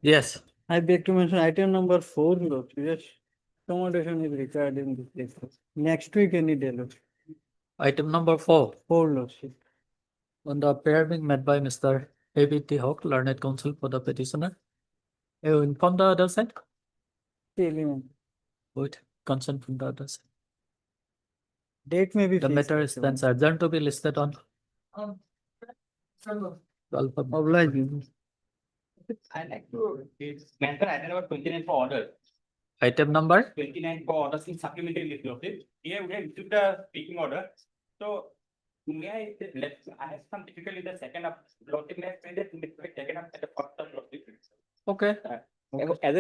Yes. I beg to mention item number 4, Lordship. Yes, accommodation is required in this case. Next week, any day, Lordship. Item number 4. 4, Lordship. On the pair being met by Mr. A.B.T. Hawk, learned counsel for the petitioner. You inform the other side Element. with consent from the other side. Date may be The fixed. matter is then adjourned to be listed on 12th of Oblige you. I'd like to mention item number 29 for order. Item number 29 for orders in supplementary list of it. Here we have received the speaking order. So may I have some difficulty in the second up. Lordship may have that taken up at the first of Lordship. okay. As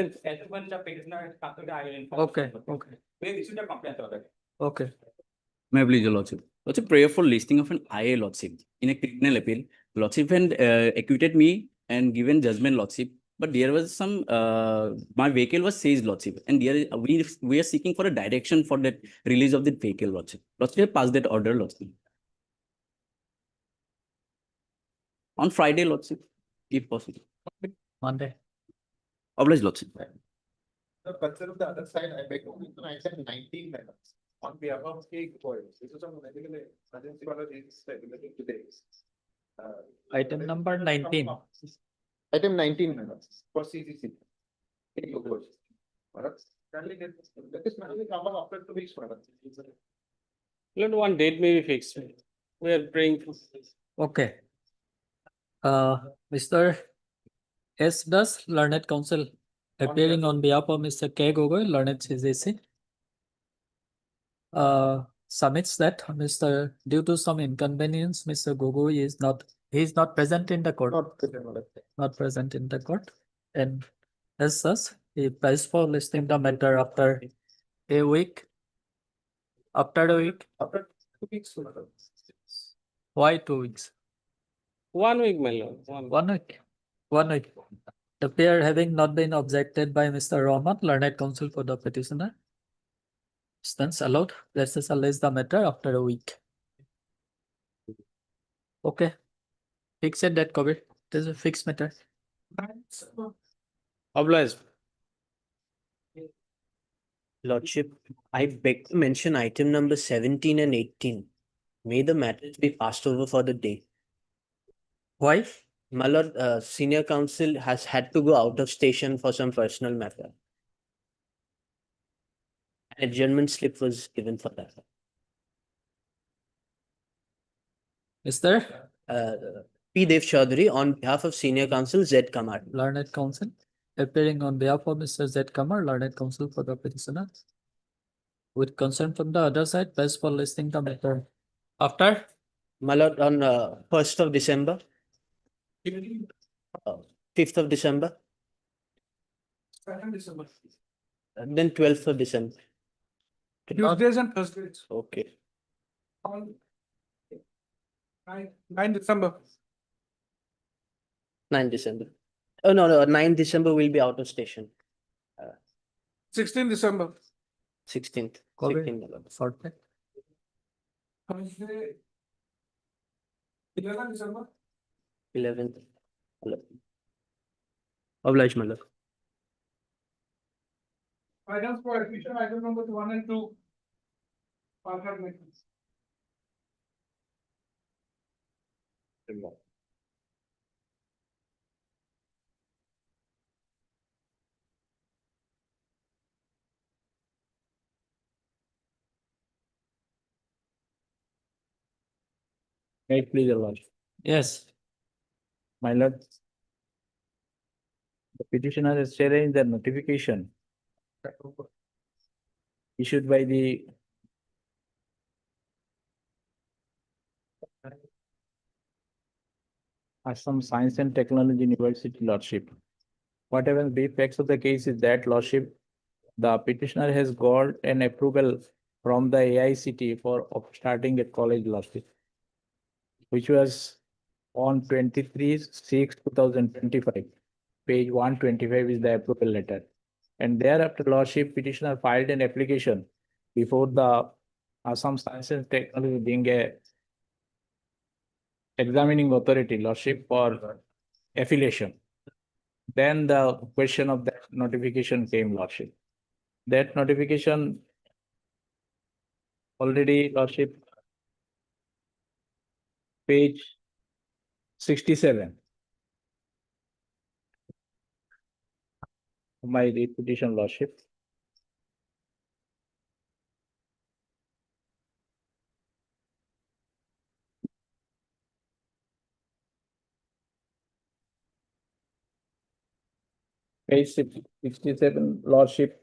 when the petitioner has come to the I will inform. Okay. Okay. We have issued a complaint order. Okay. May I please, Your Lordship? Lordship, prayer for listing of an IA Lordship in a criminal appeal. Lordship had acquitted me and given judgment, Lordship. But there was some, my vehicle was seized, Lordship. And there we are seeking for a direction for that release of the vehicle, Lordship. Lordship, pass that order, Lordship. On Friday, Lordship, if possible. Monday. Oblige, Lordship. The concern of the other side, I beg to mention, I said 19 members on behalf of a boy. This is a medical emergency order is regulated today. Item number 19. Item 19 members for CCC. Let this matter come up after 2 weeks. Let one date may be fixed. We are praying for. Okay. Mr. S. Das, learned counsel, appearing on behalf of Mr. K. Gogoi, learned CJC. Submits that due to some inconvenience, Mr. Gogoi he is not present in the court. Not present in the court. And as such, he applies for listing the matter after a week. After a week. After 2 weeks. Why 2 weeks? 1 week, my lord. 1 week. 1 week. The pair having not been objected by Mr. Rahman, learned counsel for the petitioner, stands allowed. Let's just allege the matter after a week. Okay. Fix it that cover. It is a fixed matter. Obliged. Lordship, I beg to mention item number 17 and 18. May the matters be passed over for the day. Why? My lord, senior counsel has had to go out of station for some personal matter. An adjournment slip was given for that. Mr. P. Dev Chaudhary on behalf of senior counsel Z. Kamar. Learned counsel, appearing on behalf of Mr. Z. Kamar, learned counsel for the petitioner. With consent from the other side, best for listing the matter. After? My lord, on 1st of December. 5th of December. 2nd December. And then 12th of December. Tuesdays and Thursdays. Okay. On 9 December. 9 December. Oh, no, 9 December will be out of station. 16 December. 16th. COVID. 16th, my lord. Fortnight. Thursday. 11 December. 11th. Oblige, my lord. Items for admission, item number 1 and 2. May it please, Your Lordship. Yes. My lord. The petitioner has challenged the notification issued by the Assam Science and Technology University, Lordship. Whatever the facts of the case is that, Lordship, the petitioner has got an approval from the AICT for starting at college, Lordship, which was on 23/6/2025. Page 125 is the approval letter. And thereafter, Lordship, petitioner filed an application before the Assam Science and Technology being a examining authority, Lordship, for affiliation. Then the question of that notification came, Lordship. That notification already, Lordship, page 67. My repetition, Lordship. Page 67, Lordship,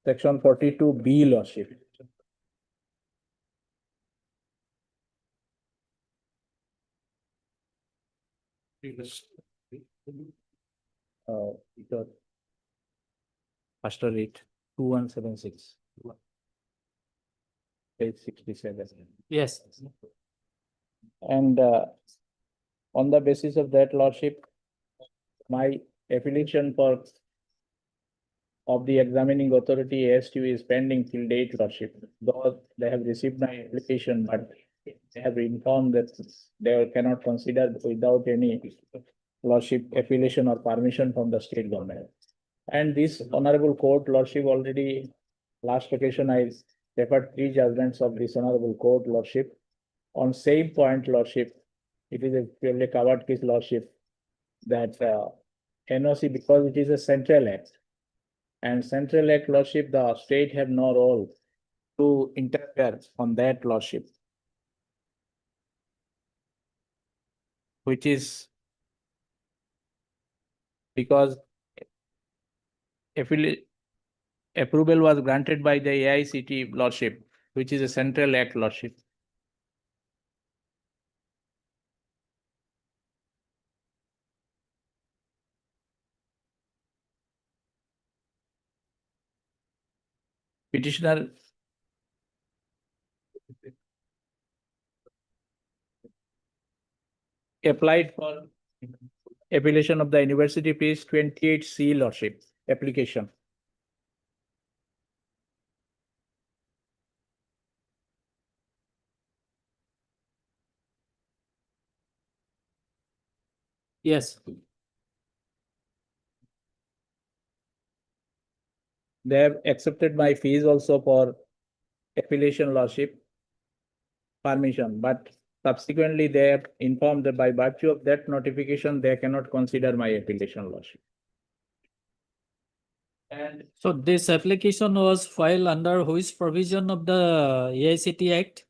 section 42B, Lordship. It was Master rate 2176. Page 67. Yes. And on the basis of that, Lordship, my affiliation for of the examining authority ASTU is pending till date, Lordship. Though they have received my application, but they have informed that they cannot consider without any Lordship affiliation or permission from the state government. And this honorable court, Lordship, already last occasion I referred 3 judgments of this honorable court, Lordship. On same point, Lordship, it is a purely covered case, Lordship, that NOC, because it is a central act, and central act, Lordship, the state have no role to interfere on that, Lordship, which is because approval was granted by the AICT, Lordship, which is a central act, Lordship. Petitioner applied for appellation of the university page 28C, Lordship, application. Yes. They have accepted my fees also for affiliation, Lordship, permission, but subsequently they have informed that by virtue of that notification, they cannot consider my affiliation, Lordship. And So this application was filed under which provision of the AICT Act?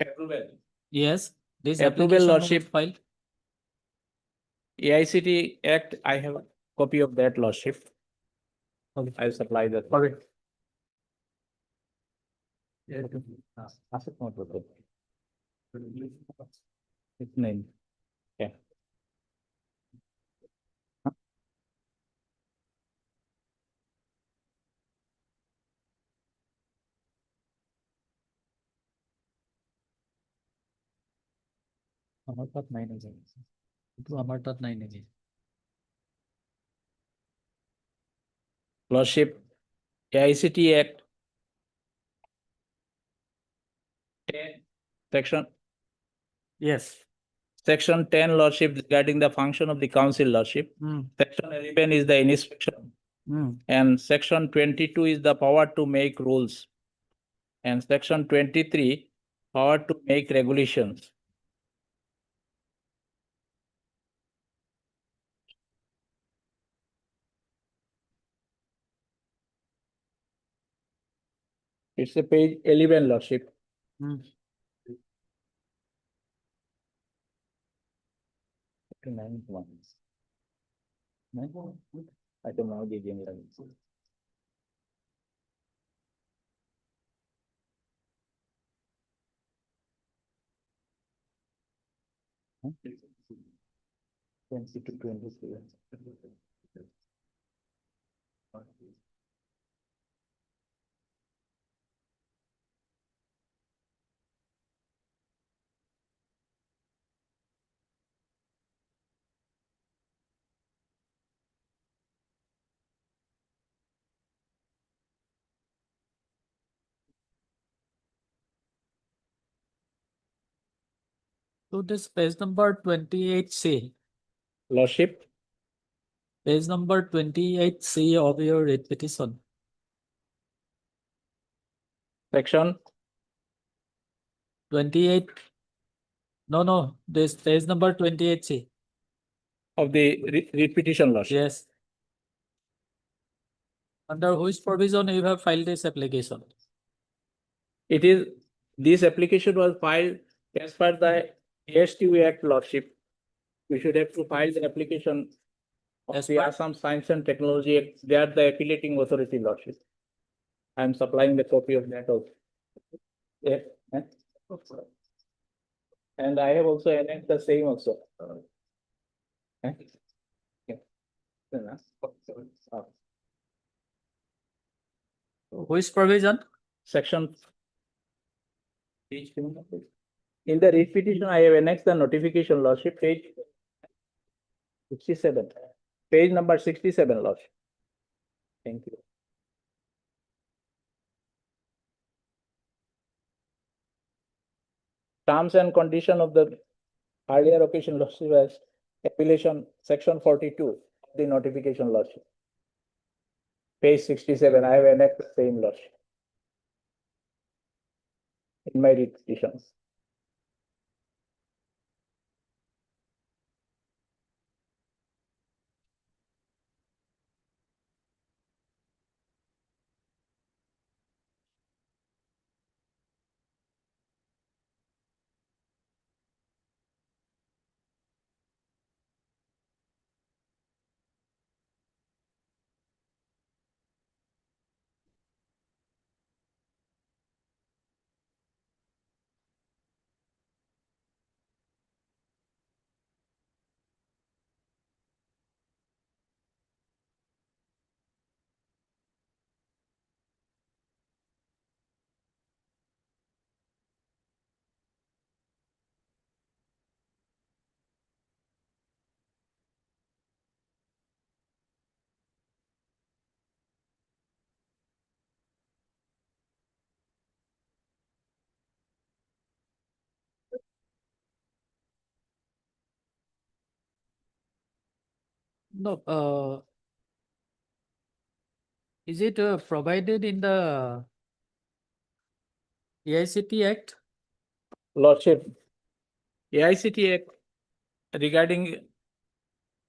approval. Yes, this Approval, application was Lordship. filed. AICT Act, I have a copy of that, Lordship. Okay. I'll supply that. Okay. Asset note with it. Its name. Okay. আমার তাত নাই নেকি? এইটো আমাৰ তাত নাই নেকি? Lordship, AICT Act. 10, Section Yes. Section 10, Lordship, regarding the function of the council, Lordship. Hmm. Section 11 is the inspection, Hmm. and Section 22 is the power to make rules. And Section 23, power to make regulations. It's a page 11, Lordship. Hmm. 9-1. 9-1? I don't know the general. Huh? 20 to 23. So this page number 28C. Lordship, Page number 28C of your writ petition. Section 28. No, this page number 28C. of the repetition lordship. Yes. Under which provision you have filed this application? It is, this application was filed as per the ASTU Act lordship. We should have to file the application of As the per- Assam Science and Technology Act. They are the affiliating authority lordship. I am supplying the copy of that also. Yeah. And I have also annexed the same also. Yeah. Which provision? Section. In the repetition, I have annexed the notification lordship, page 67, page number 67 lordship. Thank you. Terms and condition of the earlier occasion lordship as appellation, section 42, of the notification lordship. Page 67, I have annexed the same lordship in my repetition. No, is it provided in the AICT Act? Lordship, AICT Act regarding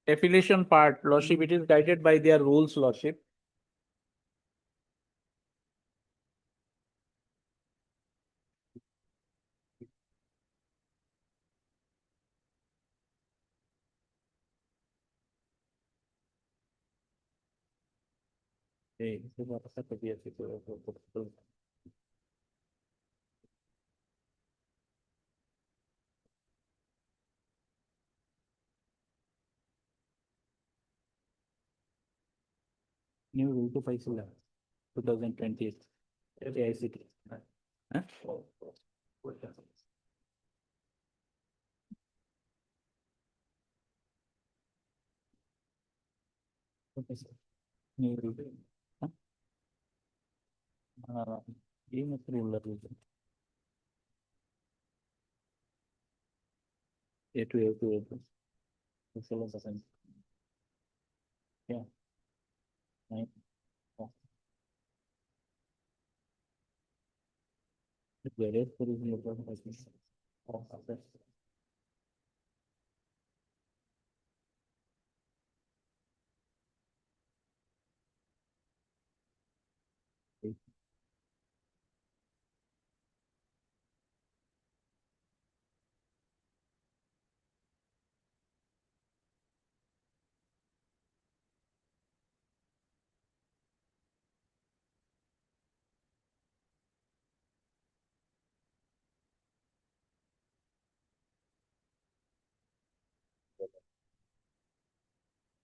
affiliation part, lordship, it is guided by their rules, lordship. New rule to 2020 AICT. Huh? Okay, sir. New rule. Huh? Game of ruler. A2. Yeah. Right. Oh. Whereas there is no problem, I think. Oh, okay.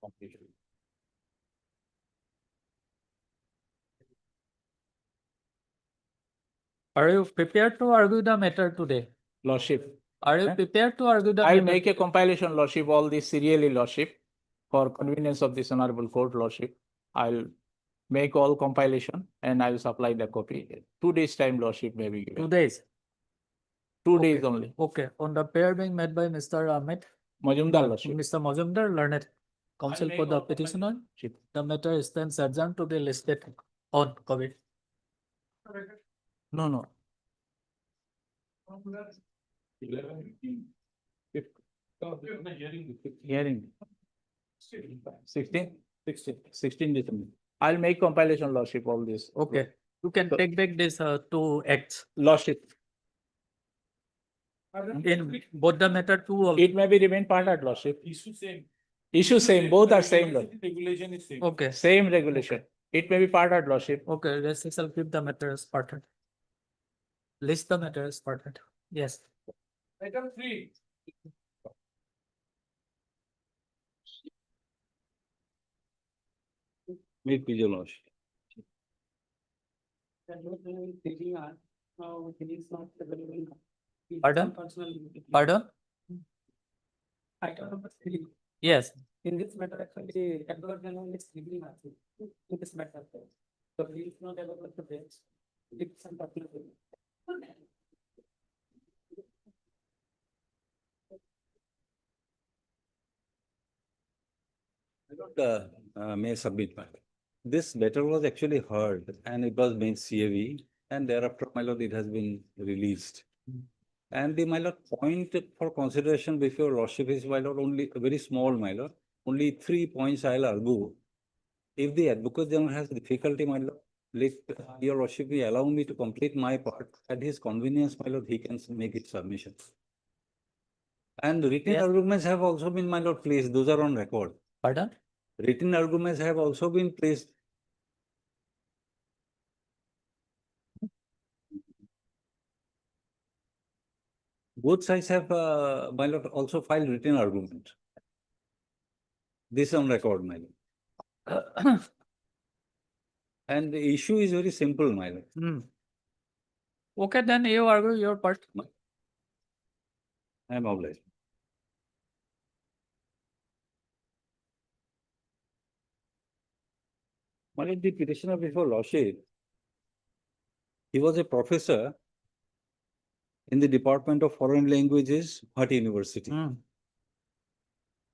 Completely. Are you prepared to argue the matter today? Lordship, Are you Huh? prepared to argue the I'll matter? make a compilation, lordship, all this serially, lordship, for convenience of this honorable court, lordship. I'll make all compilation and I will supply the copy. 2 days time, lordship may be 2 given. days. 2 Okay. days only. Okay, on the pair being made by Mr. Ahmed, Majumdar, lordship. Mr. Majumdar, learned. counsel make for the all petitioner. Chip. The matter is then adjourned to be listed on COVID. No, no. 11. Hearing. 16 December. I'll make compilation, Lordship, all this. Okay, you can So- take back this two acts Lordship, in both the matter two of. it may be remain part at Lordship. Issue same, both are same, Lord. Regulation is same. Okay, Same regulation. It may be part at Lordship. okay, let's shall keep the matter as parted. List the matter as parted. Yes. Item 3. Make with your lordship. Pardon? Pardon? Yes, In this matter, actually, Edward General is leaving us in this matter. So he is not able to bench. It's some particular. May I submit my. This letter was actually heard and it was made CAV and thereafter, my lord, it has been released. And the, my lord, point for consideration before lordship is, my lord, only a very small, my lord, only 3 points I'll argue. If the advocate general has difficulty, my lord, let your lordship will allow me to complete my part at his convenience, my lord, he can make it submission. And written Yes. arguments have also been, my lord, placed, those are on record. pardon? Written arguments have also been placed. Both sides have, my lord, also filed written argument. This is on record, my lord. And the issue is very simple, my lord. Hmm. Okay, then you argue your part. I am obliged. My lord, the petitioner before lordship, he was a professor in the Department of Foreign Languages, Bhat University. Hmm.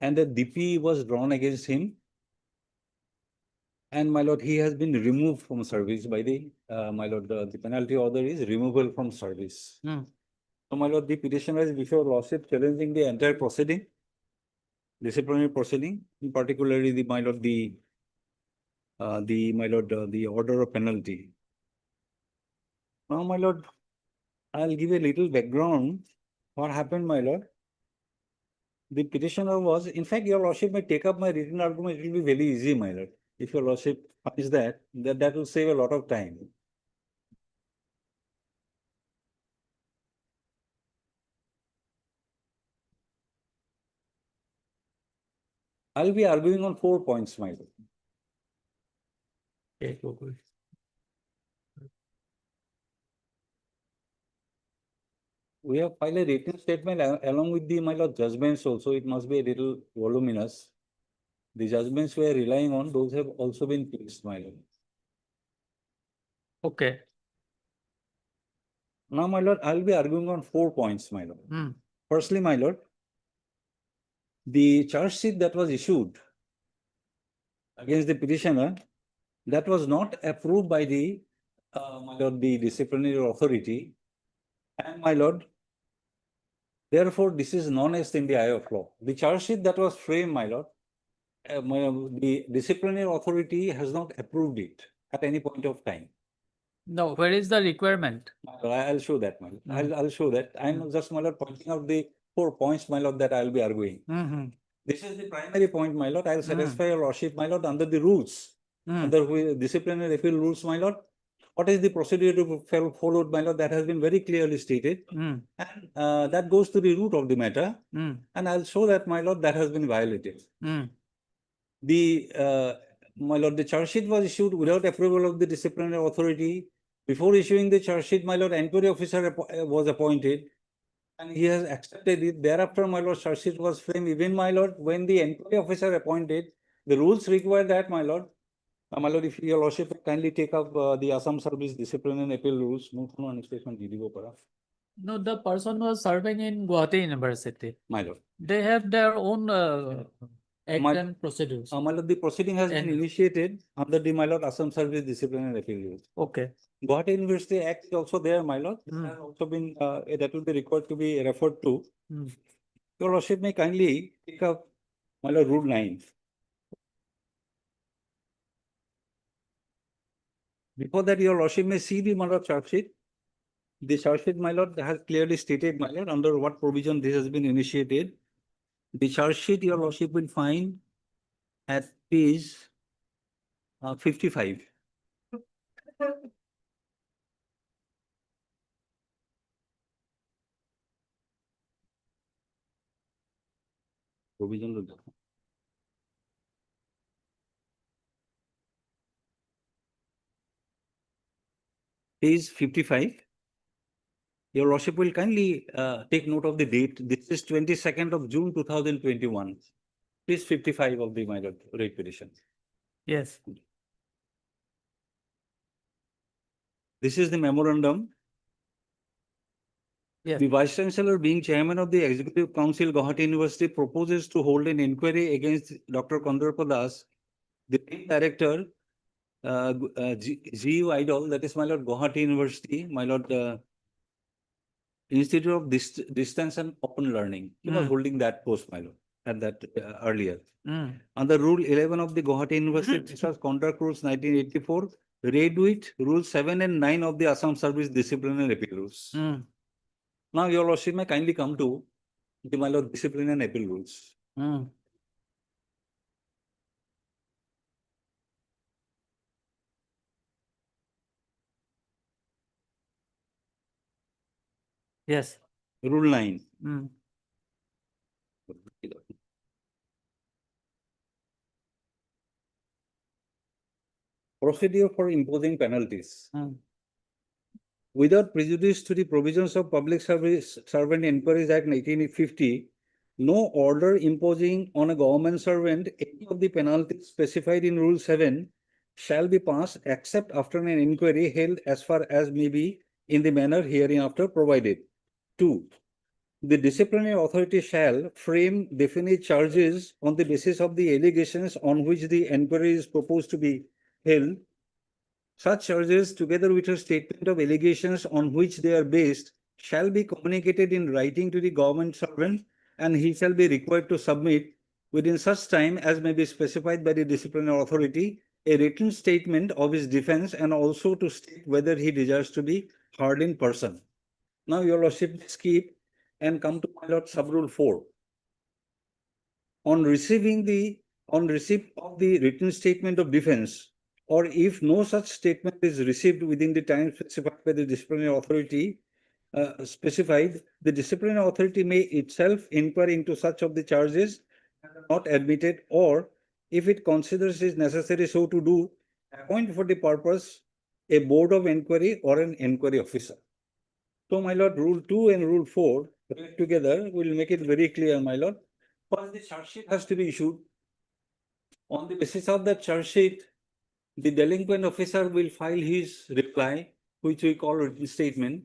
And the DP was drawn against him. And my lord, he has been removed from service by the, my lord, the penalty order is removal from service. Hmm. So my lord, the petitioner is before lordship challenging the entire proceeding, disciplinary proceeding, in particularly the, my lord, the order of penalty. Now, my lord, I'll give a little background. What happened, my lord? The petitioner was, in fact, your lordship may take up my written argument. It will be very easy, my lord. If your lordship finds that will save a lot of time. I'll be arguing on 4 points, my lord. Okay, go good. We have filed a written statement along with the, my lord, judgments also. It must be a little voluminous. The judgments we are relying on, those have also been placed, my lord. Okay. Now, my lord, I'll be arguing on 4 points, my lord. Hmm. Firstly, my lord, the charge sheet that was issued against the petitioner, that was not approved by the, my lord, the disciplinary authority. And my lord, therefore, this is non-est in the eye of law. The charge sheet that was framed, my lord, the disciplinary authority has not approved it at any point of time. No, where is the requirement? I'll show that, my lord. I'll show that. I'm just, my lord, pointing out the 4 points, my lord, that I'll be arguing. Mm-hmm. This is the primary point, my lord. I'll satisfy your lordship, my lord, under the rules. Under disciplinary appeal rules, my lord. What is the procedure to be followed, my lord? That has been very clearly stated. And that goes to the root of the matter. And I'll show that, my lord, that has been violated. The, my lord, the charge sheet was issued without approval of the disciplinary authority. Before issuing the charge sheet, my lord, inquiry officer was appointed. And he has accepted it. Thereafter, my lord, charge sheet was framed. Even, my lord, when the inquiry officer appointed, the rules require that, my lord. My lord, if your lordship kindly take up the Assam Service Discipline and Appeal Rules. No, the person was serving in Guwahati University. My lord. They have their own Act My- and procedures. My lord, the proceeding has been And- initiated under the, my lord, Assam Service Discipline and Appeal Rules. Okay. Guwahati University Act is also there, my lord. It has also been, that will be required to be referred to. Hmm. Your lordship may kindly pick up, my lord, Rule 9. Before that, your lordship may see the, my lord, charge sheet. The charge sheet, my lord, has clearly stated, my lord, under what provision this has been initiated. The charge sheet, your lordship will find at page 55. Provision will be- Page 55. Your lordship will kindly take note of the date. This is 22nd of June 2021. Page 55 of the, my lord, rate petition. Yes. This is the memorandum. Yes. The Vice Chancellor, being Chairman of the Executive Council, Guwahati University, proposes to hold an inquiry against Dr. Kandarpa Das, the main director, GU Idol, that is, my lord, Guwahati University, my lord, Institute of Distance and Open Learning. He was holding that post, my lord, at that earlier. Under Rule 11 of the Guwahati University Discharge Conduct Rules 1984, read with Rule 7 and 9 of the Assam Service Discipline and Appeal Rules. Now, your lordship may kindly come to the, my lord, Discipline and Appeal Rules. Yes. Rule 9. Procedure for imposing penalties. Without prejudice to the provisions of Public Service Servant Enquiries Act 1950, no order imposing on a government servant any of the penalties specified in Rule 7 shall be passed except after an inquiry held as far as may be in the manner hereinafter provided. 2. The disciplinary authority shall frame definite charges on the basis of the allegations on which the inquiry is proposed to be held. Such charges, together with a statement of allegations on which they are based, shall be communicated in writing to the government servant, and he shall be required to submit, within such time as may be specified by the disciplinary authority, a written statement of his defense, and also to state whether he desires to be heard in person. Now, your lordship, skip and come to, my lord, sub-rule 4. On receipt of the written statement of defense, or if no such statement is received within the time specified by the disciplinary authority, the disciplinary authority may itself inquire into such of the charges not admitted, or if it considers it necessary so to do, appoint for the purpose a board of inquiry or an inquiry officer. So, my lord, Rule 2 and Rule 4 together will make it very clear, my lord. First, the charge sheet has to be issued. On the basis of that charge sheet, the delinquent officer will file his reply, which we call written statement.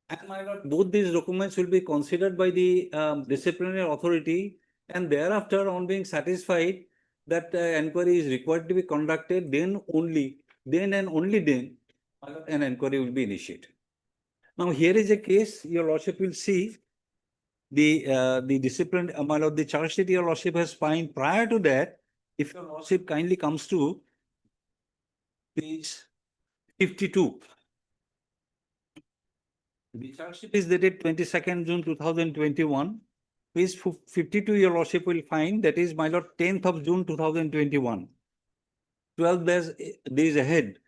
And, my lord, both these documents will be considered by the disciplinary authority, and thereafter, on being satisfied that inquiry is required to be conducted, then and only then, an inquiry will be initiated. Now, here is a case your lordship will see the discipline, my lord, the charge sheet your lordship has filed. Prior to that, if your lordship kindly comes to page 52. The charge sheet is dated 22nd June 2021. Page 52, your lordship will find, that is, my lord, 10th of June 2021. 12 days ahead.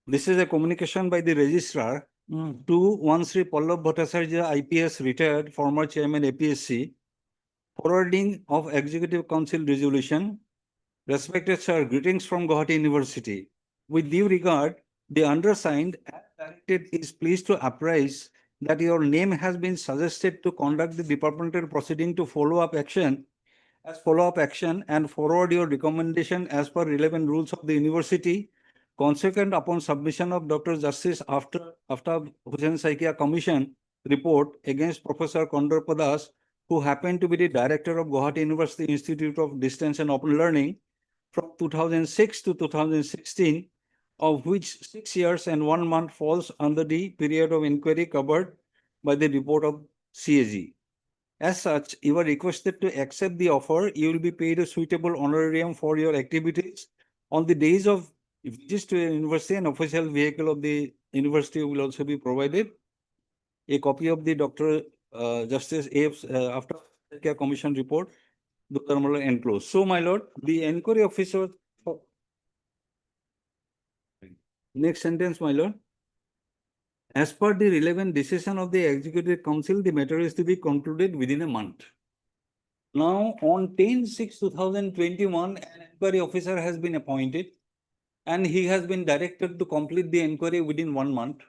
This is a communication by the registrar to one Sri Pallab Bhattacharya, IPS, retired, former chairman APSC, forwarding of Executive Council resolution. Respected sir, greetings from Guwahati University. With due regard, the undersigned, as directed, is pleased to apprise that your name has been suggested to conduct the departmental proceeding to follow-up action and forward your recommendation as per relevant rules of the university, consequent upon submission of Dr. Justice Aftab Hussain Saikia Commission report against Professor Kandarpa Das who happened to be the director of Guwahati University Institute of Distance and Open Learning from 2006 to 2016, of which 6 years and 1 month falls under the period of inquiry covered by the report of CAG. As such, you are requested to accept the offer. You will be paid a suitable honorarium for your activities. On the days of visits to a university, an official vehicle of the university will also be provided. A copy of the Dr. Justice A.F. After Care Commission report, the thermal enclosed. So, my lord, the inquiry officer. Next sentence, my lord. As per the relevant decision of the Executive Council, the matter is to be concluded within a month. Now, on 10/6/2021, an inquiry officer has been appointed and he has been directed to complete the inquiry within 1 month.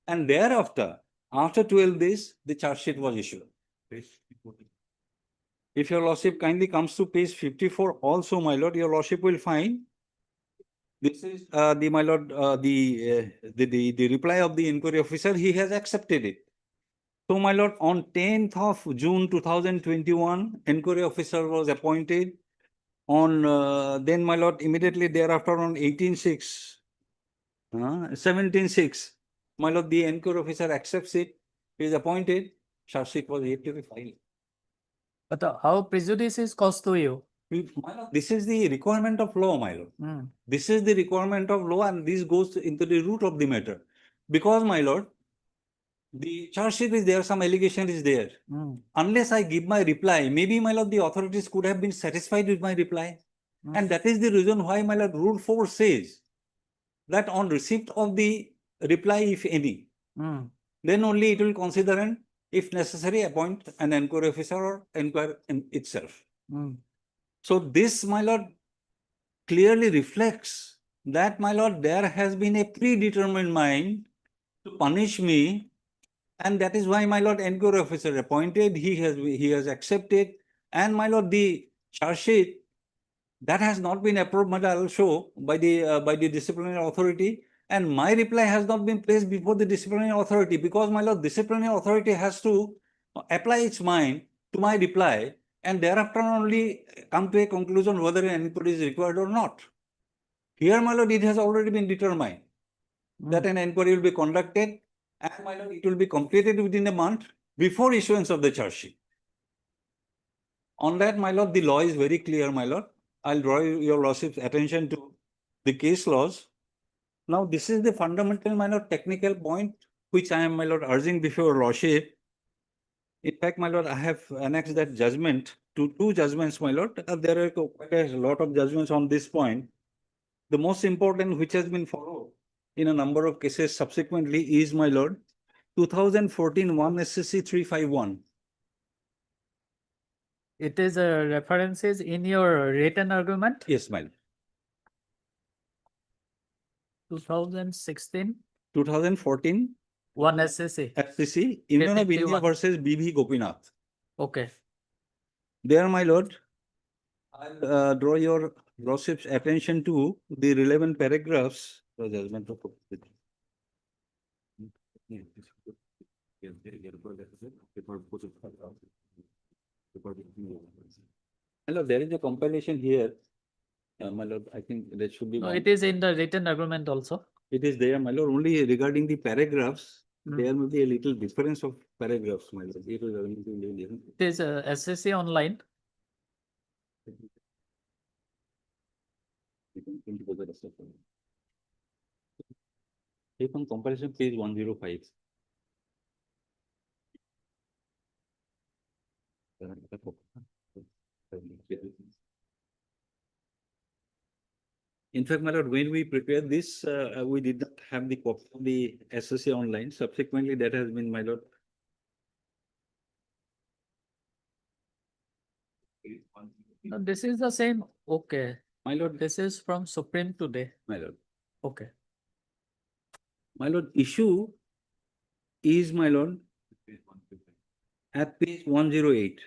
And thereafter, after 12 days, the charge sheet was issued. If your lordship kindly comes to page 54 also, my lord, your lordship will find this is my lord, the reply of the inquiry officer, he has accepted it. So, my lord, on 10th of June 2021, inquiry officer was appointed. On then, my lord, immediately thereafter on 18/6, 17/6, my lord, the inquiry officer accepts it, he is appointed, charge sheet was yet to be filed. But how prejudice is caused to you? My lord, this is the requirement of law, my lord. Hmm. This is the requirement of law and this goes into the root of the matter. Because, my lord, the charge sheet is there, some allegation is there. Hmm. Unless I give my reply, maybe, my lord, the authorities could have been satisfied with my reply. Hmm. And that is the reason why, my lord, Rule 4 says that on receipt of the reply, if any, Hmm. then only it will consider and, if necessary, appoint an inquiry officer or inquire in itself. Hmm. So this, my lord, clearly reflects that, my lord, there has been a predetermined mind to punish me, and that is why, my lord, inquiry officer appointed, he has accepted, and, my lord, the charge sheet that has not been approved, my lord, also by the disciplinary authority, and my reply has not been placed before the disciplinary authority, because, my lord, disciplinary authority has to apply its mind to my reply and thereafter only come to a conclusion whether an inquiry is required or not. Here, my lord, it has already been determined that an inquiry will be conducted and, my lord, it will be completed within a month before issuance of the charge sheet. On that, my lord, the law is very clear, my lord. I'll draw your lordship's attention to the case laws. Now, this is the fundamental, my lord, technical point which I am, my lord, urging before your lordship. In fact, my lord, I have annexed that judgment to 2 judgments, my lord. There are quite a lot of judgments on this point. The most important which has been followed in a number of cases subsequently is, my lord, 2014 1 SCC 351. It is references in your written argument, Yes, my lord. 2016, 2014 1 SCC. FCC, Union of India 51. versus BV Gopinath. Okay. There, my lord, I'll draw your lordship's attention to the relevant paragraphs. The judgment of my lord, there is a compilation here. My lord, I think that should be. No, one. it is in the written agreement also. It is there, my lord, only regarding the paragraphs. Hmm. There may be a little difference of paragraphs, my lord. It is SCC online. Take on comparison page 105. In fact, my lord, when we prepared this, we did not have the copy of the SSA online. Subsequently, that has been, my lord. No, this is the same. Okay. My lord, This is from Supreme today. my lord, Okay. my lord, issue is, my lord, at page 108.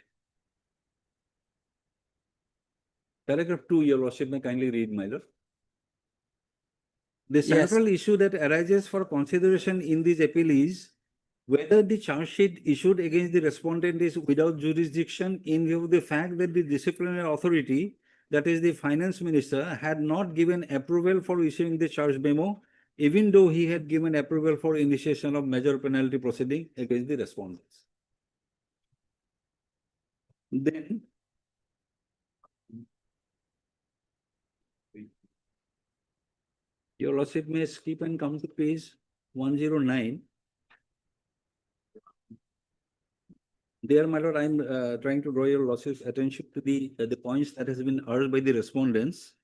Paragraph 2, your lordship may kindly read, my lord. The Yes. central issue that arises for consideration in this appeal is whether the charge sheet issued against the respondent is without jurisdiction in view of the fact that the disciplinary authority, that is the finance minister, had not given approval for issuing the charge memo, even though he had given approval for initiation of major penalty proceeding against the respondents. Then your lordship may skip and come to page 109. There, my lord, I'm trying to draw your lordship's attention to the points that has been urged by the respondents.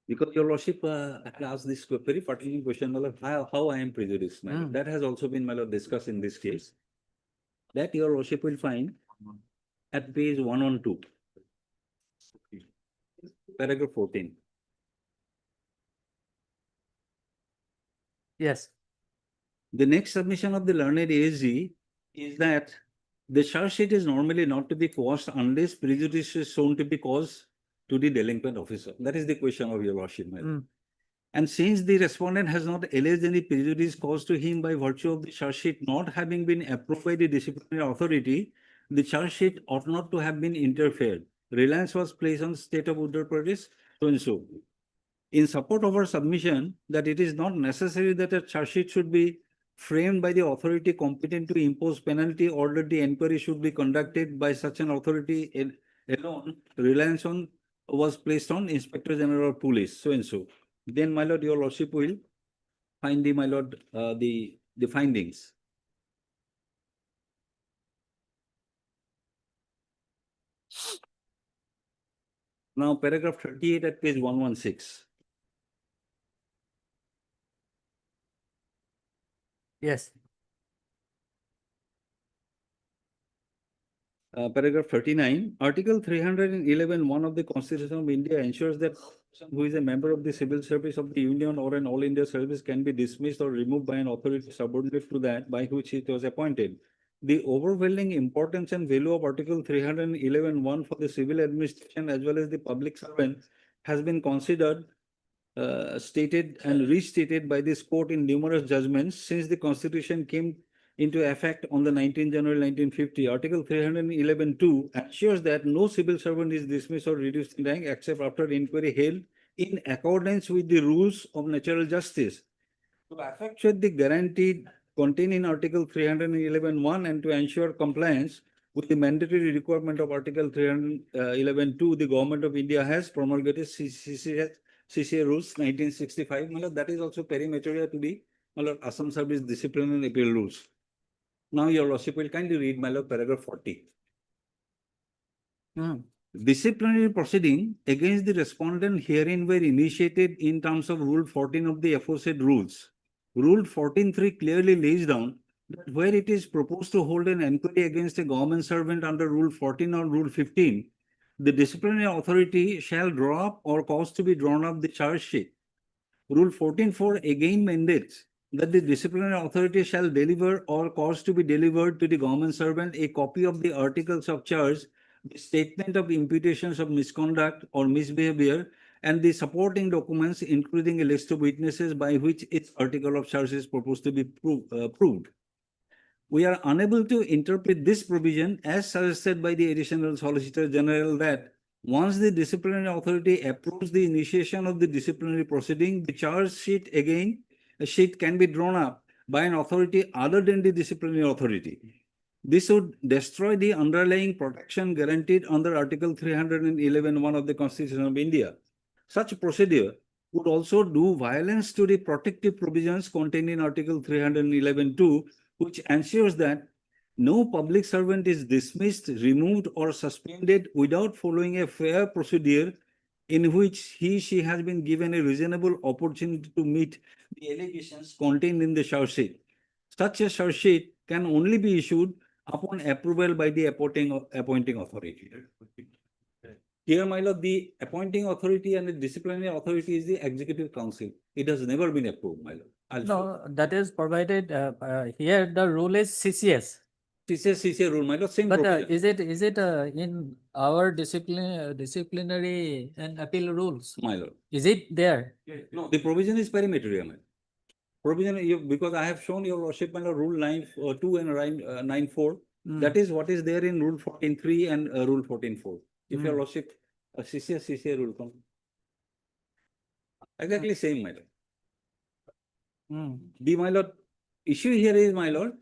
Because your lordship had asked this very pertinent question, my lord, how I am prejudiced, my lord. That has also been, my lord, discussed in this case. That your lordship will find at page 112, paragraph 14. Yes. The next submission of the learned ASG is that the charge sheet is normally not to be quashed unless prejudice is shown to be caused to the delinquent officer. That is the question of your lordship, my lord. And since the respondent has not alleged any prejudice caused to him by virtue of the charge sheet not having been approved by the disciplinary authority, the charge sheet ought not to have been interfered. Reliance was placed on state of Uttar Pradesh, so and so. In support of our submission that it is not necessary that a charge sheet should be framed by the authority competent to impose penalty, or that the inquiry should be conducted by such an authority alone, reliance was placed on Inspector General of Police, so and so. Then, my lord, your lordship will find the, my lord, the findings. Now, paragraph 38 at page 116. Yes. Paragraph 39, Article 311(1) of the Constitution of India ensures that who is a member of the civil service of the Union or an All India service can be dismissed or removed by an authority subordinate to that by which it was appointed. The overwhelming importance and value of Article 311(1) for the civil administration as well as the public servant has been considered, stated and restated by this court in numerous judgments since the Constitution came into effect on the 19th January 1950. Article 311(2) ensures that no civil servant is dismissed or reduced in rank except after inquiry held in accordance with the rules of natural justice. To effectuate the guarantee contained in Article 311(1) and to ensure compliance with the mandatory requirement of Article 311(2), the Government of India has promulgated CCA rules 1965. That is also perimeter to the Assam Service Discipline and Appeal rules. Now, your lordship will kindly read, my lord, paragraph 40. Disciplinary proceeding against the respondent herein were initiated in terms of Rule 14 of the aforesaid rules. Rule 14(3) clearly lays down that where it is proposed to hold an inquiry against a government servant under Rule 14 or Rule 15, the disciplinary authority shall draw up or cause to be drawn up the charge sheet. Rule 14(4) again mandates that the disciplinary authority shall deliver or cause to be delivered to the government servant a copy of the articles of charge, the statement of imputations of misconduct or misbehavior, and the supporting documents, including a list of witnesses by which its article of charge is proposed to be proved. We are unable to interpret this provision as suggested by the Additional Solicitor General that once the disciplinary authority approves the initiation of the disciplinary proceeding, the charge sheet can be drawn up by an authority other than the disciplinary authority. This would destroy the underlying protection guaranteed under Article 311(1) of the Constitution of India. Such procedure would also do violence to the protective provisions contained in Article 311(2), which ensures that no public servant is dismissed, removed, or suspended without following a fair procedure in which she has been given a reasonable opportunity to meet the allegations contained in the charge sheet. Such a charge sheet can only be issued upon approval by the appointing authority. Here, my lord, the appointing authority and the disciplinary authority is the Executive Council. It has never been approved, my lord. No, that is provided, here the rule is CCS. CCA rule, my lord, same But provision, is it in our disciplinary and appeal rules? my lord. Is it there? No, the provision is perimetry, my lord. Provision, because I have shown your lordship, my lord, rule 9(2) and 9(4). That is what is there in rule 14(3) and rule 14(4). If your lordship, CCA rule come. Exactly same, my lord. The, my lord, issue here is, my lord,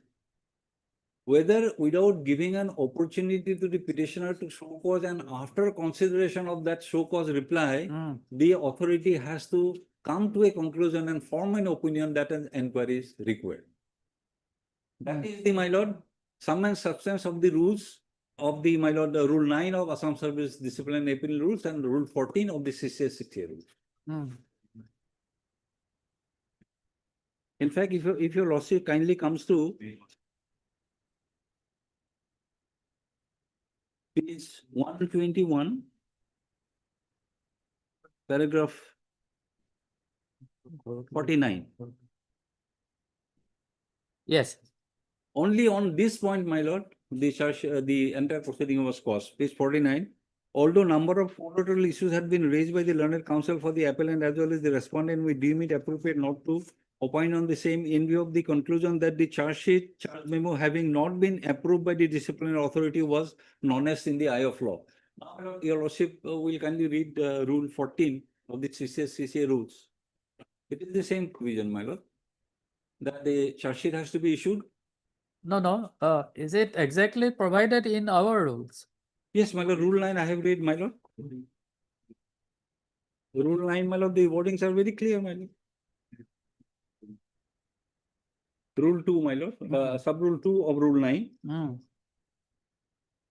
whether without giving an opportunity to the petitioner to show cause and after consideration of that show cause reply, the authority has to come to a conclusion and form an opinion that an inquiry is required. That is the, my lord, sum and substance of the rules of the, my lord, rule 9 of Assam Service Discipline and Appeal rules and rule 14 of the CCA rules. In fact, if your lordship kindly comes to page 121, paragraph 49. Yes. Only on this point, my lord, the entire proceeding was quashed. Page 49. Although number of collateral issues had been raised by the learned counsel for the appellant as well as the respondent, we deem it appropriate not to opine on the same in view of the conclusion that the charge memo having not been approved by the disciplinary authority was non-est in the eye of law. Now, your lordship will kindly read rule 14 of the CCA rules. It is the same provision, my lord, that the charge sheet has to be issued. No. Is it exactly provided in our rules? Yes, my lord, rule 9 I have read, my lord. Rule 9, my lord, the wordings are very clear, my lord. Rule 2, my lord, sub rule 2 of rule 9.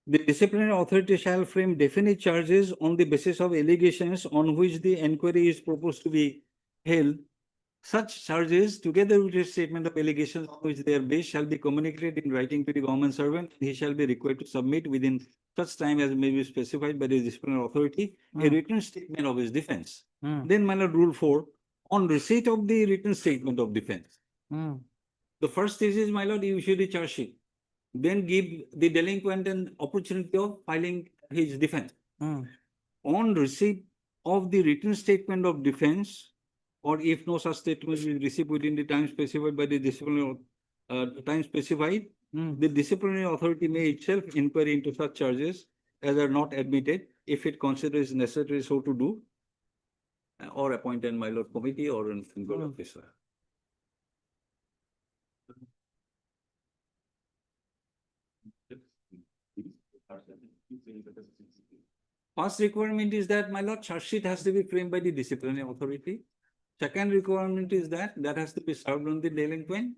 The disciplinary authority shall frame definite charges on the basis of allegations on which the inquiry is proposed to be held. Such charges, together with a statement of allegations on which they are based, shall be communicated in writing to the government servant. He shall be required to submit within such time as may be specified by the disciplinary authority a written statement of his defense. Then, my lord, rule 4, on receipt of the written statement of defense. The first stage is, my lord, you issue the charge sheet. Then give the delinquent an opportunity of filing his defense. On receipt of the written statement of defense, or if no such statement is received within the time specified by the disciplinary time specified, the disciplinary authority may itself inquire into such charges as are not admitted if it considers necessary so to do, or appoint an, my lord, committee or an inquiry officer. First requirement is that, my lord, charge sheet has to be framed by the disciplinary authority. Second requirement is that has to be served on the delinquent.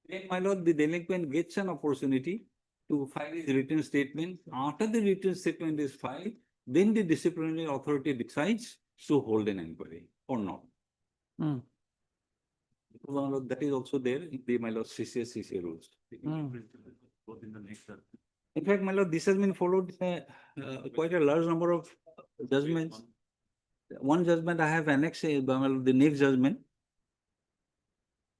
Then, my lord, the delinquent gets an opportunity to file his written statement. After the written statement is filed, then the disciplinary authority decides to hold an inquiry or not. That is also there in the, my lord, CCA rules. In fact, my lord, this has been followed in quite a large number of judgments. One judgment I have annexed, the next judgment,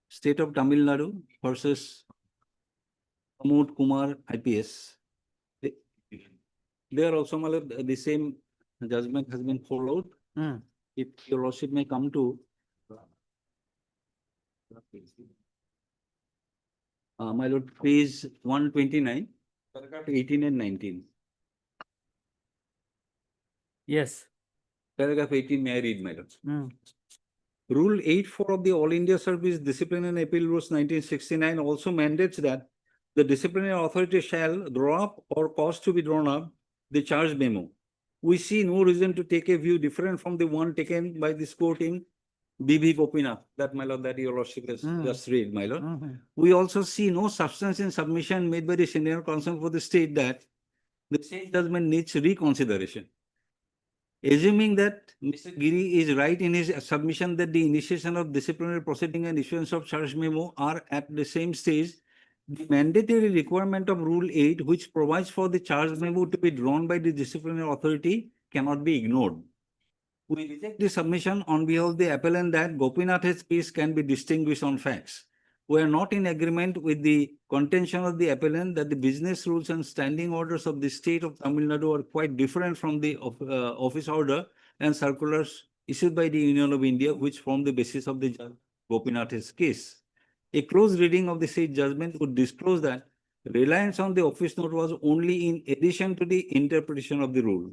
State of Tamil Nadu versus Pramod Kumar IPS. There also, my lord, the same judgment has been followed. If your lordship may come to my lord, page 129, paragraph 18 and 19. Yes. Paragraph 18, may I read, my lord? Rule 8(4) of the All India Service Discipline and Appeal Rules 1969 also mandates that the disciplinary authority shall draw up or cause to be drawn up the charge memo. We see no reason to take a view different from the one taken by this court in B.B. Gopinath, that, my lord, that your lordship has just read, my lord. We also see no substance in submission made by the senior counsel for the state that the state judgment needs reconsideration. Assuming that Mr. Giri is right in his submission that the initiation of disciplinary proceeding and issuance of charge memo are at the same stage, the mandatory requirement of Rule 8, which provides for the charge memo to be drawn by the disciplinary authority, cannot be ignored. We reject the submission on behalf of the appellant that Gopinath's case can be distinguished on facts. we are not in agreement with the contention of the appellant that the business rules and standing orders of the state of Tamil Nadu are quite different from the office order and circulars issued by the Union of India, which form the basis of the Judge Gopinath's case. A close reading of the said judgment would disclose that reliance on the office note was only in addition to the interpretation of the rule.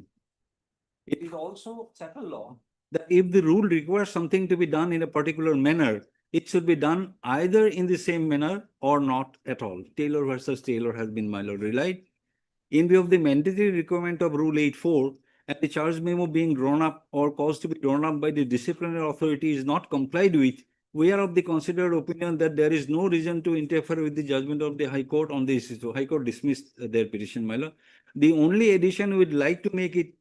It is also settled law that if the rule requires something to be done in a particular manner, it should be done either in the same manner or not at all. Taylor versus Taylor has been, my lord, relied. In view of the mandatory requirement of Rule 8.4 and the charge memo being drawn up or caused to be drawn up by the disciplinary authority is not complied with, we are of the considered opinion that there is no reason to interfere with the judgment of the High Court on this issue. High Court dismissed their petition, my lord. The only addition we would like to make it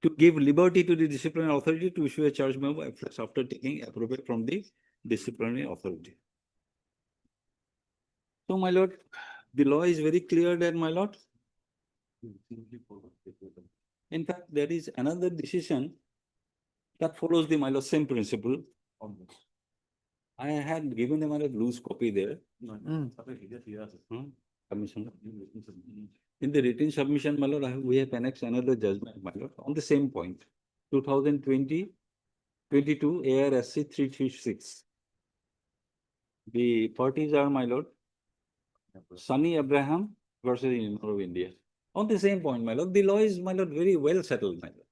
to give liberty to the disciplinary authority to issue a charge memo after taking approval from the disciplinary authority. So, my lord, the law is very clear that, my lord. In fact, there is another decision that follows the, my lord, same principle. I had given them a loose copy there. Commissioner. In the written submission, my lord, we have annexed another judgment, my lord, on the same point. 2020-22 ARSC 336. The parties are, my lord, Sunny Abraham versus the Union of India. On the same point, my lord, the law is, my lord, very well settled, my lord.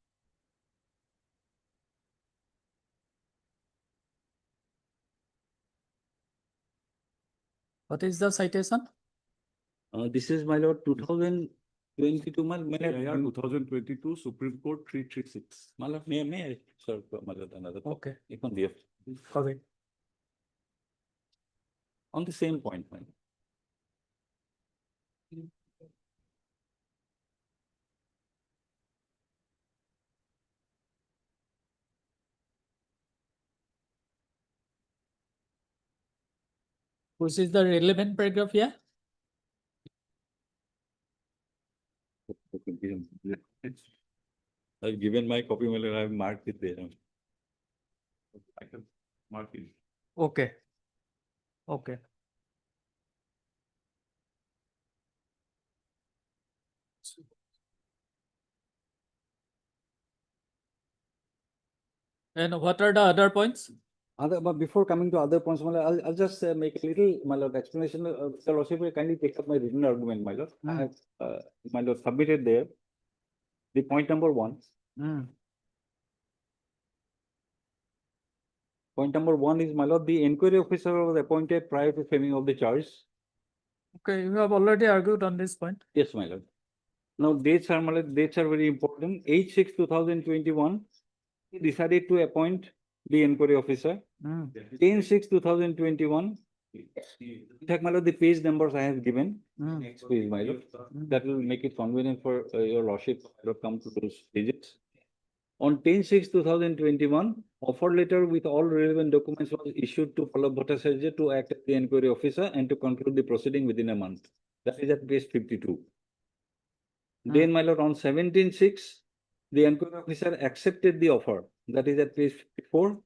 What is the citation? This is, my lord, 2022, my lord. 2022 Supreme Court 336. My lord, may I, sir, my lord, another. Okay. You can give. Okay. On the same point, my lord. Which is the relevant paragraph here? I've given my copy, my lord, I've marked it there. I can mark it. Okay. Okay. And what are the other points? But before coming to other points, my lord, I'll just make a little, my lord, explanation. Sir, Lordship will kindly take up my written argument, my lord. I have, my lord, submitted there. The point number 1. Point number 1 is, my lord, the inquiry officer was appointed prior to framing of the charge. Okay, you have already argued on this point. Yes, my lord. Now, dates are, my lord, dates are very important. 8/6/2021, he decided to appoint the inquiry officer. 10/6/2021. In fact, my lord, the page numbers I have given. Next page, my lord. That will make it convenient for your lordship to come to those pages. On 10/6/2021, offer letter with all relevant documents was issued to Pallab Bhattacharya to act as the inquiry officer and to conclude the proceeding within a month. That is at page 52. Then, my lord, on 17/6, the inquiry officer accepted the offer. That is at page 54.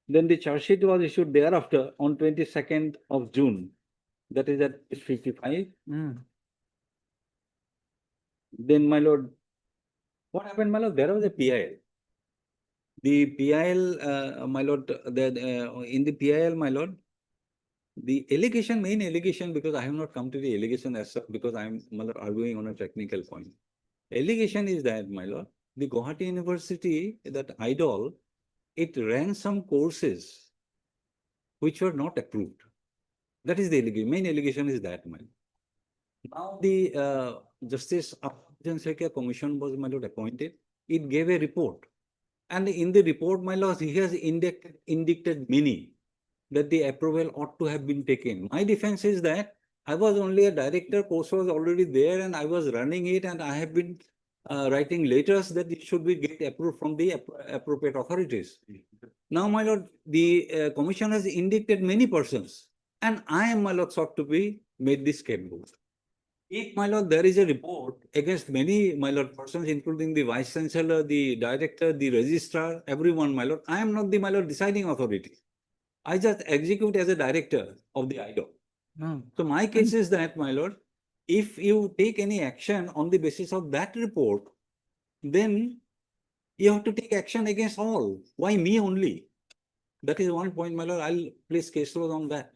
Then the charge sheet was issued thereafter on 22nd of June. That is at page 55. Then, my lord, what happened, my lord? There was a PIL. The PIL, my lord, in the PIL, my lord, the allegation, main allegation, because I have not come to the allegation as such, because I am, my lord, arguing on a technical point. Allegation is that, my lord, the Guwahati University, that IDOL, it ran some courses which were not approved. That is the allegation. Main allegation is that, my lord. Now the Justice Sekia Commission was, my lord, appointed. It gave a report. And in the report, my lord, he has indicted many that the approval ought to have been taken. My defense is that I was only a director, course was already there and I was running it, and I have been writing letters that it should be get approved from the appropriate authorities. Now, my lord, the commission has indicted many persons, and I am, my lord, sought to be made the scapegoat. If, my lord, there is a report against many, my lord, persons, including the vice chancellor, the director, the registrar, everyone, my lord, I am not the, my lord, deciding authority. I just execute as a director of the IDO. So my case is that, my lord, if you take any action on the basis of that report, then you have to take action against all. Why me only? That is one point, my lord. I'll place case law on that.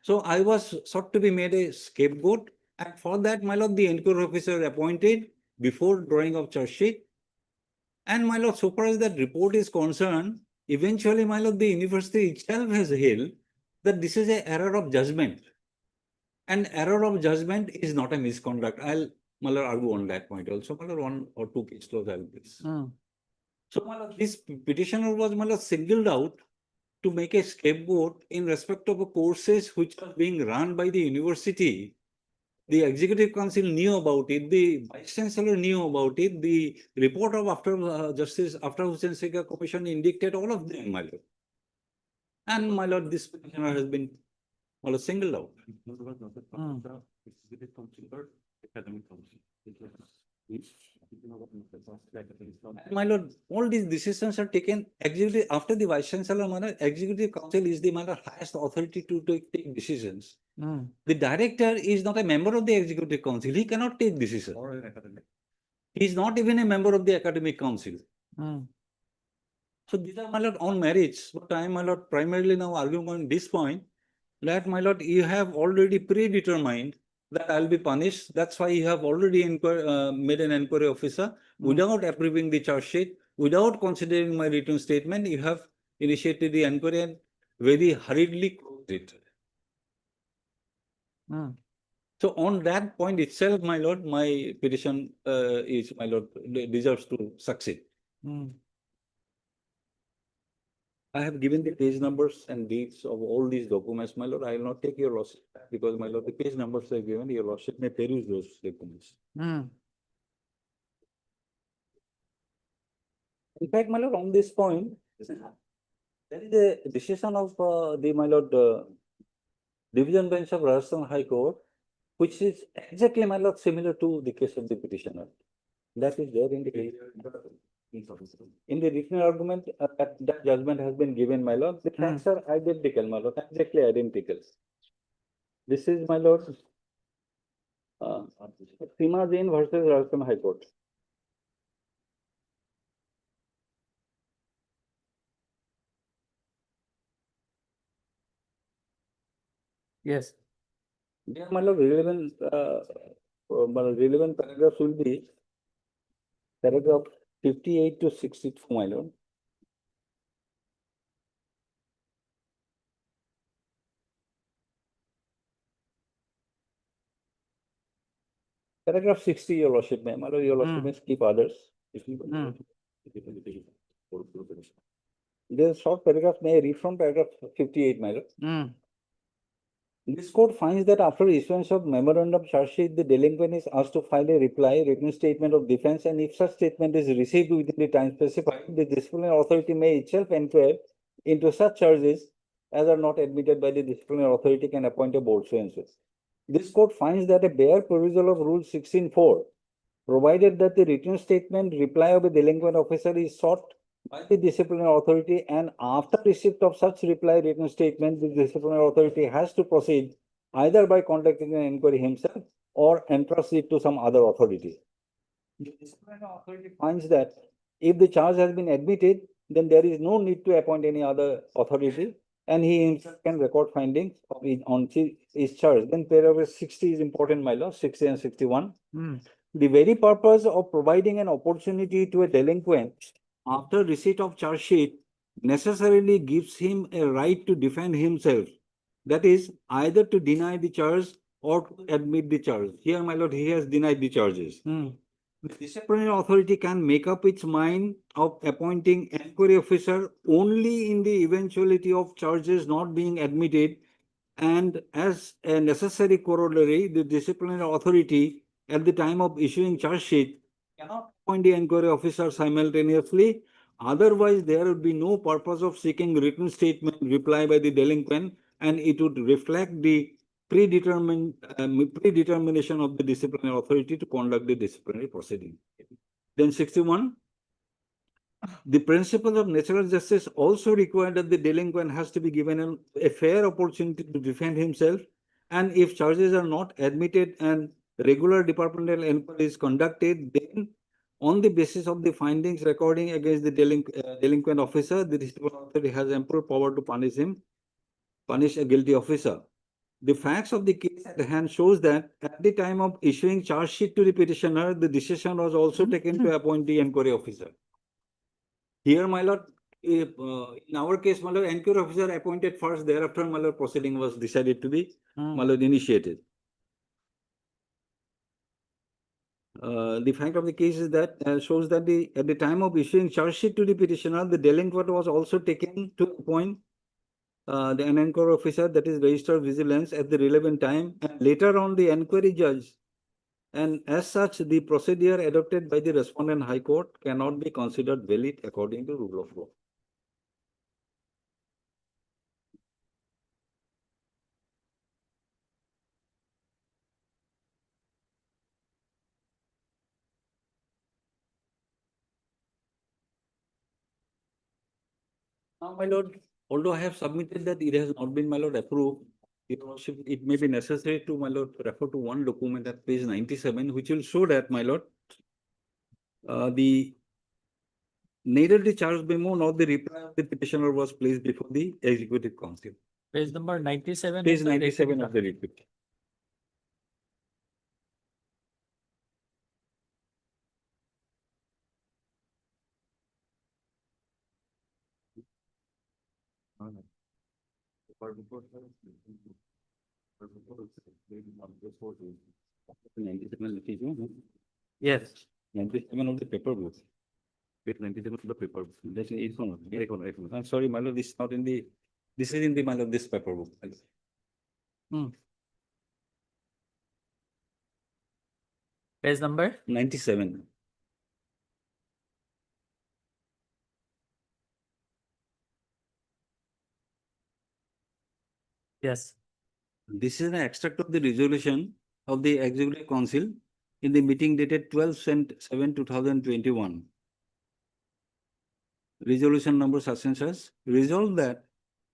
So I was sought to be made a scapegoat, and for that, my lord, the inquiry officer appointed before drawing of charge sheet. And my lord, so far as that report is concerned, eventually, my lord, the university itself has held that this is an error of judgment. And error of judgment is not a misconduct. I'll, my lord, argue on that point also. My lord, one or two case laws I'll place. So, my lord, this petitioner was, my lord, singled out to make a scapegoat in respect of courses which are being run by the university. The executive council knew about it, the vice chancellor knew about it, the report of Justice After Hussain Sheikha Commission indicated all of them, my lord. And my lord, this petitioner has been, my lord, singled out. My lord, all these decisions are taken executive after the vice chancellor, my lord, executive council is the, my lord, highest authority to take decisions. The director is not a member of the executive council. He cannot take decisions. He is not even a member of the academic council. So these are, my lord, on merits. But I am, my lord, primarily now arguing on this point that, my lord, you have already predetermined that I'll be punished. That's why you have already made an inquiry officer without approving the charge sheet, without considering my written statement. You have initiated the inquiry and very hurriedly closed it. So on that point itself, my lord, my petition is, my lord, deserves to succeed. I have given the page numbers and dates of all these documents, my lord. I will not take your lordship because, my lord, the page numbers I have given, your lordship may peruse those documents. In fact, my lord, on this point, there is a decision of the, my lord, Division Bench of Rajasthan High Court, which is exactly, my lord, similar to the case of the petitioner. That is there in the written argument, that judgment has been given, my lord. The facts are identical, my lord, exactly identical. This is, my lord, Seema Jain versus Rajasthan High Court. Yes. Yeah, my lord, relevant paragraphs will be paragraph 58 to 62, my lord. Paragraph 60, your lordship, my lord, your lordship may skip others. There's short paragraph, may I read from paragraph 58, my lord? This court finds that after issuance of memorandum charge sheet, the delinquent is asked to file a reply, written statement of defense, and if such statement is received within the time specified, the disciplinary authority may itself inquire into such charges as are not admitted by the disciplinary authority can appoint a board so and so. This court finds that a bare perusal of Rule 16(4), provided that the written statement reply of a delinquent officer is sought by the disciplinary authority, and after receipt of such reply written statement, the disciplinary authority has to proceed either by conducting an inquiry himself or entrust it to some other authority. The disciplinary authority finds that if the charge has been admitted, then there is no need to appoint any other authority, and he himself can record findings of on his charge. Then paragraph 60 is important, my lord, 60 and 61. The very purpose of providing an opportunity to a delinquent after receipt of charge sheet necessarily gives him a right to defend himself. That is, either to deny the charge or to admit the charge. Here, my lord, he has denied the charges. The disciplinary authority can make up its mind of appointing inquiry officer only in the eventuality of charges not being admitted, and as a necessary corollary, the disciplinary authority at the time of issuing charge sheet cannot appoint the inquiry officer simultaneously. Otherwise, there would be no purpose of seeking written statement reply by the delinquent, and it would reflect the predetermination of the disciplinary authority to conduct the disciplinary proceeding. Then 61. The principle of natural justice also required that the delinquent has to be given a fair opportunity to defend himself. And if charges are not admitted and regular departmental inquiry is conducted, then on the basis of the findings recording against the delinquent officer, the district authority has ample power to punish a guilty officer. The facts of the case at hand shows that at the time of issuing charge sheet to the petitioner, the decision was also taken to appoint the inquiry officer. Here, my lord, in our case, my lord, inquiry officer appointed first, thereafter, my lord, proceeding was decided to be, my lord, initiated. The fact of the case is that shows that at the time of issuing charge sheet to the petitioner, the delinquent was also taken to appoint the inquiry officer, that is registered vigilance, at the relevant time, and later on the inquiry judge. And as such, the procedure adopted by the respondent High Court cannot be considered valid according to rule of law. Now, my lord, although I have submitted that it has not been, my lord, approved, it may be necessary to, my lord, refer to one document at page 97, which will show that, my lord, neither the charge memo nor the reply of the petitioner was placed before the Executive Council. Page number 97. Page of the 97 of the report. Yes. 97 of the paper book. Page 97 of the paper book. That's in each one. I'm sorry, my lord, this is not in the, this is in the, my lord, this paper book. Page number 97. yes. This is an extract of the resolution of the Executive Council in the meeting dated 12/7/2021. Resolution number such and such, resolved that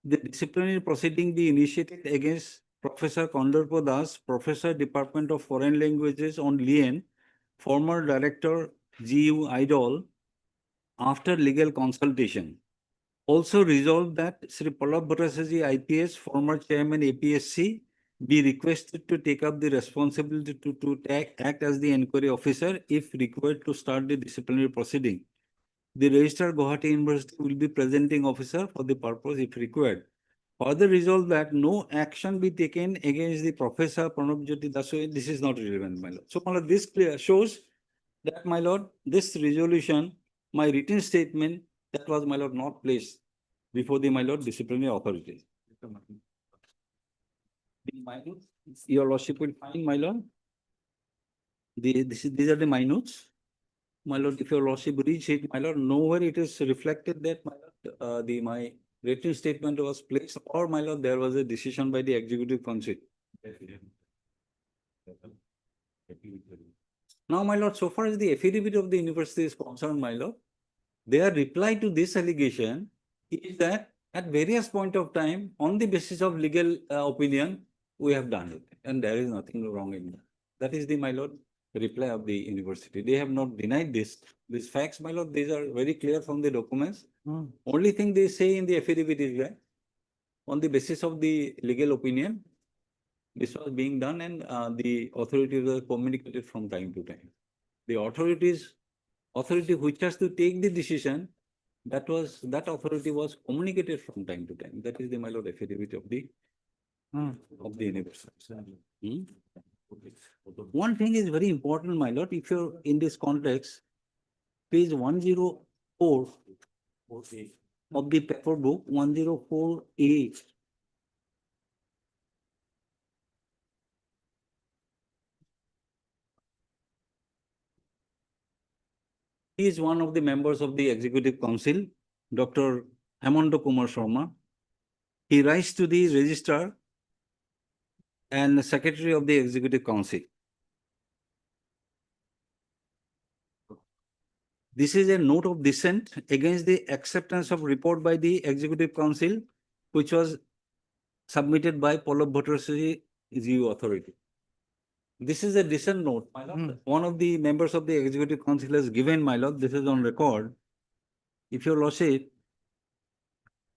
the disciplinary proceeding be initiated against Professor Kondorpo Das, Professor, Department of Foreign Languages on Lien, former Director, GU Idol, after legal consultation. Also resolved that Sri Pallab Bhattacharjee IPS, former Chairman APSC, be requested to take up the responsibility to act as the inquiry officer if required to start the disciplinary proceeding. The Registrar Guwahati University will be presenting officer for the purpose if required. Further resolved that no action be taken against the Professor Pranab Jyoti Dasu. This is not relevant, my lord. So, my lord, this shows that, my lord, this resolution, my written statement, that was, my lord, not placed before the, my lord, disciplinary authority. The minutes, your lordship will find, my lord. These are the minutes. My lord, if your lordship reads it, my lord, nowhere it is reflected that, my lord, my written statement was placed, or, my lord, there was a decision by the Executive Council. Now, my lord, so far as the affidavit of the university is concerned, my lord, their reply to this allegation is that at various point of time, on the basis of legal opinion, we have done it, and there is nothing wrong in that. That is the, my lord, reply of the university. They have not denied this. These facts, my lord, these are very clear from the documents. Only thing they say in the affidavit is that on the basis of the legal opinion, this was being done, and the authorities were communicated from time to time. The authority which has to take the decision, that authority was communicated from time to time. That is the, my lord, affidavit of the university. One thing is very important, my lord, if you're in this context, page 104 of the paper book, 104A. He is one of the members of the Executive Council, Dr. Hemanta Kumar Sharma. He writes to the Registrar and Secretary of the Executive Council. this is a note of dissent against the acceptance of report by the Executive Council, which was submitted by Pallab Bhattacharya GU authority. This is a dissent note, my lord. One of the members of the Executive Council has given, my lord, this is on record. If your lordship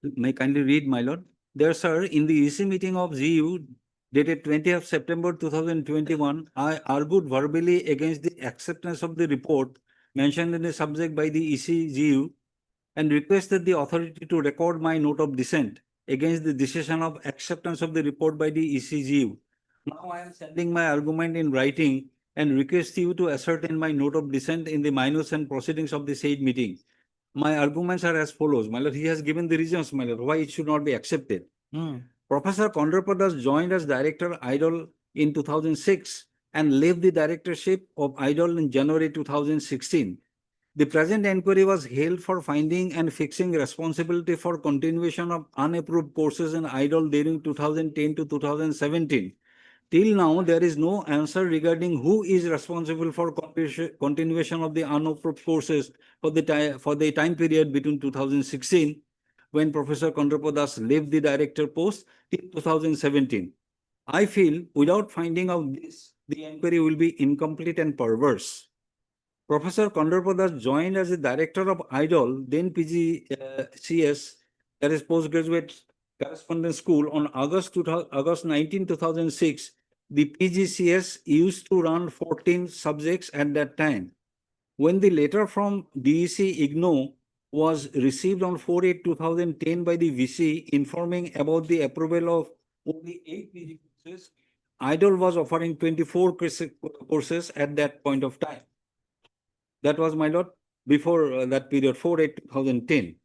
may kindly read, my lord. There, sir, in the EC meeting of GU dated 20th September 2021, I argued verbally against the acceptance of the report mentioned in the subject by the EC GU and requested the authority to record my note of dissent against the decision of acceptance of the report by the ECGU. Now I am sending my argument in writing and request you to ascertain my note of dissent in the minutes and proceedings of the said meeting. My arguments are as follows. My lord, he has given the reasons, my lord, why it should not be accepted. Professor Kondrapadas joined as director IDOL in 2006 and left the directorship of IDOL in January 2016. The present inquiry was held for finding and fixing responsibility for continuation of unapproved courses in IDOL during 2010 to 2017. Till now, there is no answer regarding who is responsible for continuation of the unapproved courses for the time period between 2016, when Professor Kondrapadas left the director post, till 2017. I feel without finding out this, the inquiry will be incomplete and perverse. Professor Kondrapadas joined as the director of IDOL, then PGCS, that is Postgraduate Correspondence School, on August 19, 2006. The PGCS used to run 14 subjects at that time. When the letter from DEC IGNOU was received on 4/8/2010 by the VC informing about the approval of only 8 PG courses, IDOL was offering 24 courses at that point of time. That was, my lord, before that period, 4/8/2010.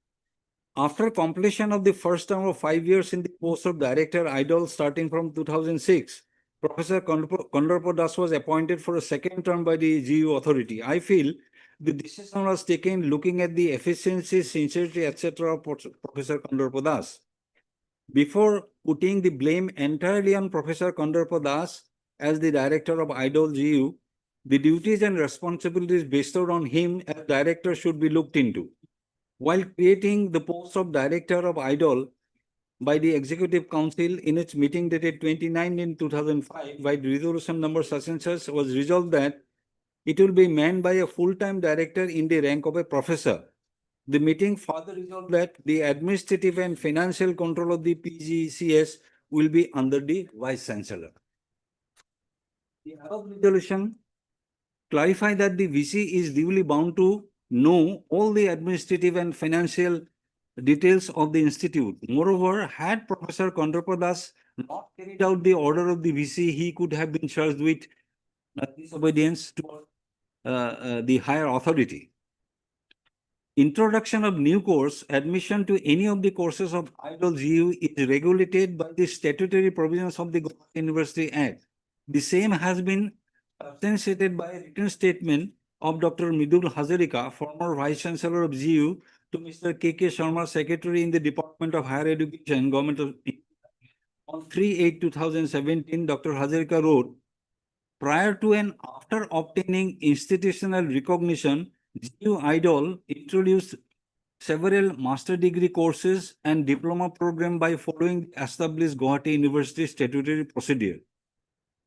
After completion of the first term of 5 years in the post of director IDOL starting from 2006, Professor Kondrapadas was appointed for a second term by the GU authority. I feel the decision was taken looking at the efficiency, sincerity, etc. of Professor Kondrapadas. Before putting the blame entirely on Professor Kondrapadas as the director of IDOL GU, the duties and responsibilities bestowed on him as director should be looked into. While creating the post of director of IDOL by the Executive Council in its meeting dated 29/2005 by resolution number such and such, was resolved that it will be manned by a full-time director in the rank of a professor. The meeting further resolved that the administrative and financial control of the PGCS will be under the Vice Chancellor. The above resolution clarify that the VC is duly bound to know all the administrative and financial details of the institute. Moreover, had Professor Kondrapadas not carried out the order of the VC, he could have been charged with disobedience to the higher authority. Introduction of new course, admission to any of the courses of IDOL GU is regulated by the statutory provisions of the Guwahati University Act. The same has been substantiated by a written statement of Dr. Mridul Hazarika, former Vice Chancellor of GU, to Mr. K.K. Sharma, Secretary in the Department of Higher Education, Government of India. On 3/8/2017, Dr. Hazarika wrote, prior to and after obtaining institutional recognition, GU IDOL introduced several master degree courses and diploma program by following the established Guwahati University statutory procedure.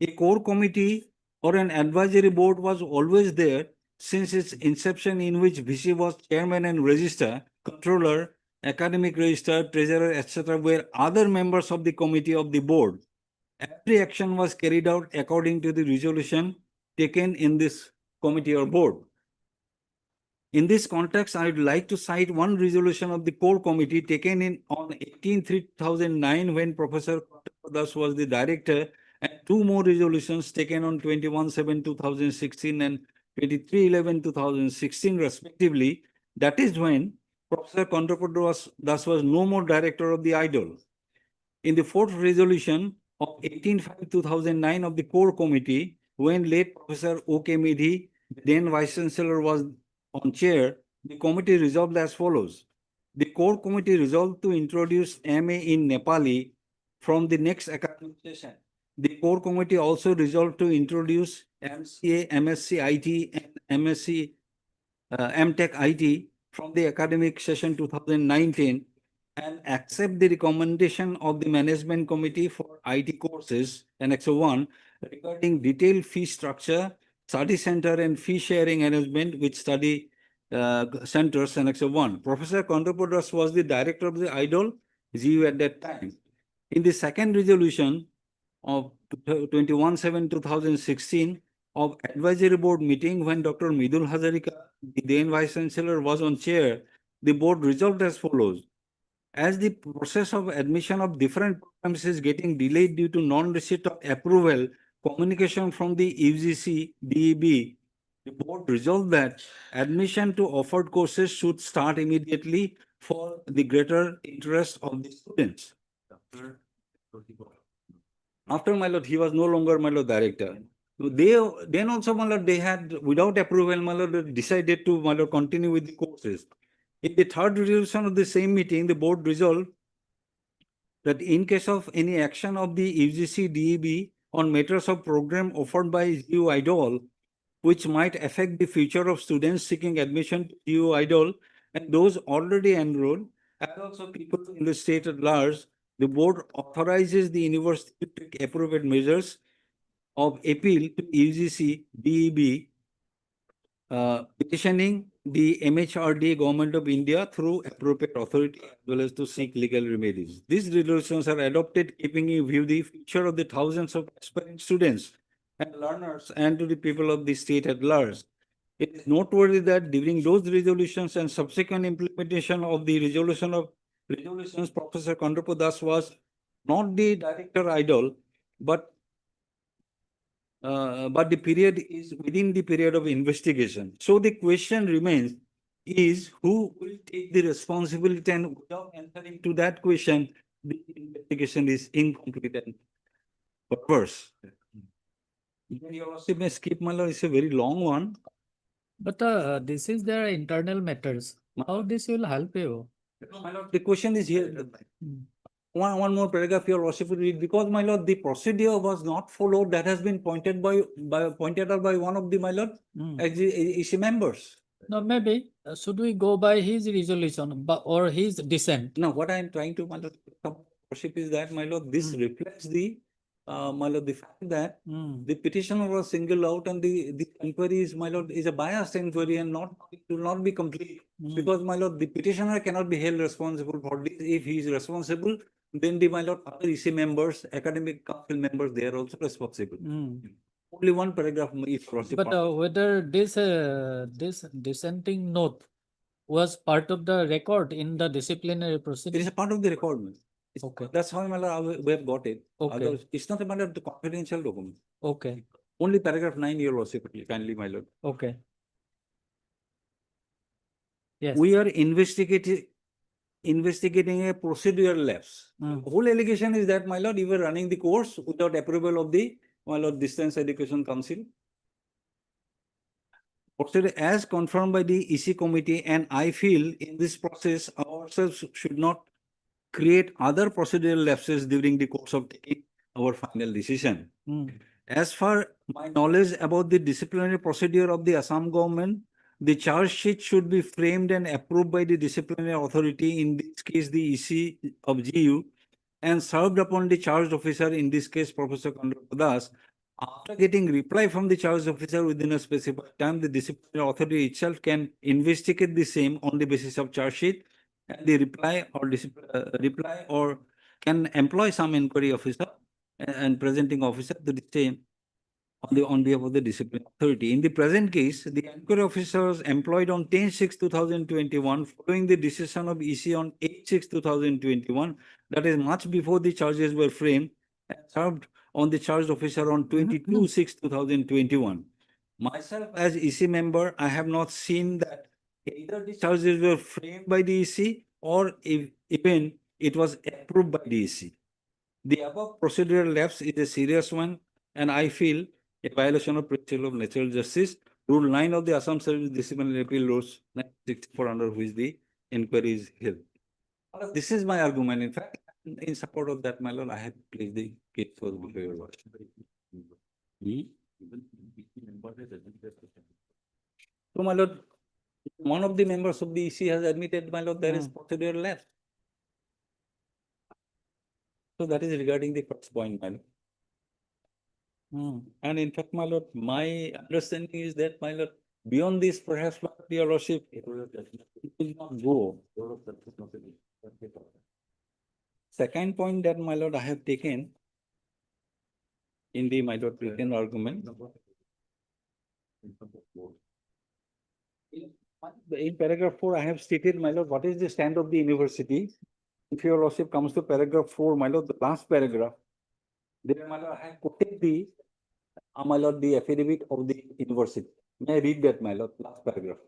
A core committee or an advisory board was always there since its inception, in which VC was chairman and registrar, controller, academic registrar, treasurer, etc. were other members of the committee of the board. Every action was carried out according to the resolution taken in this committee or board. In this context, I would like to cite one resolution of the core committee taken on 18/3/2009 when Professor Kondrapadas was the director, and two more resolutions taken on 21/7/2016 and 23/11/2016 respectively. That is when Professor Kondrapadas was no more director of the IDOL. In the fourth resolution of 18/5/2009 of the core committee, when late Professor O.K. Midhi, then Vice Chancellor, was on chair, the committee resolved as follows. The core committee resolved to introduce MA in Nepali from the next academic session. The core committee also resolved to introduce MCA, MSc IT, and MSc MTech IT from the academic session 2019 and accept the recommendation of the management committee for IT courses, Annex 1, regarding detailed fee structure, study center and fee sharing arrangement with study centers, Annex 1. Professor Kondopodas was the director of the IDOL GU at that time. In the second resolution of 21/7/2016 of advisory board meeting, when Dr. Midul Hazarika, the then vice chancellor, was on chair, the board resolved as follows. As the process of admission of different programs is getting delayed due to non-receipt of approval, communication from the UGC, DEB, the board resolved that admission to offered courses should start immediately for the greater interest of the students. After, my lord, he was no longer, my lord, director. They then also, my lord, they had, without approval, my lord, they decided to, my lord, continue with the courses. In the third resolution of the same meeting, the board resolved that in case of any action of the UGC DEB on matters of program offered by GU IDOL, which might affect the future of students seeking admission to GU IDOL and those already enrolled, and also people in the state at large, the board authorizes the university to take appropriate measures of appeal to UGC DEB, petitioning the MHRD Government of India through appropriate authority as well as to seek legal remedies. These resolutions are adopted keeping in view the future of the thousands of aspiring students and learners and to the people of the state at large. It is noteworthy that during those resolutions and subsequent implementation of the resolutions, Professor Kondopodas was not the director IDOL, but the period is within the period of investigation. So the question remains is who will take the responsibility, and without answering to that question, the investigation is incomplete and perverse. Your Lordship may skip, my lord, it's a very long one. But this is their internal matters. How this will help you? My lord, the question is here. One more paragraph, your worship will read, because, my lord, the procedure was not followed. That has been pointed out by one of the, my lord, EC members. No, maybe should we go by his resolution or his dissent? Now, what I am trying to, my lord, worship is that, my lord, this reflects the, my lord, the fact that the petitioner was singled out and the inquiry is, my lord, is a biased inquiry and it will not be complete. Because, my lord, the petitioner cannot be held responsible for this. If he is responsible, then the, my lord, other EC members, academic council members, they are also responsible. Only one paragraph is worship. But whether this dissenting note was part of the record in the disciplinary It proceeding? is a part of the record. Okay. That's how, my lord, we have got it. Okay. Otherwise, it's not a matter of the confidential document. Okay. Only paragraph 9, your worship, kindly, my lord. Okay. Yes. We are investigating a procedural lapse. Whole allegation is that, my lord, you were running the course without approval of the, my lord, Distance Education Council. Procedure as confirmed by the EC committee, and I feel in this process ourselves should not create other procedural lapses during the course of taking our final decision. As far my knowledge about the disciplinary procedure of the Assam government, the charge sheet should be framed and approved by the disciplinary authority, in this case the EC of GU, and served upon the charged officer, in this case Professor Kondopodas. After getting reply from the charged officer within a specified time, the disciplinary authority itself can investigate the same on the basis of charge sheet, and the reply or can employ some inquiry officer and presenting officer to the same on behalf of the discipline authority. In the present case, the inquiry officer was employed on 10/6/2021, following the decision of EC on 8/6/2021, that is much before the charges were framed, and served on the charged officer on 22/6/2021. Myself as EC member, I have not seen that either the charges were framed by the EC or even it was approved by the EC. The above procedural lapse is a serious one, and I feel a violation of principle of natural justice, Rule 9 of the Assam Service Disciplinary Appeal Rules 964, under which the inquiry is held. This is my argument. In fact, in support of that, my lord, I have placed the case for before your worship. So, my lord, One of the members of the EC has admitted, my lord, there is procedure left. So that is regarding the first point, my lord. And in fact, my lord, my understanding is that, my lord, beyond this, perhaps, my lord, your lordship, it will not go. Second point that, my lord, I have taken in the, my lord, written argument. In paragraph 4, I have stated, my lord, what is the stand of the university. If your lordship comes to paragraph 4, my lord, the last paragraph, there, my lord, I have quoted the, my lord, the affidavit of the university. May I read that, my lord, last paragraph?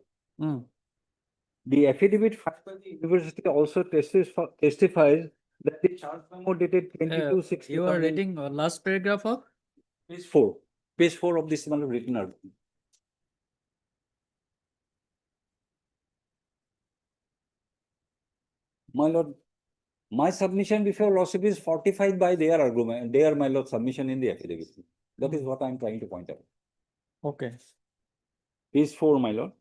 The affidavit filed by the university also testifies that the charge memo dated 22/6. You are reading last paragraph of? Page 4 of this, my lord, written argument. My lord, my submission before lordship is fortified by their argument, their, my lord, submission in the affidavit. That is what I am trying to point out. Okay. Page 4, my lord.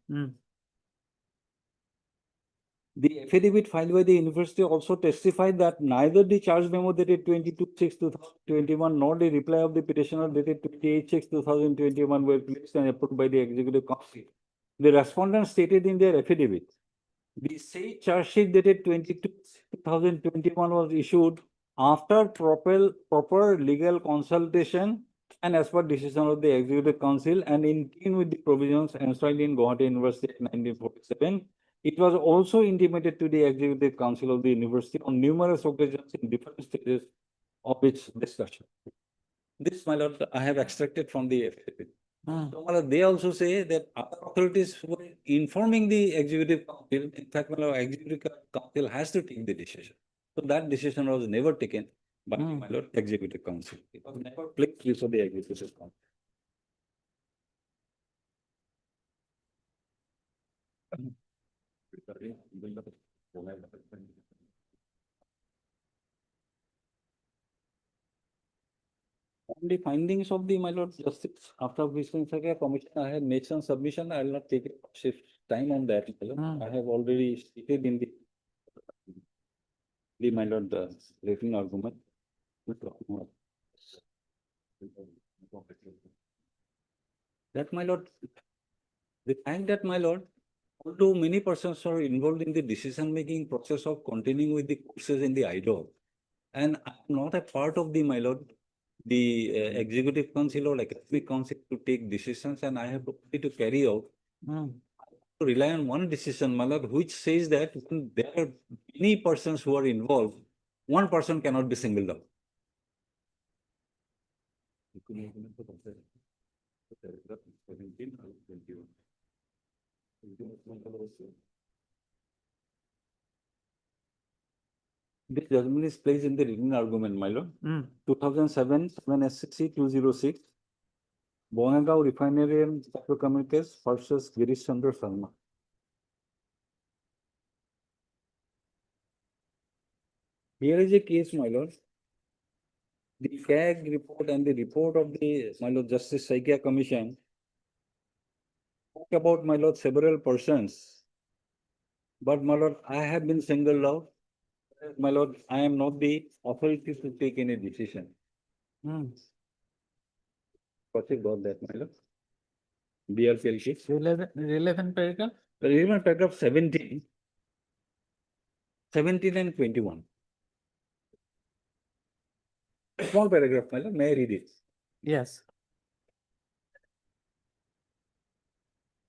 The affidavit filed by the university also testified that neither the charge memo dated 22/6/2021 nor the reply of the petitioner dated 28/6/2021 were placed and approved by the executive council. The respondent stated in their affidavit, the said charge sheet dated 22/2021 was issued after proper legal consultation and as per decision of the executive council and in keeping with the provisions enshrined in Guwahati University Act 1947. It was also intimated to the executive council of the university on numerous occasions in different stages of its discussion. This, my lord, I have extracted from the affidavit. So, my lord, they also say that other authorities were informing the executive council. In fact, my lord, executive council has to take the decision. So that decision was never taken by my lord, executive council. It was never placed before the executive council. On the findings of the, my lord, justice, after Vishnu Sakya commission, I have made some submission. I will not take shift time on that. My lord. I have already stated in the, my lord, the written argument. That, my lord, the fact that, my lord, although many persons are involved in the decision-making process of continuing with the courses in the IDOC, and I am not a part of the, my lord, the executive council or academic council to take decisions, and I have only to carry out, to rely on one decision, my lord, which says that when there are many persons who are involved, one person cannot be singled out. This judgment is placed in the written argument, my lord. 2007, 7 SCC 206, Bongaigaon Refinery and Petrochemicals versus Girish Chandra Sharma. Here is a case, my lord. The CAG report and the report of the, my lord, Justice Saikya Commission talk about, my lord, several persons. But, my lord, I have been singled out. My lord, I am not the authority to take any decision. What's it got that, my lord? BRPL case. Relevant paragraph? Relevant paragraph 17. 17 and 21. Small paragraph, my lord, may I read it? Yes.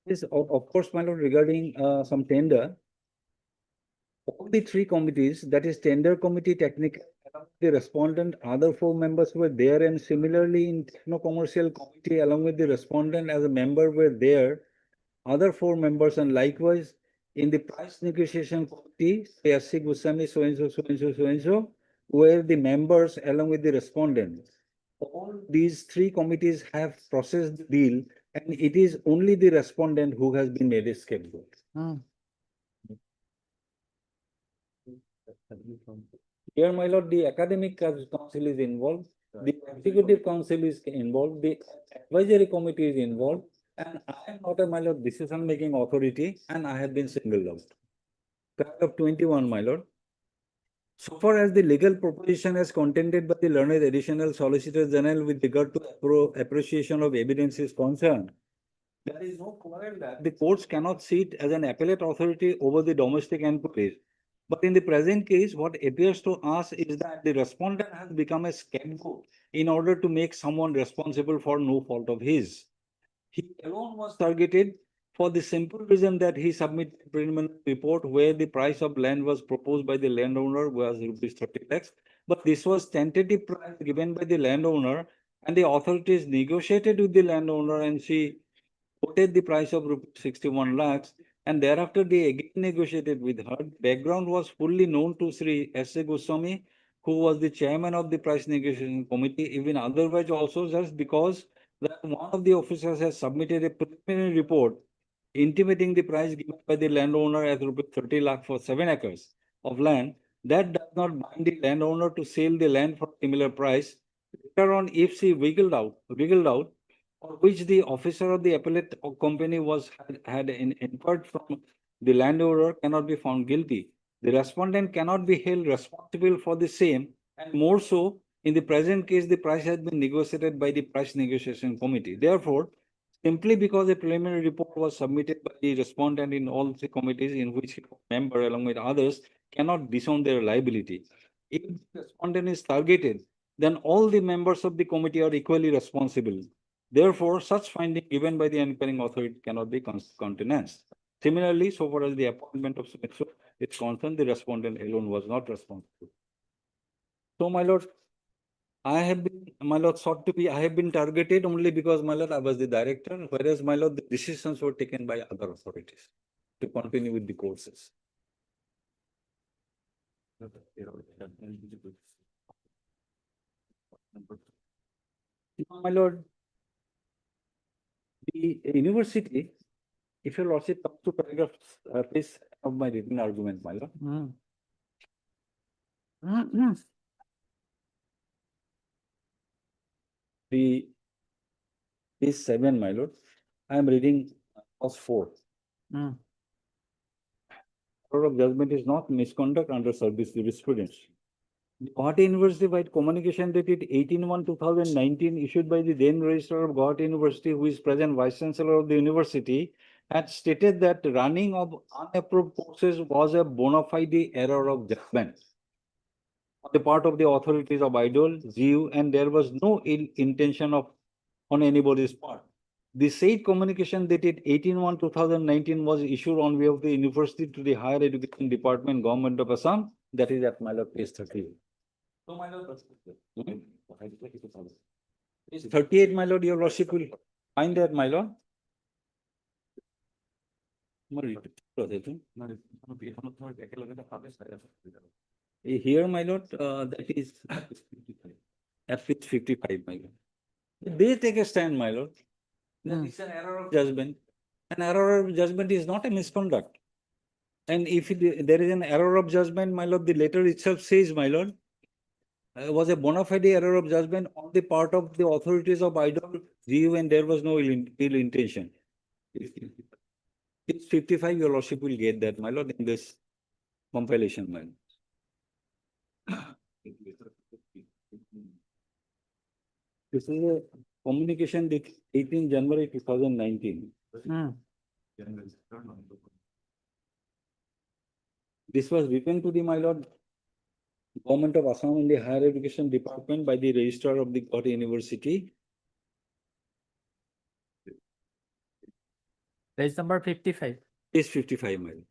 Yes, of course, my lord, regarding some tender. All the three committees, that is tender committee, technical, the respondent, other 4 members were there, and similarly in techno-commercial committee along with the respondent as a member were there, other 4 members, and likewise in the price negotiation committee, S.C. Goswami, so and so, so and so, so and so, were the members along with the respondent. All these 3 committees have processed the deal, and it is only the respondent who has been made a scapegoat. Here, my lord, the academic council is involved, the executive council is involved, the advisory committee is involved, And I am not a, my lord, decision-making authority, and I have been singled out. Paragraph 21, my lord. So far as the legal proposition as contended by the learned additional Solicitor General with regard to appreciation of evidence is concerned, there is no quarrel that the courts cannot sit as an appellate authority over the domestic inquiries. But in the present case, what appears to us is that the respondent has become a scapegoat in order to make someone responsible for no fault of his. He alone was targeted for the simple reason that he submitted a preliminary report where the price of land was proposed by the landowner was rupees 30 lakhs. But this was tentative price given by the landowner, and the authorities negotiated with the landowner, and she quoted the price of rupees 61 lakhs. And thereafter they again negotiated with her. Background was fully known to Sri S.A. Goswami, who was the chairman of the price negotiation committee, even otherwise also, just because that one of the officers has submitted a preliminary report intimating the price given by the landowner as rupees 30 lakh for 7 acres of land. That does not bind the landowner to sell the land for similar price. Later on, if she wiggled out, or which the officer of the appellate company had inferred from the landowner cannot be found guilty. The respondent cannot be held responsible for the same, and more so in the present case, the price has been negotiated by the price negotiation committee. Therefore, simply because a preliminary report was submitted by the respondent in all the committees in which he was a member along with others cannot disown their liability. If the respondent is targeted, then all the members of the committee are equally responsible. Therefore, such finding given by the inquiring authority cannot be countenanced. Similarly, so far as the appointment of Smithson is concerned, the respondent alone was not responsible. So, my lord, I have been, my lord, I have been targeted only because, my lord, I was the director, whereas, my lord, the decisions were taken by other authorities to continue with the courses. My lord, the university, if your lordship comes to paragraph please of my written argument, my lord. The page 7, my lord. I am reading clause 4. Order of judgment is not misconduct under service jurisprudence. The Guwahati University by communication dated 18/1/2019 issued by the then registrar of Guwahati University, who is present vice chancellor of the university, had stated that running of unapproved courses was a bona fide error of judgment on the part of the authorities of IDOL, GU, and there was no ill intention on anybody's part. The said communication dated 18/1/2019 was issued on behalf of the university to the Higher Education Department, Government of Assam. That is at my lord page 30. So, my lord, page 38, my lord, your lordship will find that, my lord. Here, my lord, that is at page 55, my lord. They take a stand, my lord. That is an error of judgment. An error of judgment is not a misconduct. And if there is an error of judgment, my lord, the letter itself says, my lord, was a bona fide error of judgment on the part of the authorities of IDOL, GU, and there was no ill intention. It's 55, your lordship will get that, my lord, in this compilation, my lord. This is a communication dated 18 January 2019. This was written to the, my lord, Government of Assam and the Higher Education Department by the Registrar of the Guwahati University. Page number 55. Page 55, my lord.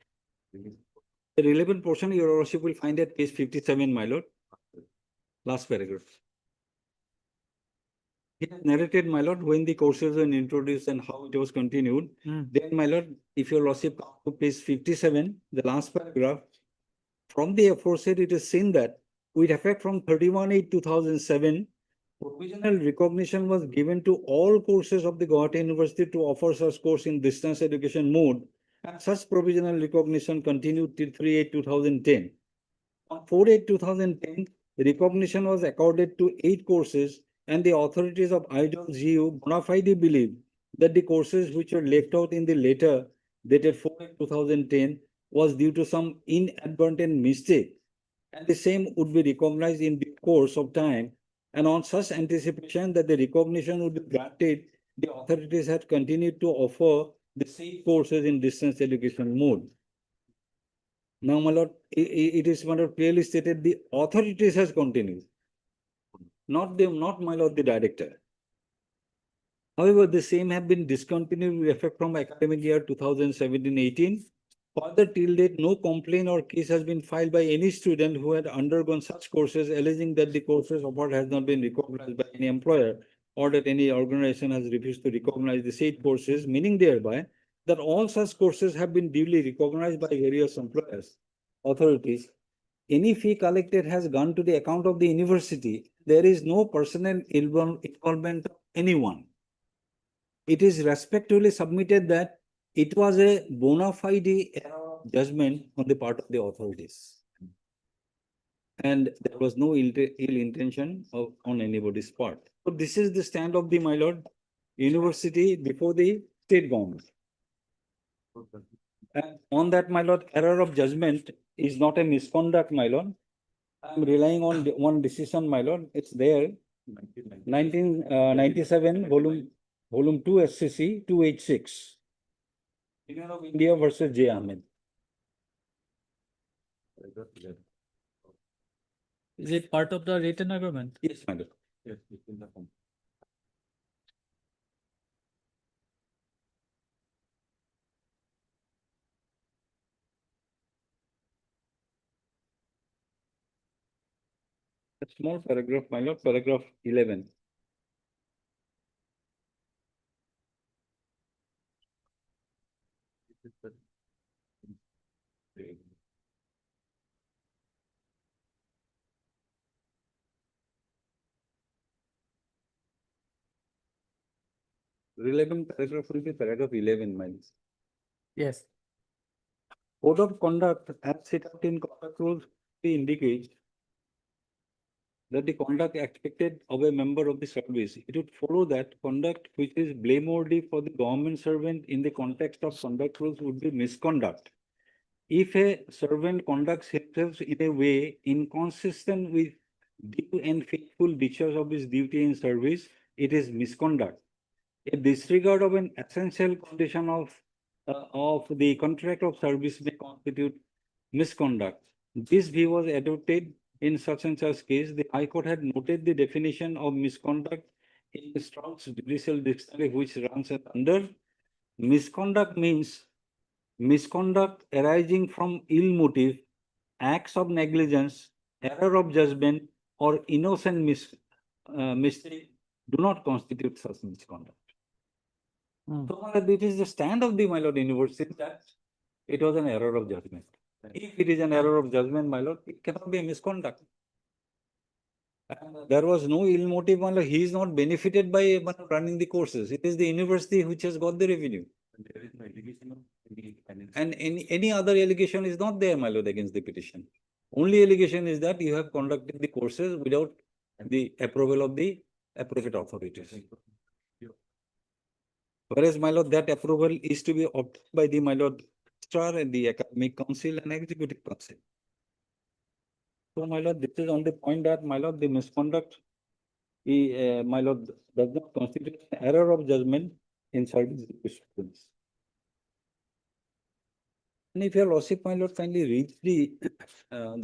The relevant portion, your lordship will find at page 57, my lord. Last paragraph. It is narrated, my lord, when the courses were introduced and how it was continued. Then, my lord, if your lordship comes to page 57, the last paragraph, from the aforesaid, it is seen that with effect from 31/8/2007, provisional recognition was given to all courses of the Guwahati University to offer such course in distance education mode, and such provisional recognition continued till 3/8/2010. On 4/8/2010, recognition was accorded to 8 courses, and the authorities of IDOL, GU bona fide believe that the courses which were left out in the letter dated 4/2010 was due to some inadvertent mistake, and the same would be recognized in the course of time. And on such anticipation that the recognition would be granted, the authorities had continued to offer the same courses in distance education mode. Now, my lord, it is, my lord, clearly stated the authorities has continued, not my lord, the director. However, the same have been discontinued with effect from academic year 2017-18. Further, till date, no complaint or case has been filed by any student who had undergone such courses, alleging that the courses offered has not been recognized by any employer, or that any organization has refused to recognize the said courses, meaning thereby that all such courses have been duly recognized by various employers, authorities. Any fee collected has gone to the account of the university. There is no personal involvement of anyone. It is respectfully submitted that it was a bona fide error of judgment on the part of the authorities. And there was no ill intention on anybody's part. So this is the stand of the, my lord, university before the state government. And on that, my lord, error of judgment is not a misconduct, my lord. I'm relying on one decision, my lord. It's there. 1997, volume 2 SCC 286. Union of India versus J. Ahmed. Is it part of the written agreement? Yes, my lord. Yes, it's in the form. A small paragraph, my lord, paragraph 11. Relevant paragraph will be paragraph 11, my lord. Yes. Code of conduct as set out in conduct rules indicates that the conduct expected of a member of the service, it would follow that conduct which is blameworthy for the government servant in the context of conduct rules would be misconduct. If a servant conducts himself in a way inconsistent with due and faithful discharge of his duty in service, it is misconduct. A disregard of an essential condition of the contract of service may constitute misconduct. This view was adopted in such and such case. The High Court had noted the definition of misconduct in Strong's Judicial Dictionary, which runs as under misconduct means misconduct arising from ill motive, acts of negligence, error of judgment, or innocent mistake do not constitute such misconduct. So, my lord, it is the stand of the, my lord, university that it was an error of judgment. If it is an error of judgment, my lord, it cannot be a misconduct. And there was no ill motive, my lord. He is not benefited by running the courses. It is the university which has got the revenue. There is no allegation of and any other allegation is not there, my lord, against the petition. Only allegation is that you have conducted the courses without the approval of the appropriate authorities. Whereas, my lord, that approval is to be obtained by the, my lord, registrar and the academic council and executive council. So, my lord, this is on the point that, my lord, the misconduct, my lord, does not constitute an error of judgment in service to students. And if your lordship, my lord, kindly read the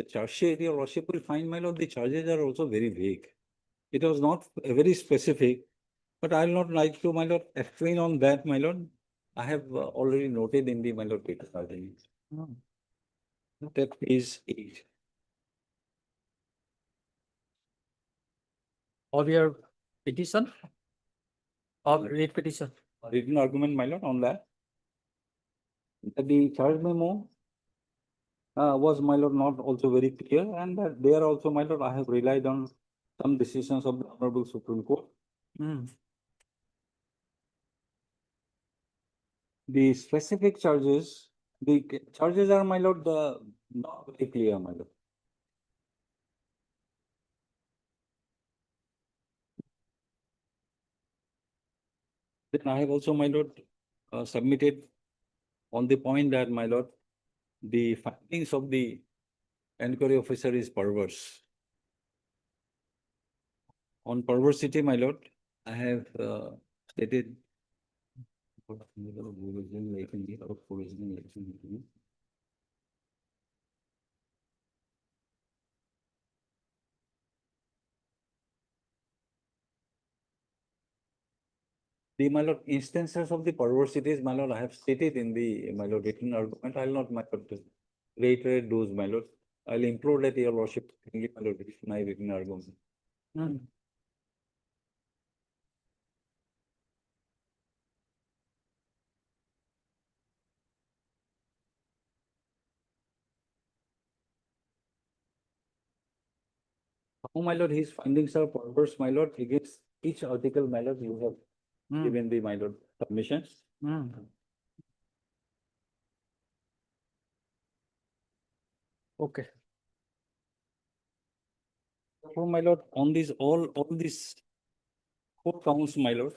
charge sheet, your lordship will find, my lord, the charges are also very vague. It was not very specific, but I will not like to, my lord, explain on that, my lord. I have already noted in the, my lord, paper. That is 8. Of your petition? Of read petition? Written argument, my lord, on that. That the charge memo was, my lord, not also very clear, and that there also, my lord, I have relied on some decisions of the Honorable Supreme Court. The specific charges, the charges are, my lord, not very clear, my lord. Then I have also, my lord, submitted on the point that, my lord, the findings of the enquiry officer is perverse. On perversity, my lord, I have stated. The, my lord, instances of the perversities, my lord, I have stated in the, my lord, written argument. I'll not, my lord, reiterate those, my lord. I'll implore that your worship, my lord, my written argument. Oh, my lord, his findings are perverse, my lord, against each article, my lord, you have given the, my lord, submissions. Okay. Oh, my lord, on these, all these 4 counts, my lord,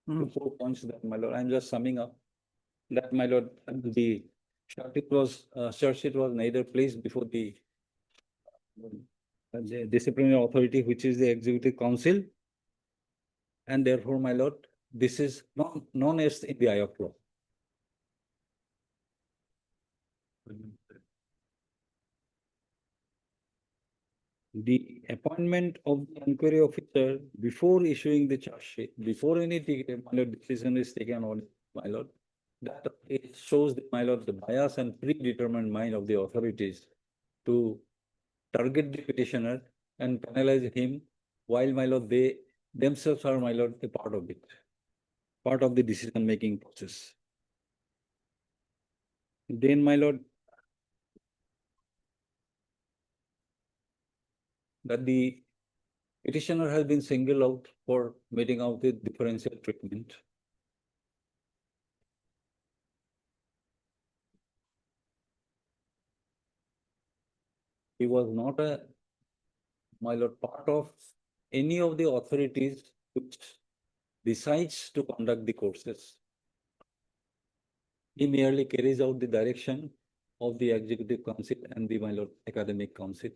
the 4 points that, my lord, I'm just summing up. That, my lord, the charge sheet was neither placed before the disciplinary authority, which is the executive council. And therefore, my lord, this is known as in the eye of law. The appointment of the inquiry officer before issuing the charge sheet, before any my lord, decision is taken on, my lord, that it shows, my lord, the bias and predetermined mind of the authorities to target the petitioner and penalize him, while, my lord, they themselves are, my lord, a part of it, part of the decision-making process. Then, my lord, that the petitioner has been singled out for meting out the differential treatment. He was not a, my lord, part of any of the authorities which decides to conduct the courses. He merely carries out the direction of the executive council and the, my lord, academic council.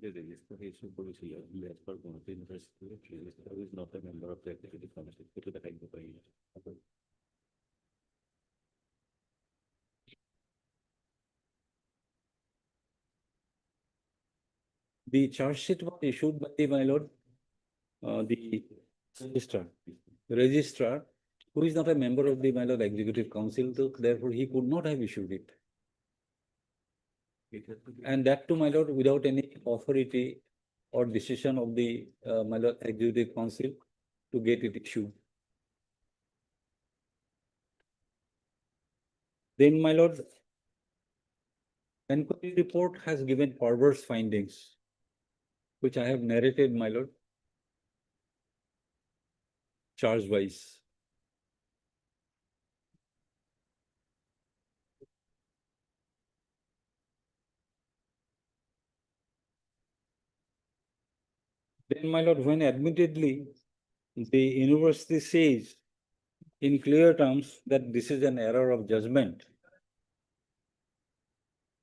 The registration policy as per Guwahati University registrar is not a member of the executive council to the kind of the charge sheet was issued by the, my lord, the registrar, who is not a member of the, my lord, executive council, so therefore he could not have issued it. And that too, my lord, without any authority or decision of the, my lord, executive council to get it issued. Then, my lord, inquiry report has given perverse findings, which I have narrated, my lord, charge wise. Then, my lord, when admittedly the university says in clear terms that this is an error of judgment,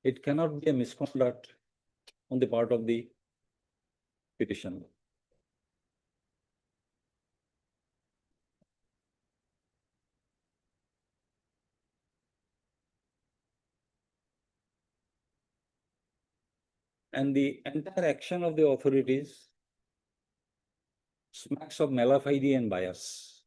it cannot be a misconduct on the part of the petitioner. And the entire action of the authorities smacks of malafide and bias.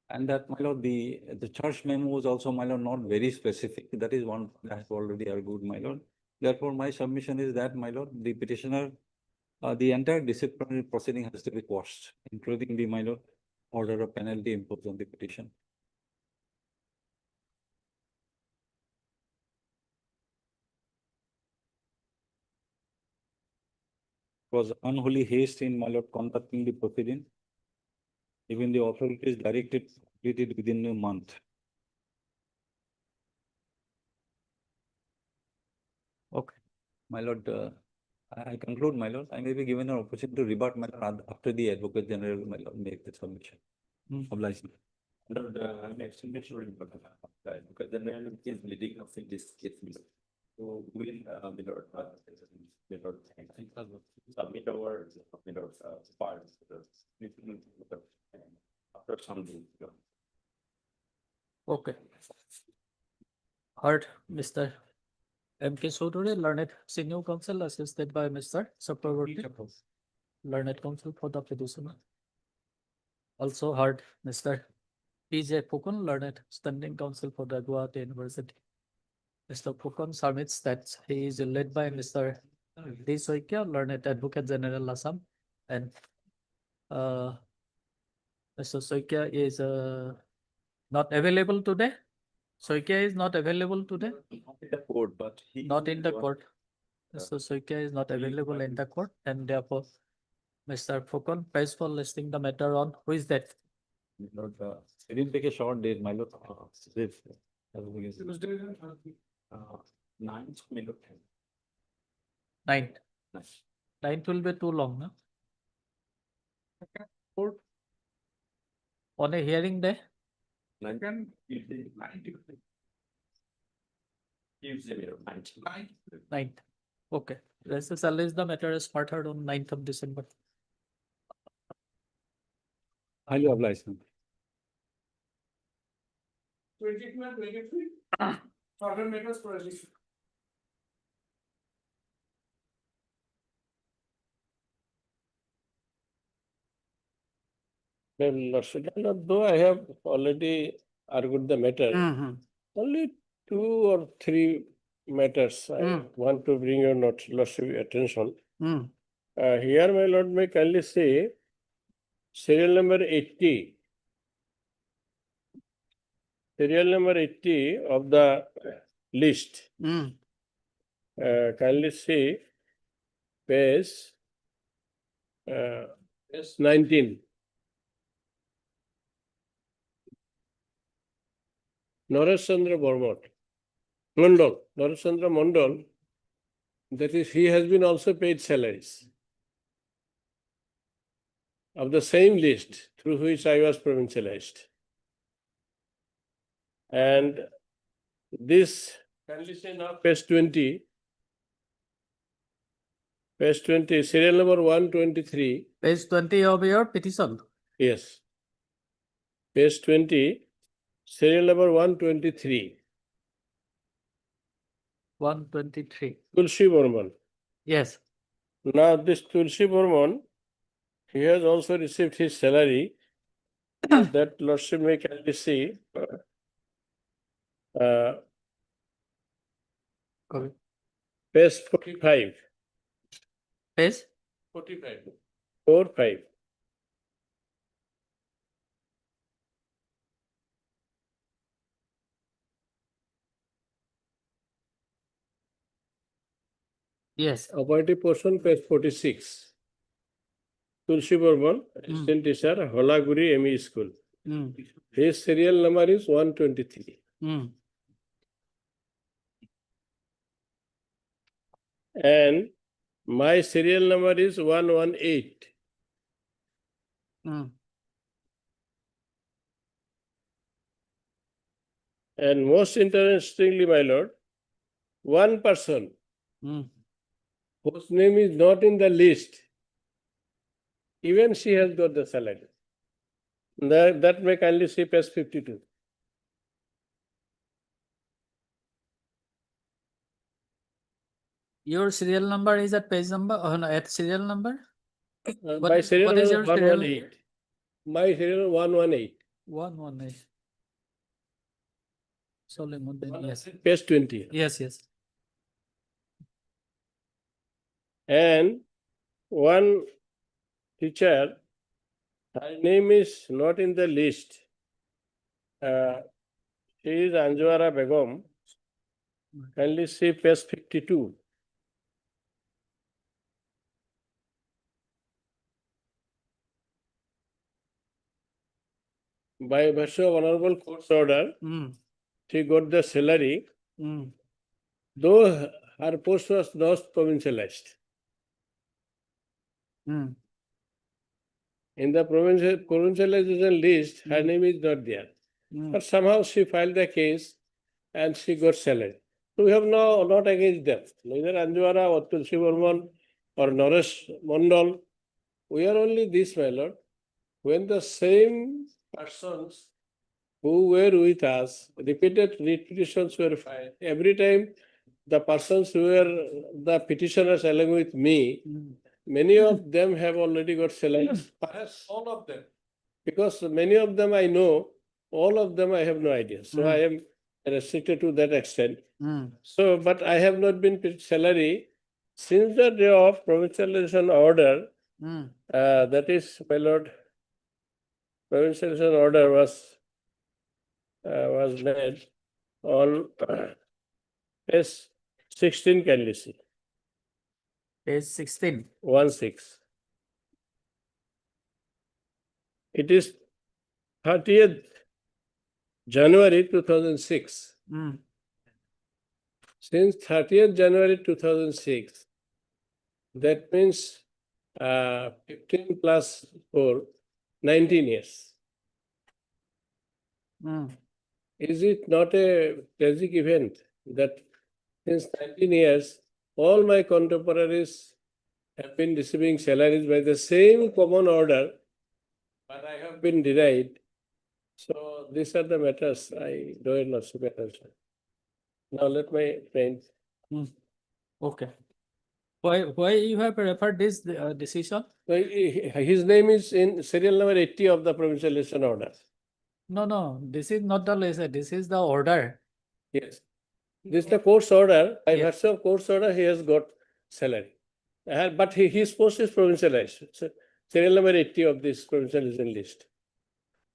And that, my lord, the charge memo was also, my lord, not very specific. That is one I have already argued, my lord. Therefore, my submission is that, my lord, the petitioner, the entire disciplinary proceeding has to be quashed, including the, my lord, order of penalty imposed on the petition. Was unholy haste in, my lord, conducting the proceeding. Even the authorities directed completed within a month. Okay. My lord, I conclude, my lord, I may be given an opportunity to rebut, my lord, after the advocate general, my lord, make the submission. Obliged. Next, make sure because the man is leading of this case. So we will, submit our, parts. After some days. Okay. Heard Mr. M.K. Sodure, learned senior counsel assisted by Mr. Chakraborty, learned counsel for the petitioner. Also heard Mr. P.J. Pukun, learned standing counsel for the Guwahati University. Mr. Pukun submits that he is led by Mr. D. Soikia, learned advocate general Assam, and Mr. Soikia is not available today. Soikia is not available today, Not in the court, but he. not in the court. Mr. Soikia is not available in the court, and therefore Mr. Pukun pays for listing the matter on who is that? Lord, I didn't take a short date, my lord. This, Ninth, minute. Ninth. Nice. Ninth will be too long, no? On a hearing day, Tuesday, 19. ninth. Okay, let's just list the matter as part heard on 9th of December. highly obliged. 22 and 23. Further matters for addition. Well, Lordship, though I have already argued the matter, only 2 or 3 matters I want to bring your Lordship attention. Here, my lord may kindly say serial number 80. Serial number 80 of the list. Kindly see page 19. Naresh Chandra Mondal, Naresh Chandra Mondal, that is, he has been also paid salaries of the same list through which I was provincialized. And this, kindly say now, page 20, serial number 123. Page 20 of your petition. Yes. Page 20, serial number 123. 123. Tulsi Burman. Yes. Now, this Tulsi Burman, he has also received his salary. That Lordship may kindly see. Correct. Page 45. Page 45. 45. yes. Appointed portion, page 46. Tulsi Burman, assistant teacher, Holaguri ME School. His serial number is 123. And my serial number is 118. And most interestingly, my lord, one person whose name is not in the list, even she has got the salary. That may kindly see page 52. Your serial number is at page number, no, at serial number? My serial what is number your serial? 118. My serial 118. 118. Solimuddin, yes. Page 20. Yes, yes. And one teacher, her name is not in the list. She is Anjuara Begum. Kindly see page 52. By virtue of honorable court's order, she got the salary, though her post was not provincialized. In the provincialization list, her name is not there. But somehow she filed the case and she got salary. So we have no not against them. Neither Anjuara or Tulsi Burman or Naresh Mondal. We are only this, my lord. When the same persons who were with us, repeated petitions were filed. Every time the persons who were the petitioners along with me, many of them have already got salary. Perhaps all of them. Because many of them I know, all of them I have no idea. So I am restricted to that extent. So, but I have not been paid salary since the day of provincialization order. That is, my lord, provincialization order was made on page 16, can you see? Page 16. 1/6. It is 30th January 2006. Since 30th January 2006, that means 15 plus 4, 19 years. Is it not a tragic event that since 19 years, all my contemporaries have been receiving salaries by the same common order, but I have been denied. So these are the matters I do not pay attention. Now let my friends. Okay. Why you have referred this decision? His name is in serial number 80 of the provincialization order. No, this is not the lesson. This is the order. Yes. This is the court's order. By Yeah. virtue of court's order, he has got salary. But his post is provincialized. So, serial number 80 of this provincialization list.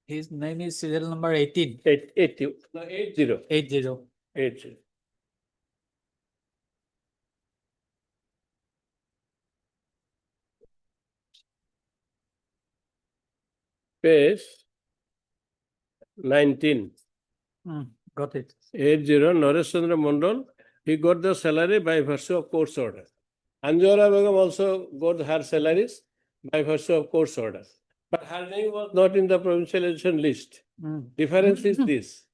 His name is serial number 18. 80. No, 80. 80. 80. Page 19. Got it. 80, Naresh Chandra Mondal, he got the salary by virtue of court's order. Anjuara Begum also got her salaries by virtue of court's order. But her name was not in the provincialization list. Difference is this.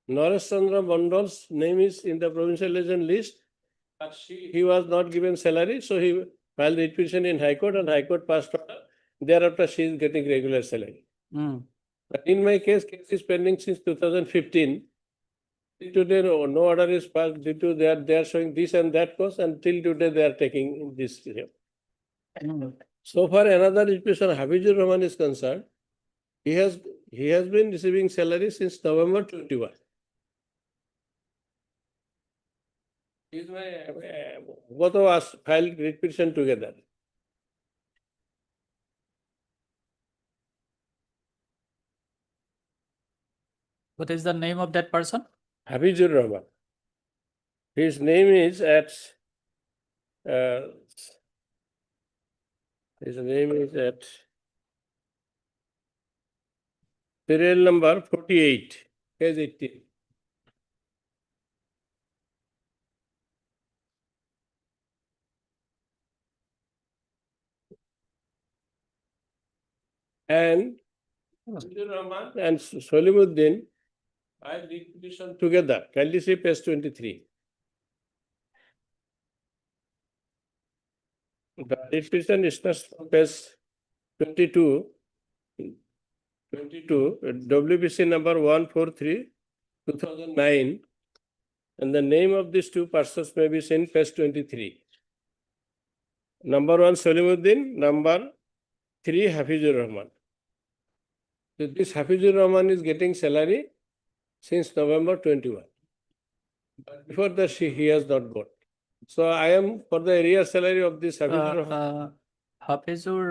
Naresh Chandra Mondal's name is in the provincialization list, but he was not given salary, so he filed the petition in High Court and High Court passed order. Thereafter, she is getting regular salary. But in my case is pending since 2015. Till today, no order is passed due to they are showing this and that cost, and till today they are taking this. So far, another institution, Habibur Rahman is concerned, he has been receiving salary since November 21. Both of us filed petition together. What is the name of that person? Habibur Rahman. His name is at serial number 48, page 18. And Habibur Rahman and Solimuddin filed the petition together. Can you see page 23? The petition starts from page 22, WBC number 143, 2009, and the name of these two persons may be seen page 23. Number 1, Solimuddin, number 3, Habibur Rahman. So this Habibur Rahman is getting salary since November 21. But before that, he has not got. So I am for the area salary of this. Hafizur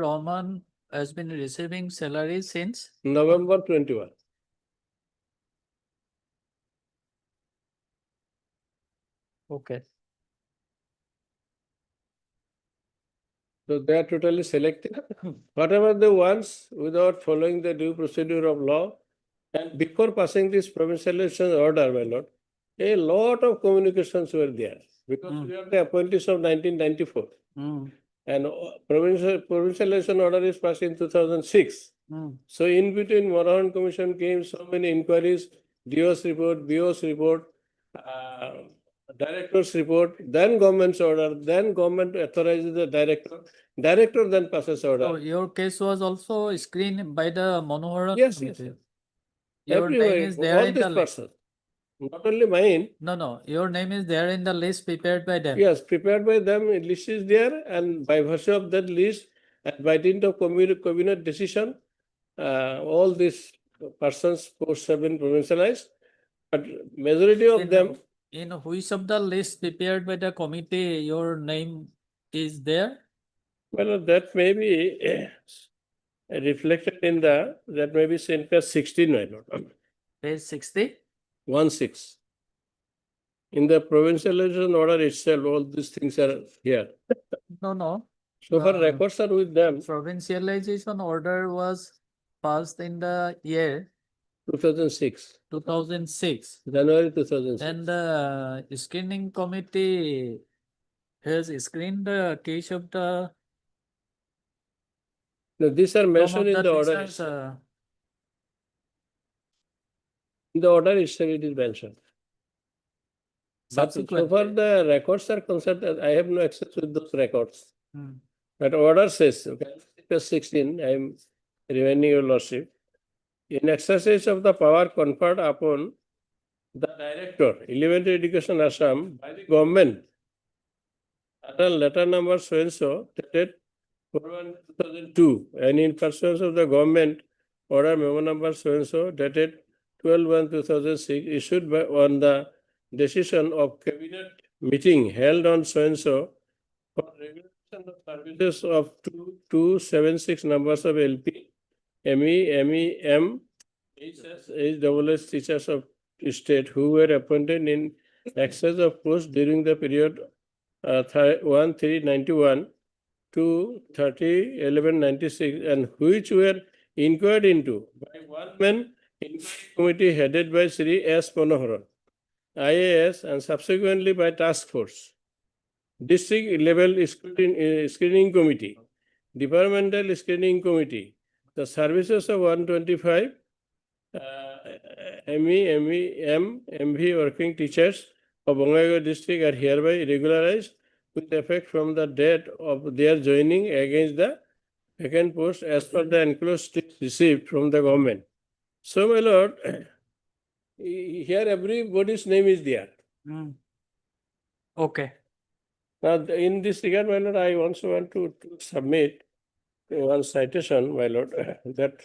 Rahman has been receiving salary since November 21. okay. So they are totally selected. Whatever they want without following the due procedure of law. And before passing this provincialization order, my lord, a lot of communications were there because we are the appointees of 1994. And provincialization order is passed in 2006. So in between, Morahan Commission came so many inquiries, DO's report, BO's report, director's report, then government's order, then government authorizes the director then passes order. So your case was also screened by the Manohara Yes, committee. yes. Your name Everywhere, is there all in this the list. person, not only mine, No, your name is there in the list prepared by them. yes, prepared by them, a list is there, and by virtue of that list, and by dint of cabinet decision, all these persons posts have been provincialized, but majority of them, In which of the list prepared by the committee, your name is there? well, that may be reflected in that may be in page 16, my lord, Page 60? 1/6. In the provincialization order itself, all these things are here. No. So far, No. records are with them, Provincialization order was passed in the year 2006, 2006. January 2006. And the screening committee has screened the case of the Now, these are some of mentioned in the order. teachers, itself. In the order itself, it is mentioned. But so subsequent. far the records are concerned, I have no access with those records. Hmm. But order says, okay, page 16, I am reminding your lordship. In exercise of the power conferred upon the director, Elementary Education Assam, by the government, under letter number so and so, dated 4/1/2002, and in pursuance of the government order memo number so and so, dated 12/1/2006, issued by on the decision of cabinet meeting held on so and so for regulation of services of 2276 numbers of LP, ME, MEM, HS, HSS teachers of state who were appointed in excess of post during the period 1/3/91 to 30/11/96, and which were inquired into by one man inquiry committee headed by Sri S. Manoharan, IAS, and subsequently by task force, district level screening committee, departmental screening committee, the services of 125 ME, MEM, MV working teachers of Bongaigaon district are hereby regularized with effect from the date of their joining against the vacant post as per the enclosed list received from the government. So, my lord, here everybody's name is there. Okay. Now, in this regard, my lord, I also want to submit one citation, my lord, that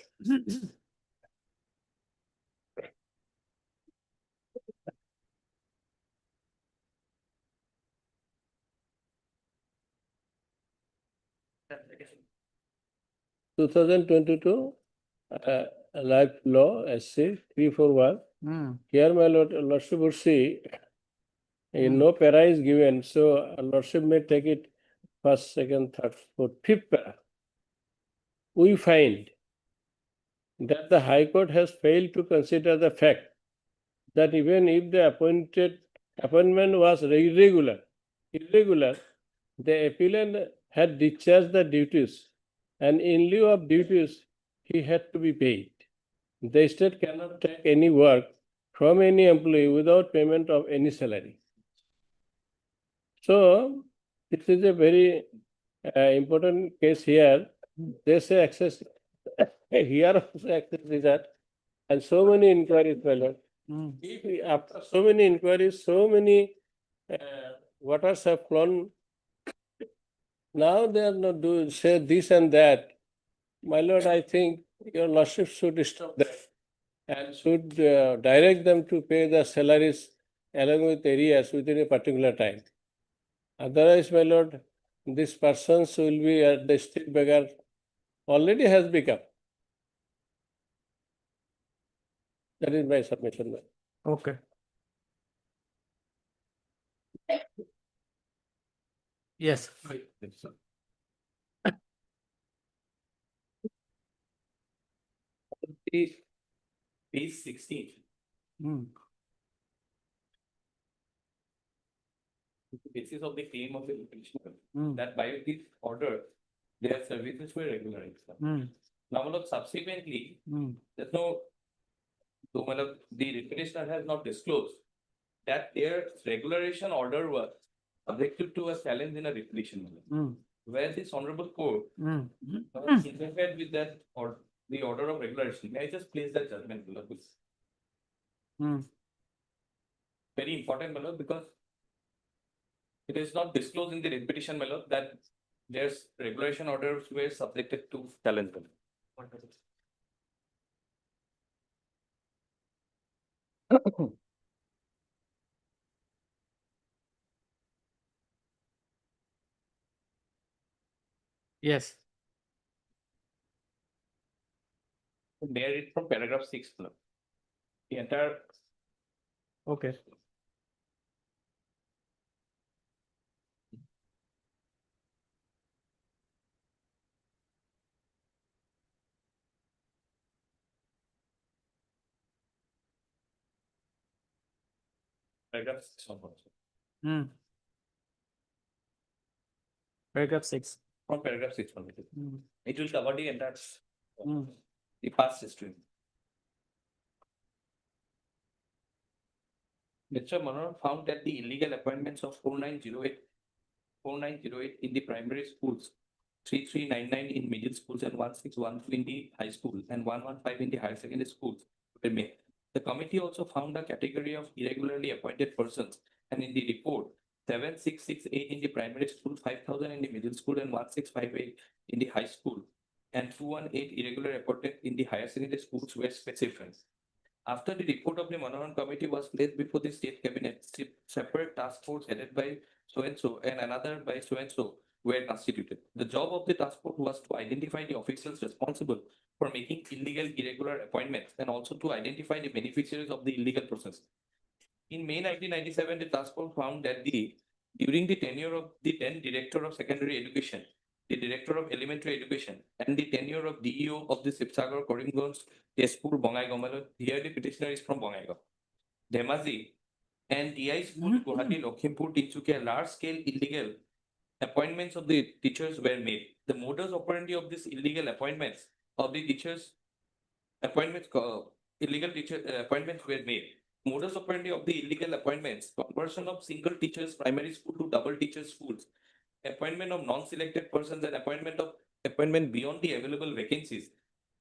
two 2022 Life Law SC 341. Here, my lord, lordship would see no para is given, so lordship may take it first, second, third, fourth, fifth para. We find that the High Court has failed to consider the fact that even if the appointment was irregular, the appellant had discharged the duties, and in lieu of duties, he had to be paid. The state cannot take any work from any employee without payment of any salary. So, this is a very important case here. They say access, here also access is that, and so many inquiries, my lord. If after so many inquiries, so many waters have flown. Now they are not do say this and that. My lord, I think your lordship should stop that and should direct them to pay the salaries along with areas within a particular time. Otherwise, my lord, these persons will be at the street beggar, already has become. That is my submission. my lord. Okay. Yes. Page 16. Hmm. The basis of the claim of the petitioner Hmm. that by this order, their services were regularized. Hmm. Now, my lord, subsequently, Hmm. there's no, so my lord, the petitioner has not disclosed that their regularization order was subjected to a challenge in a repetition. my lord. Hmm. Where this honorable court Hmm. interfered with that or the order of regularization. May I just place that judgment, my lord, please? Hmm. Very important, my lord, because it is not disclosed in the repetition, my lord, that their regulation orders were subjected to challenge. my lord. Yes. There it from paragraph 6, my lord. The entire Okay. paragraph 6 onwards. Hmm. Paragraph 6. From paragraph 6 onwards. Hmm. It will cover the entire Hmm. the past history. Mr. Manohar found that the illegal appointments of 4908 in the primary schools, 3399 in middle schools, and 1612 in the high school, and 115 in the higher secondary schools were made. The committee also found a category of irregularly appointed persons, and in the report, 7668 in the primary school, 5000 in the middle school, and 1658 in the high school, and 218 irregular appointed in the higher secondary schools were specified. After the report of the Manoharan Committee was placed before the state cabinet, separate task force headed by so-and-so and another by so-and-so were constituted. The job of the task force was to identify the officials responsible for making illegal, irregular appointments and also to identify the beneficiaries of the illegal process. In May 1997, the task force found that during the tenure of the then Director of Secondary Education, the Director of Elementary Education, and the tenure of DEO of the Sibsagar, Karimganj, Tezpur, Bongaigaon, here the petitioner is from Bongaigaon, Dhemaji, and DI School, Guwahati, Lakhimpur, Tinsukia, large-scale illegal appointments of the teachers were made. The modus operandi of these illegal appointments of the teachers illegal teacher appointments were made. Modus operandi of the illegal appointments: conversion of single teachers primary school to double teacher schools, appointment of non-selected persons, and appointment beyond the available vacancies.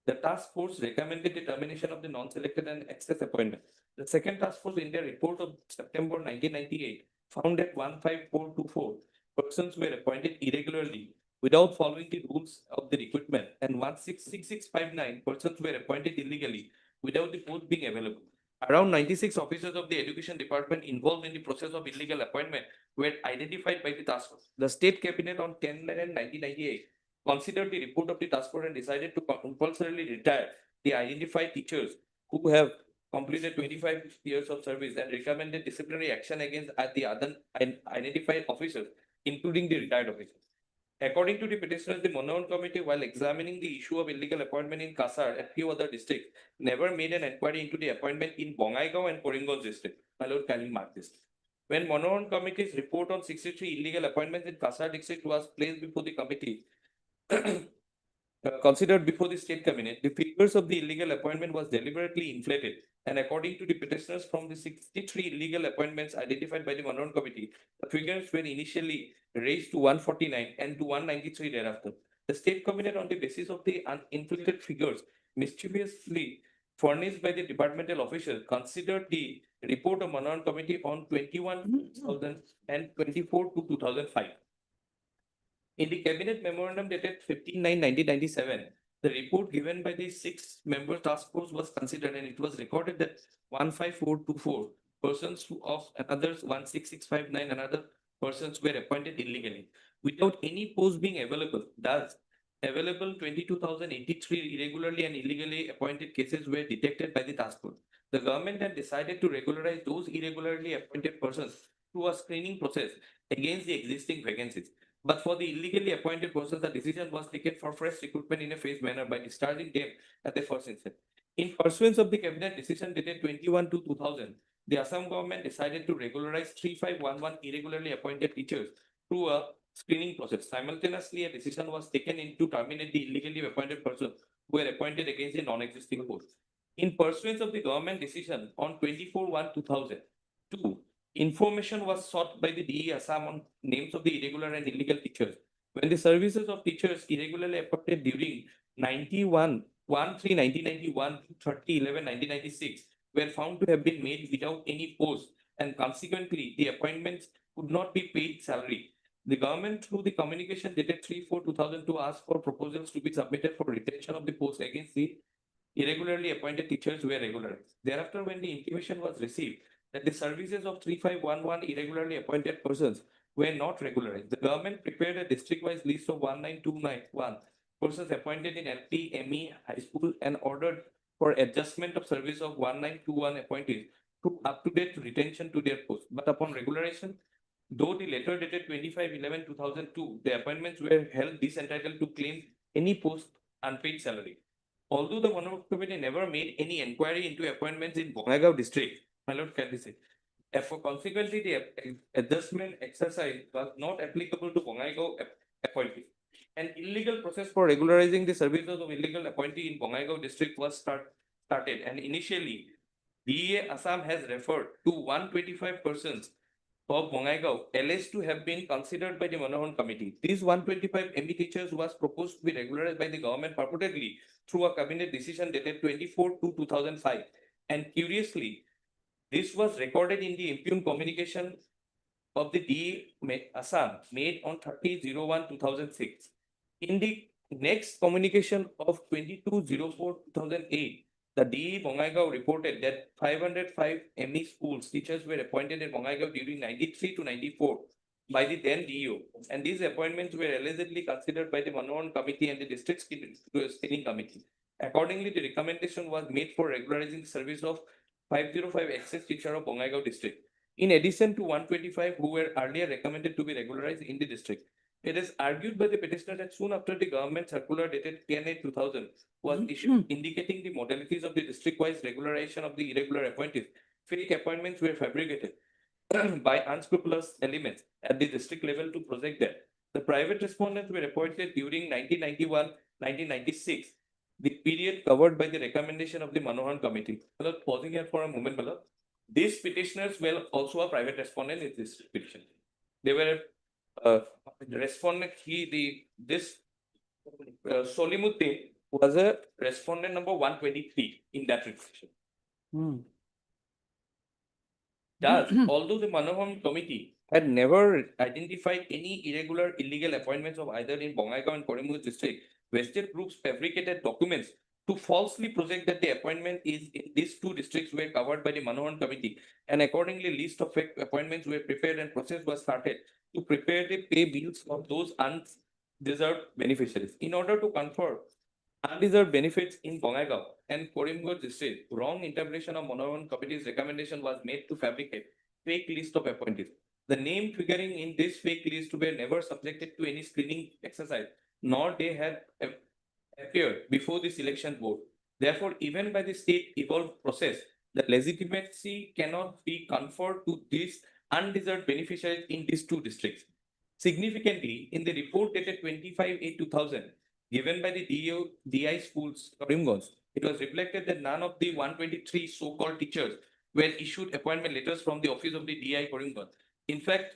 The task force recommended the termination of the non-selected and excess appointments. The second task force, in their report of September 1998, found that 15424 persons were appointed irregularly without following the rules of the recruitment, and 166659 persons were appointed illegally without the post being available. Around 96 officers of the education department involved in the process of illegal appointment were identified by the task force. The state cabinet on 10/11/1998 considered the report of the task force and decided to compulsorily retire the identified teachers who have completed 25 years of service and recommended disciplinary action against the other identified officers, including the retired officers. According to the petitioners, the Manoharan Committee, while examining the issue of illegal appointment in Kasar and few other districts, never made an inquiry into the appointment in Bongaigaon and Karimganj district. My lord, can you mark this? When Manoharan Committee's report on 63 illegal appointments in Kasar district was placed before the committee, considered before the state cabinet, the figures of the illegal appointment was deliberately inflated. And according to the petitioners, from the 63 illegal appointments identified by the Manoharan Committee, the figures were initially raised to 149 and to 193 thereafter. The state cabinet, on the basis of the inflated figures mischievously furnished by the departmental officials, considered the report of Manoharan Committee on 21/2000 and 24/2005. In the cabinet memorandum dated 15/9/1997, the report given by the 6-member task force was considered, and it was recorded that 15424 persons of another 16659, another persons were appointed illegally without any post being available. Thus, available 22,083 irregularly and illegally appointed cases were detected by the task force. The government had decided to regularize those irregularly appointed persons through a screening process against the existing vacancies. But for the illegally appointed persons, the decision was taken for fresh recruitment in a phased manner by discharging them at the first instance. In pursuance of the cabinet decision dated 21/2/2000, the Assam government decided to regularize 3511 irregularly appointed teachers through a screening process. Simultaneously, a decision was taken to terminate the illegally appointed persons who were appointed against the non-existing posts. In pursuance of the government decision on 24/1/2002, information was sought by the DE Assam on names of the irregular and illegal teachers. When the services of teachers irregularly appointed during 1991 to 1996 were found to have been made without any post, and consequently the appointments could not be paid salary. The government, through the communication dated 3/4/2002, asked for proposals to be submitted for retention of the post against the irregularly appointed teachers who were regularized. Thereafter, when the intimation was received that the services of 3511 irregularly appointed persons were not regularized, the government prepared a district-wise list of 19291 persons appointed in LP, ME, high school, and ordered for adjustment of service of 1921 appointees to up-to-date retention to their posts. But upon regularization, though the letter dated 25/11/2002, the appointments were held disentitled to claim any post unpaid salary. Although the Monarch Committee never made any inquiry into appointments in Bongaigaon district, my lord, can this say? Consequently, the adjustment exercise was not applicable to Bongaigaon appointees. An illegal process for regularizing the services of illegal appointee in Bongaigaon district was started, and initially, DEA Assam has referred to 125 persons of Bongaigaon alleged to have been considered by the Manohan Committee. These 125 ME teachers was proposed to be regularized by the government purportedly through a cabinet decision dated 24/2/2005. And curiously, this was recorded in the impugned communication of the DE Assam made on 30/01/2006. In the next communication of 22/04/2008, the DE Bongaigaon reported that 505 ME schools teachers were appointed in Bongaigaon during 93 to 94 by the then DEO, and these appointments were allegedly considered by the Manohan Committee and the District Screening Committee. Accordingly, the recommendation was made for regularizing the service of 505 excess teacher of Bongaigaon district, in addition to 125 who were earlier recommended to be regularized in the district. It is argued by the petitioner that soon after the government circular dated 10/8/2000 was issued indicating the modalities of the district-wise regularization of the irregular appointees, fake appointments were fabricated by unscrupulous elements at the district level to project that the private respondents were appointed during 1991-1996, the period covered by the recommendation of the Manohan Committee. Pausing here for a moment, these petitioners were also a private respondent in this petition. They were the respondent. Solimuddin was a respondent number 123 in that petition. Thus, although the Manohan Committee had never identified any irregular illegal appointments of either in Bongaigaon and Korimganj district, vested groups fabricated documents to falsely project that the appointment is in these two districts were covered by the Manohan Committee, and accordingly list of fake appointments were prepared and process was started to prepare the pay bills of those undeserved beneficiaries. In order to confer undeserved benefits in Bongaigaon and Korimganj district, wrong interpretation of Manohan Committee's recommendation was made to fabricate fake list of appointees. The name figuring in this fake list were never subjected to any screening exercise, nor they had appeared before the selection board. Therefore, even by the state evolved process, the legitimacy cannot be conferred to these undeserved beneficiaries in these two districts. Significantly, in the report dated 25/8/2000, given by the DI schools, Korimganj, it was reflected that none of the 123 so-called teachers were issued appointment letters from the office of the DI Korimganj. In fact,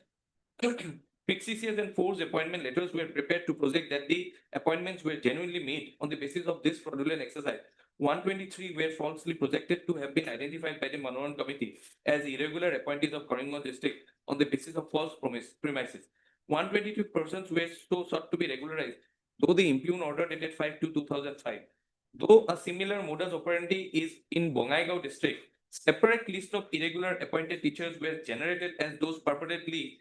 fictitious and forced appointment letters were prepared to project that the appointments were genuinely made on the basis of this fraudulent exercise. 123 were falsely projected to have been identified by the Manohan Committee as irregular appointees of Korimganj district on the basis of false premises. 122 persons were so sought to be regularized, though the impugned order dated 5/2/2005. Though a similar modus operandi is in Bongaigaon district, separate list of irregular appointed teachers were generated as those purportedly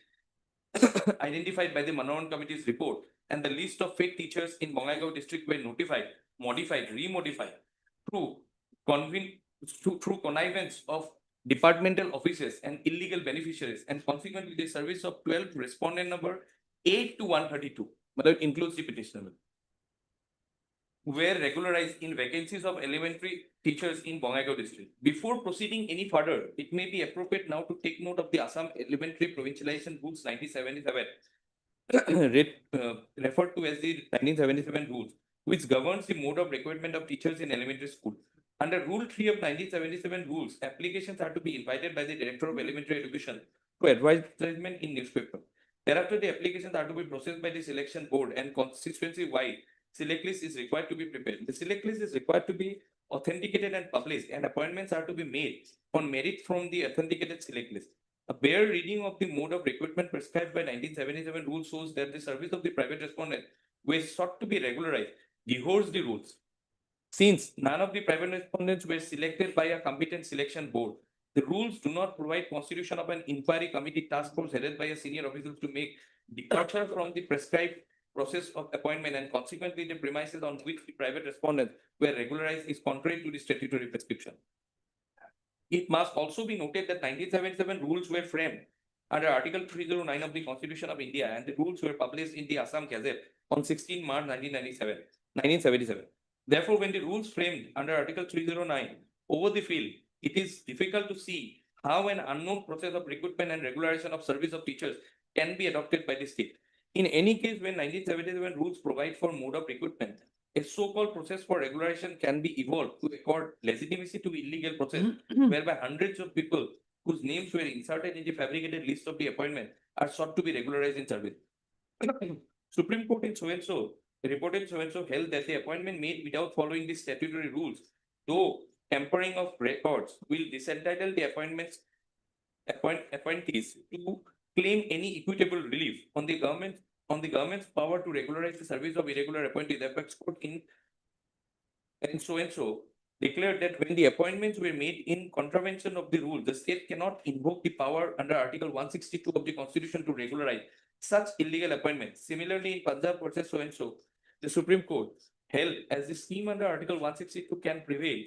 identified by the Manoran Committee's report, and the list of fake teachers in Bongaigaon district were notified, modified, remodified through through connivance of departmental officers and illegal beneficiaries, and consequently the service of 12 respondent number 8 to 132, but it includes the petitioner, were regularized in vacancies of elementary teachers in Bongaigaon district. Before proceeding any further, it may be appropriate now to take note of the Assam Elementary Provincialization Rules 1977, referred to as the 1977 rules, which governs the mode of recruitment of teachers in elementary school. Under Rule 3 of 1977 rules, applications are to be invited by the Director of Elementary Education to advertisement in newspaper. Thereafter, the applications are to be processed by the selection board, and constituency-wide select list is required to be prepared. The select list is required to be authenticated and published, and appointments are to be made on merit from the authenticated select list. A bare reading of the mode of recruitment prescribed by 1977 rules shows that the service of the private respondent were sought to be regularized, divorce the rules. Since none of the private respondents were selected by a competent selection board, the rules do not provide constitution of an inquiry committee task force headed by a senior official to make departure from the prescribed process of appointment, and consequently the premises on which the private respondents were regularized is contrary to the statutory prescription. It must also be noted that 1977 rules were framed under Article 309 of the Constitution of India, and the rules were published in the Assam Gazette on 16 March 1977. Therefore, when the rules framed under Article 309 over the field, it is difficult to see how an unknown process of recruitment and regularization of service of teachers can be adopted by the state. In any case, when 1977 rules provide for mode of recruitment, a so-called process for regularization can be evolved to accord legitimacy to illegal process, whereby hundreds of people whose names were inserted in the fabricated list of the appointment are sought to be regularized in service. Supreme Court in so-and-so reported so-and-so held that the appointment made without following the statutory rules, though tampering of records, will disentitle the appointees to claim any equitable relief on the government's power to regularize the service of irregular appointees. The apex court in and so declared that when the appointments were made in contravention of the rule, the state cannot invoke the power under Article 162 of the Constitution to regularize such illegal appointments. Similarly, in Punjab versus so-and-so, the Supreme Court held as the scheme under Article 162 can prevail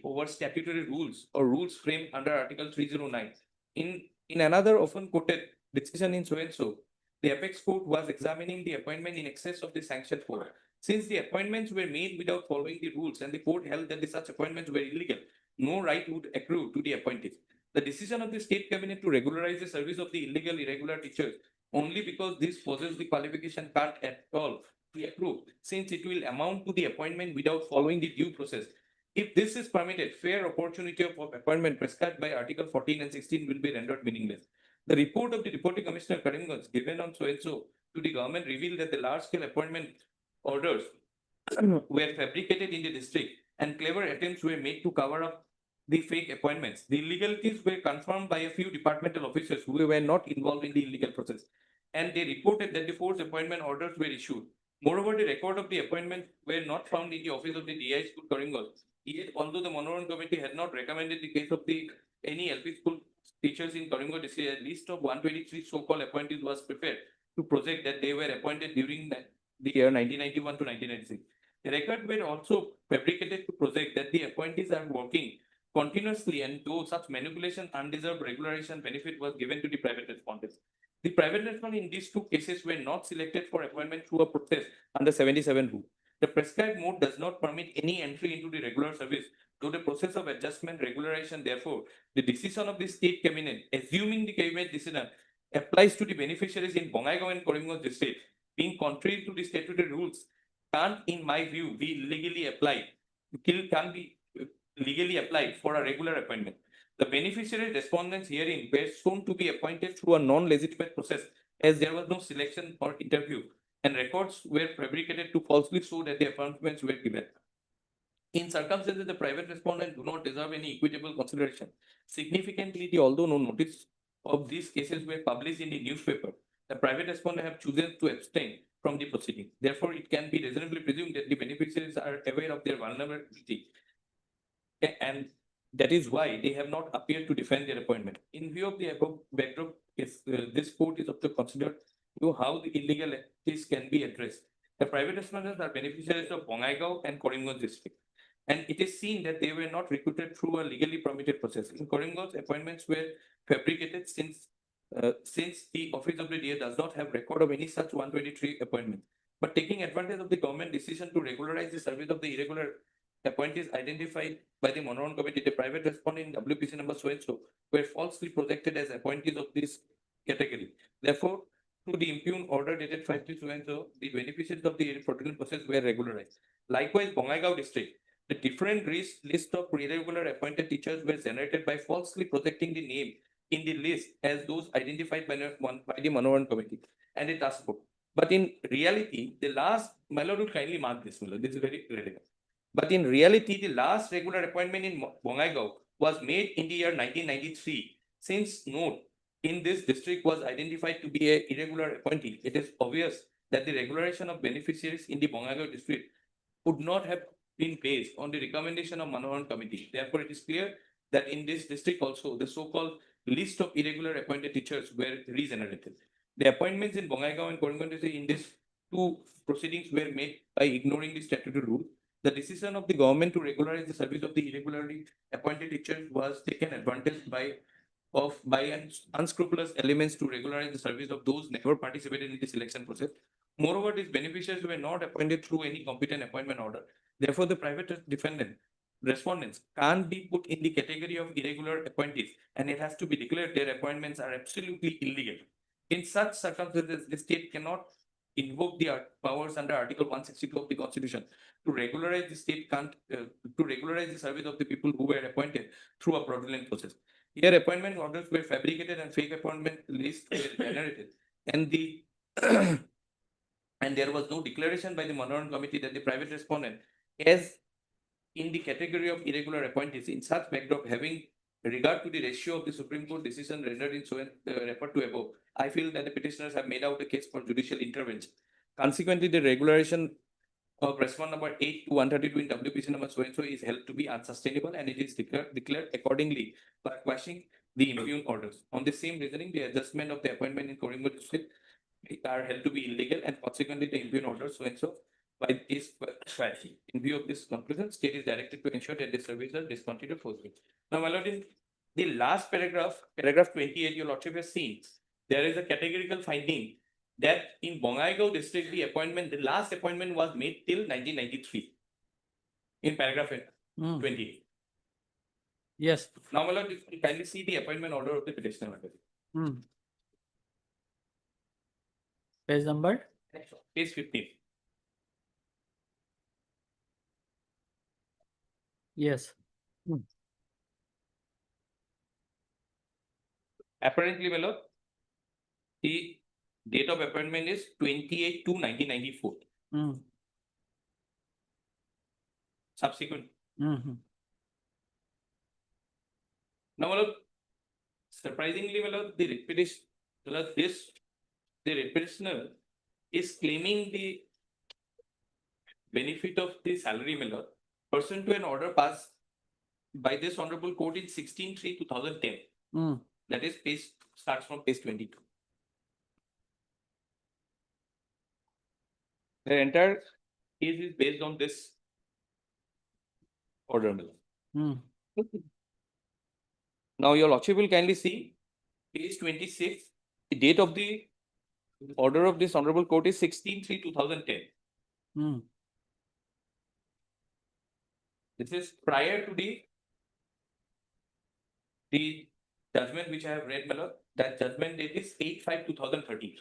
over statutory rules or rules framed under Article 309. In another often quoted decision in so-and-so, the apex court was examining the appointment in excess of the sanctioned for. Since the appointments were made without following the rules and the court held that such appointments were illegal, no right would accrue to the appointees. The decision of the state cabinet to regularize the service of the irregular teachers only because this possess the qualification can't at all be approved, since it will amount to the appointment without following the due process. If this is permitted, fair opportunity of appointment prescribed by Article 14 and 16 will be rendered meaningless. The report of the Deputy Commissioner Karimganj given on so-and-so to the government revealed that the large-scale appointment orders were fabricated in the district and clever attempts were made to cover up the fake appointments. The illegalities were confirmed by a few departmental officers who were not involved in the illegal process, and they reported that the forced appointment orders were issued. Moreover, the record of the appointment were not found in the office of the DI school Karimganj. Yet, although the Manoran Committee had not recommended the case of any LP school teachers in Karimganj district, a list of 123 so-called appointees was prepared to project that they were appointed during the year 1991 to 1996. The records were also fabricated to project that the appointees are working continuously, and though such manipulation, undeserved regularization benefit was given to the private respondents. The private respondents in these two cases were not selected for appointment through a process under 77 rule. The prescribed mode does not permit any entry into the regular service, though the process of adjustment regularization. Therefore, the decision of the state cabinet, assuming the cabinet decision applies to the beneficiaries in Bongaigaon and Karimganj district, being contrary to the statutory rules, can't, in my view, be legally applied. Can be legally applied for a regular appointment. The beneficiary respondents herein were shown to be appointed through a non-legitimate process, as there was no selection or interview, and records were fabricated to falsely show that the appointments were given. In circumstances, the private respondents do not deserve any equitable consideration. Significantly, although no notice of these cases were published in the newspaper, the private respondents have chosen to abstain from the proceeding. Therefore, it can be reasonably presumed that the beneficiaries are aware of their vulnerability, and that is why they have not appeared to defend their appointment. In view of the above backdrop, this court is to consider to how the illegal activities can be addressed. The private respondents are beneficiaries of Bongaigaon and Karimganj district. And it is seen that they were not recruited through a legally permitted process. In Karimganj, appointments were fabricated since the office of the DA does not have record of any such 123 appointment. But taking advantage of the government decision to regularize the service of the irregular appointees identified by the Monoran Committee, the private respondent in WPC number so and so were falsely projected as appointees of this category. Therefore, through the impugned order dated 5 so and so, the beneficiaries of the fraudulent process were regularized. Likewise, Bongaigaon district, the different list of irregular appointed teachers were generated by falsely projecting the name in the list as those identified by the Manoharan Committee and the task force. But in reality, the last, my lord would kindly mark this, my lord, this is very relevant. But in reality, the last regular appointment in Bongaigaon was made in the year 1993. Since note in this district was identified to be an irregular appointee, it is obvious that the regularization of beneficiaries in the Bongaigaon district would not have been based on the recommendation of Manoharan Committee. Therefore, it is clear that in this district also, the so-called list of irregular appointed teachers were regenerated. The appointments in Bongaigaon and Karimganj district in these two proceedings were made by ignoring the statutory rule. The decision of the government to regularize the service of the irregularly appointed teachers was taken advantage by unscrupulous elements to regularize the service of those never participated in the selection process. Moreover, these beneficiaries were not appointed through any competent appointment order. Therefore, the private respondents can't be put in the category of irregular appointees, and it has to be declared their appointments are absolutely illegal. In such circumstances, the state cannot invoke the powers under Article 162 of the Constitution to regularize the state can't to regularize the service of the people who were appointed through a fraudulent process. Here, appointment orders were fabricated and fake appointment lists were generated, and the and there was no declaration by the Manoharan Committee that the private respondent is in the category of irregular appointees. In such backdrop, having regard to the ratio of the Supreme Court decision rendered in so referred to above, I feel that the petitioners have made out a case for judicial intervention. Consequently, the regularization of respond number 8 to 132 in WPC number so and so is held to be unsustainable, and it is declared accordingly by quashing the impugned orders. On the same reasoning, the adjustment of the appointment in Karimganj district are held to be illegal, and consequently the impugned orders so and so by this strategy. In view of this conclusion, state is directed to ensure that the services are discontinued forthwith. Now, my lord, in the last paragraph 28, your lordship has seen, there is a categorical finding that in Bongaigaon district, the last appointment was made till 1993. In paragraph 28. Yes. Now, my lord, you kindly see the appointment order of the petitioner. Page number? Page 15. Yes. Apparently, my lord, the date of appointment is 28/2/1994. Subsequent. Now, my lord, surprisingly, my lord, the petitioner is claiming the benefit of the salary, my lord, pursuant to an order passed by this honorable court in 16/3/2010. That is starts from page 22. The entire case is based on this order. Now, your lordship will kindly see page 26. The date of the order of this honorable court is 16/3/2010. This is prior to the judgment which I have read, my lord. That judgment date is 8/5/2013.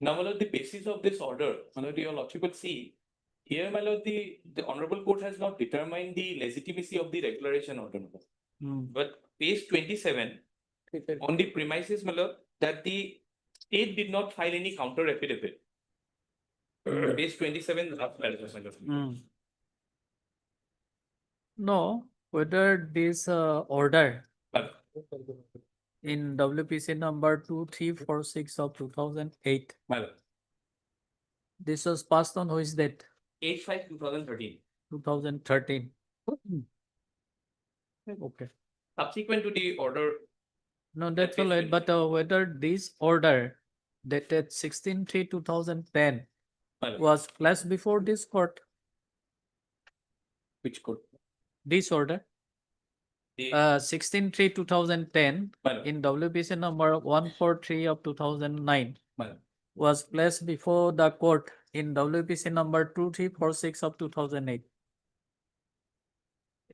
Now, my lord, the basis of this order, my lord, your lordship will see here, my lord, the honorable court has not determined the legitimacy of the regularization order. But page 27, on the premises, my lord, that the state did not file any counter affidavit. Page 27, last paragraph, my lord. No, whether this order Well, in WPC number 2346 of 2008, my lord. this was passed on which date? 8/5/2013. 2013. Okay. Subsequent to the order, No, that's page all right, but whether this order dated 16/3/2010 my lord, was placed before this court, which court? this order, The, 16/3/2010 my lord, in WPC number 143 of 2009 my lord. was placed before the court in WPC number 2346 of 2008.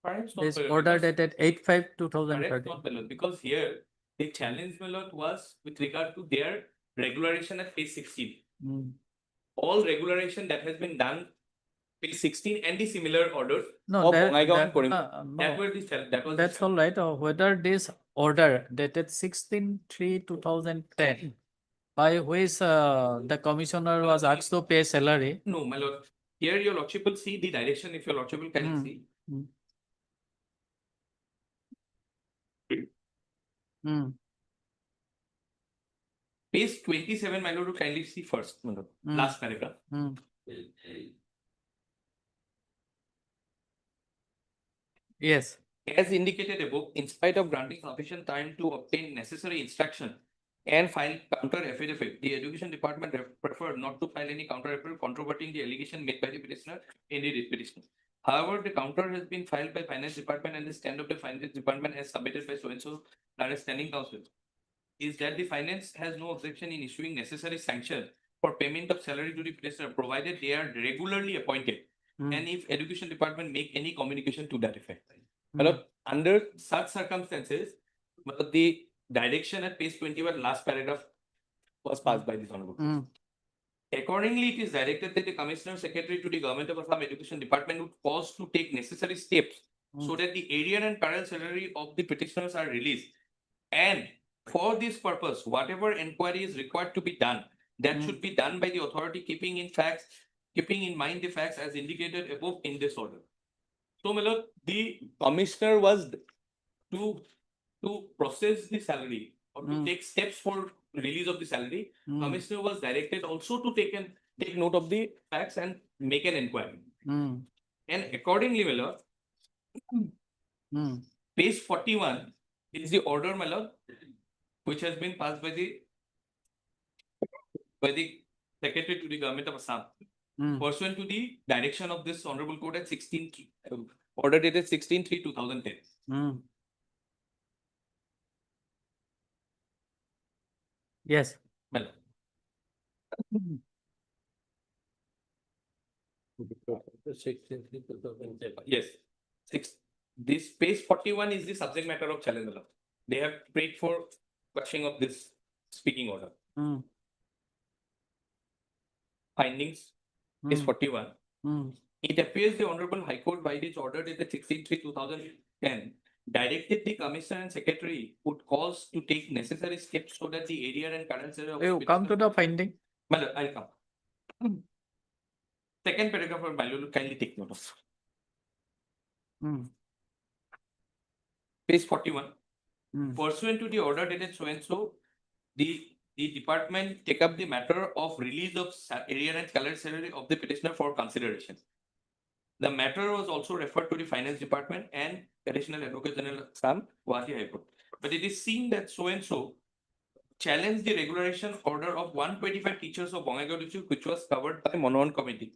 Perhaps not, This my lord, order because- dated Perhaps 8/5/2013. not, my lord, because here the challenge, my lord, was with regard to their regularization at page 16. Mm. All regularization that has been done page 16 and the similar orders No, of Bongaigaon and Korimbi, that no, were the that was the that's all right. Whether this order dated 16/3/2010 by which the commissioner was asked to pay salary. No, my lord. Here your lordship will see the direction if your lordship will kindly Hmm. see. Hmm. Page 27, my lord, will kindly see first, my lord. Hmm. Last paragraph. Hmm. Yes. As indicated above, in spite of granting sufficient time to obtain necessary instruction and file counter affidavit, the education department preferred not to file any counter affidavit controverting the allegation made by the petitioner in the petition. However, the counter has been filed by finance department and the stand of the finance department as submitted by so-and-so standing counsel is that the finance has no objection in issuing necessary sanction for payment of salary to the petitioner provided they are regularly appointed Hmm. and if education department make any communication to that effect. Hmm. Hello, under such circumstances, the direction at page 21, last paragraph was passed by this honorable. Hmm. Accordingly, it is directed that the Commissioner Secretary to the Government of Assam Education Department would pause to take necessary steps so that the arrear and current salary of the petitioners are released. And for this purpose, whatever inquiry is required to be done, that should be done by the authority keeping in mind the facts as indicated above in this order. So, my lord, the commissioner was to process the salary or to take steps for release of the salary. Commissioner was directed also to take note of the facts and make an inquiry. Hmm. And accordingly, my lord, Hmm. page 41 is the order, my lord, which has been passed by the Secretary to the Government of Assam. Hmm. Pursuant to the direction of this honorable court at 16, order dated 16/3/2010. Hmm. Yes. Well, yes, this page 41 is the subject matter of challenge, my lord. They have prayed for quashing of this speaking order. Hmm. Findings, page Hmm. 41. Hmm. It appears the Honorable High Court by its order dated 16/3/2010 directed the Commissioner and Secretary would cause to take necessary steps so that the area and current salary of the You come to petitioner- the finding. My lord, I'll come. Second paragraph of my lord, kindly take note of. Hmm. Page 41. Hmm. Pursuant to the order dated so and so, the department take up the matter of release of area and colored salary of the petitioner for consideration. The matter was also referred to the finance department and additional advocate general Assam, Guwahati High Court. But it is seen that so and so challenged the regularization order of 125 teachers of Bongaigaon district, which was covered by Monohan committee.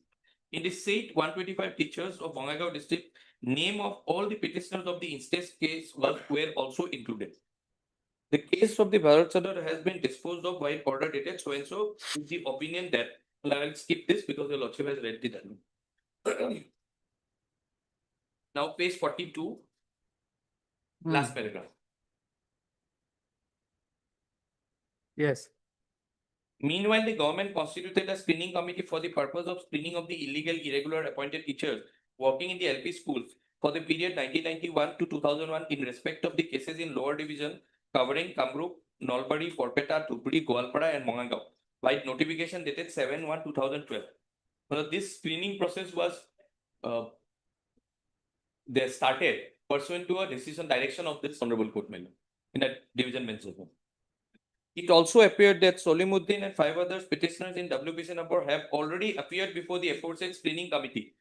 In the said 125 teachers of Bongaigaon district, name of all the petitioners of the instance case were also included. The case of the Bharat Sadar has been disposed of by order dated so and so with the opinion that, well, I will skip this because the lordship has read the judgment. Now page 42, Hmm. last paragraph. Yes. Meanwhile, the government constituted a screening committee for the purpose of screening of the illegal, irregular appointed teachers working in the LP schools for the period 1991 to 2001 in respect of the cases in lower division covering Kamrup, Nalbari, Porpeta, Dhubri, Goalpara and Bongaigaon by notification dated 7/1/2012. This screening process was they started pursuant to a decision direction of this honorable court member in a division bench judgment. It also appeared that Solimuddin and 5 others petitioners in WPC number have already appeared before the aforesaid screening committee.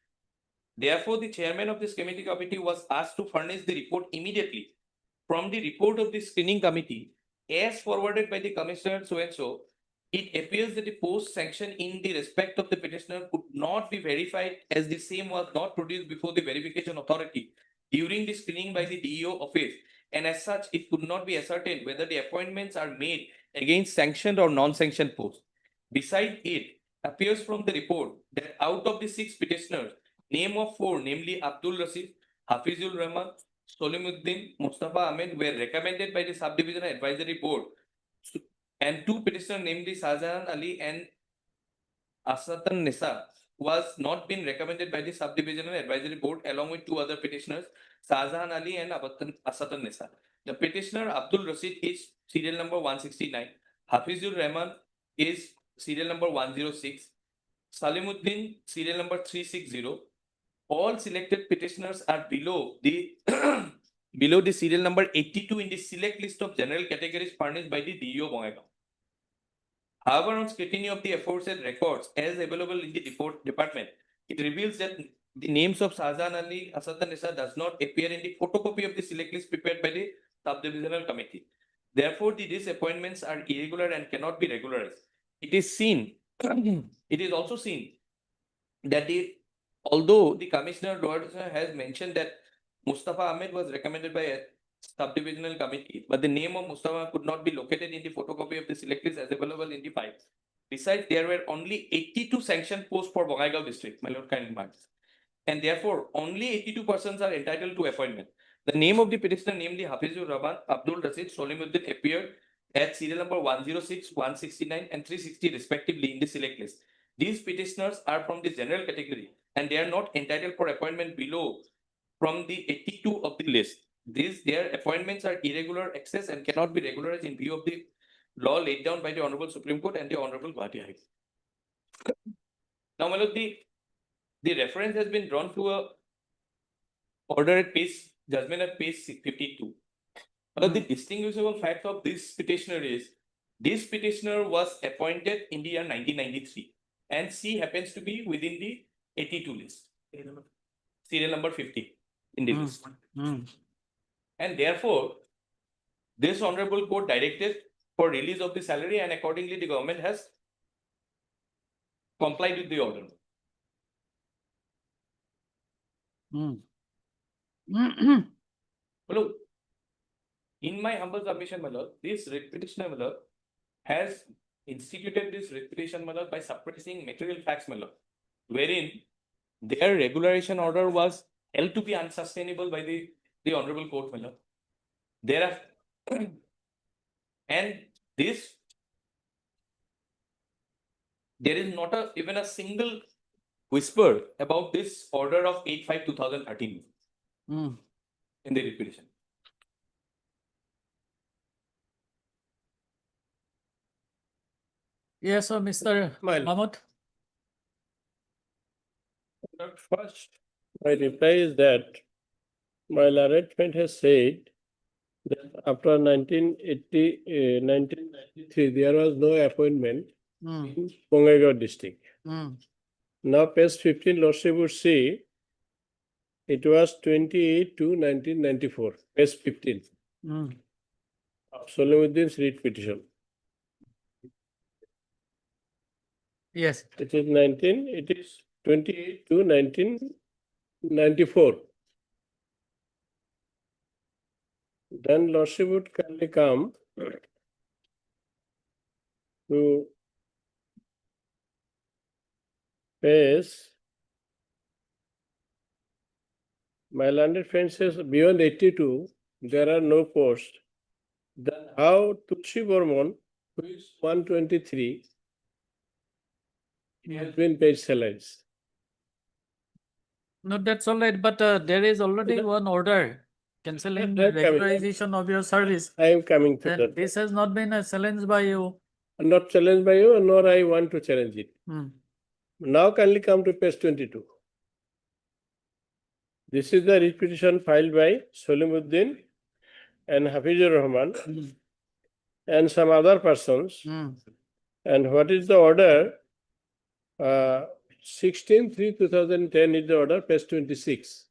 Therefore, the chairman of this committee was asked to furnish the report immediately. From the report of the screening committee, as forwarded by the commissioner so and so, it appears that the post sanction in the respect of the petitioner could not be verified as the same was not produced before the verification authority during the screening by the DEO office, and as such, it could not be ascertained whether the appointments are made against sanctioned or non-sanctioned posts. Besides, it appears from the report that out of the 6 petitioners, name of 4, namely Abdul Rasid, Hafizul Rahman, Solimuddin, Mustafa Ahmed, were recommended by the Subdivision Advisory Board, and 2 petitioners, namely Shahjahan Ali and Asatan Nisa, was not been recommended by the Subdivisional Advisory Board along with 2 other petitioners, Shahjahan Ali and Asatan Nisa. The petitioner Abdul Rasid is serial number 169, Hafizul Rahman is serial number 106, Salimuddin serial number 360. All selected petitioners are below the below the serial number 82 in the select list of general categories furnished by the DEO Bongaigaon. However, on scrutiny of the aforesaid records as available in the department, it reveals that the names of Shahjahan Ali, Asatan Nisa does not appear in the photocopy of the select list prepared by the subdivisional committee. Therefore, these appointments are irregular and cannot be regularized. It is also seen that although the commissioner has mentioned that Mustafa Ahmed was recommended by a subdivisional committee, but the name of Mustafa could not be located in the photocopy of the select list as available in the file. Besides, there were only 82 sanctioned posts for Bongaigaon district, my lord kind remarks, and therefore only 82 persons are entitled to appointment. The name of the petitioner, namely Hafizur Rahman, Abdul Rasid, Solimuddin, appeared at serial number 106, 169, and 360 respectively in the select list. These petitioners are from the general category and they are not entitled for appointment below from the 82 of the list. Their appointments are irregular access and cannot be regularized in view of the law laid down by the Honorable Supreme Court and the Honorable Guwahati High Court. Now, my lord, the reference has been drawn to a order at page, judgment at page 52. But the distinguishable fact of this petitioner is, this petitioner was appointed in the year 1993 and she happens to be within the 82 list, serial number 50 in the list. And therefore, this honorable court directed for release of the salary and accordingly the government has complied with the order. Look, in my humble submission, my lord, this writ petitioner, my lord, has instituted this writ petition, my lord, by suppressing material facts, my lord, wherein their regularization order was held to be unsustainable by the honorable court, my lord. And this, there is not even a single whisper about this order of 85/2013 in the writ petition. Yes, so Mr. Well- Mahmood. First, my reply is that while arrangement has said that after 1993, there was no appointment in Bongaigaon district. Now, page 15, Lordship would see it was 28/2/1994, page 15 of Solimuddin's writ petition. Yes. It is 28/2/1994. Then Lordship would kindly come to page. My landed friend says beyond 82, there are no posts. Then how Tulsi Burman, who is 123, he has been paid salaries. No, that's all right, but there is already one order cancelling That's coming. regularization of your service. I am coming to And that. this has not been challenged by you. Not challenged by you, nor I want to challenge it. Now kindly come to page 22. This is the writ petition filed by Solimuddin and Hafizur Rahman and some other persons. And what is the order? 16/3/2010 is the order, page 26.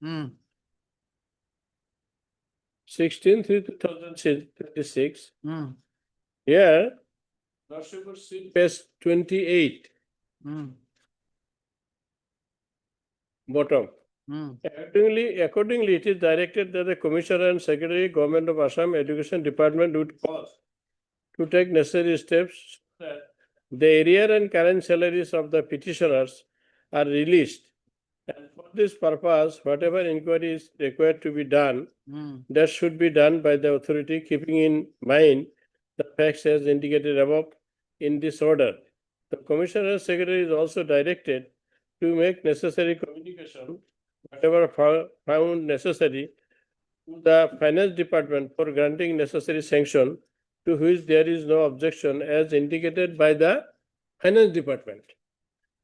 16/3/2026. Here, Lordship will see page 28. Bottom. Accordingly, it is directed that the Commissioner and Secretary, Government of Assam Education Department would cause to take necessary steps so that the arrear and current salaries of the petitioners are released. And for this purpose, whatever inquiry is required to be done, that should be done by the authority, keeping in mind the facts as indicated above in this order. The Commissioner Secretary is also directed to make necessary communication, whatever found necessary, to the Finance Department for granting necessary sanction, to which there is no objection as indicated by the Finance Department,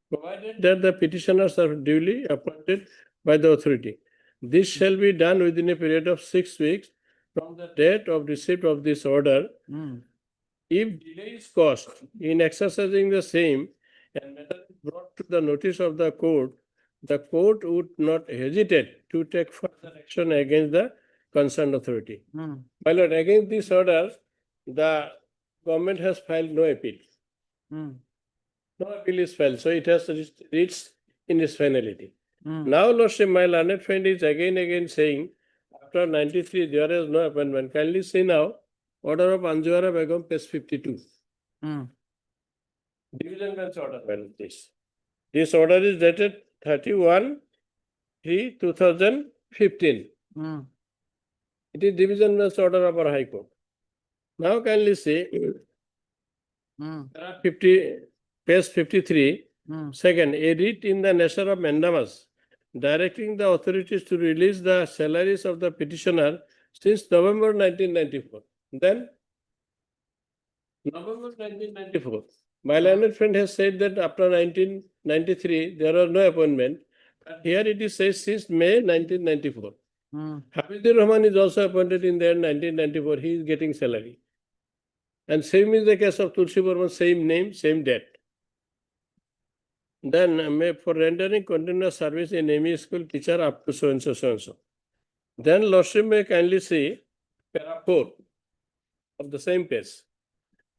provided that the petitioners are duly appointed by the authority. This shall be done within a period of 6 weeks from the date of receipt of this order. If delay is caused in exercising the same and matter is brought to the notice of the court would not hesitate to take further action against the concerned authority. My lord, against this order, the government has filed no appeal. No appeal is filed, so it has reached in its finality. Now, Lordship, my learned friend is again saying, after 93, there is no appointment. Kindly see now, order of Anjuara Begum, page 52. Division bench order, well, this order is dated 31/3/2015. It is division bench order of our High Court. Now kindly see, there are page 53, second, a writ in the nature of mandamus, directing the authorities to release the salaries of the petitioner since November 1994. Then, November 1994, my learned friend has said that after 1993, there was no appointment. But here it is said since May 1994. Hafizur Rahman is also appointed in there 1994. He is getting salary. And same is the case of Tulsi Burman, same name, same date. Then for rendering continuous service in ME school teacher up to so and so, so and so. Then Lordship may kindly see para 4 of the same page.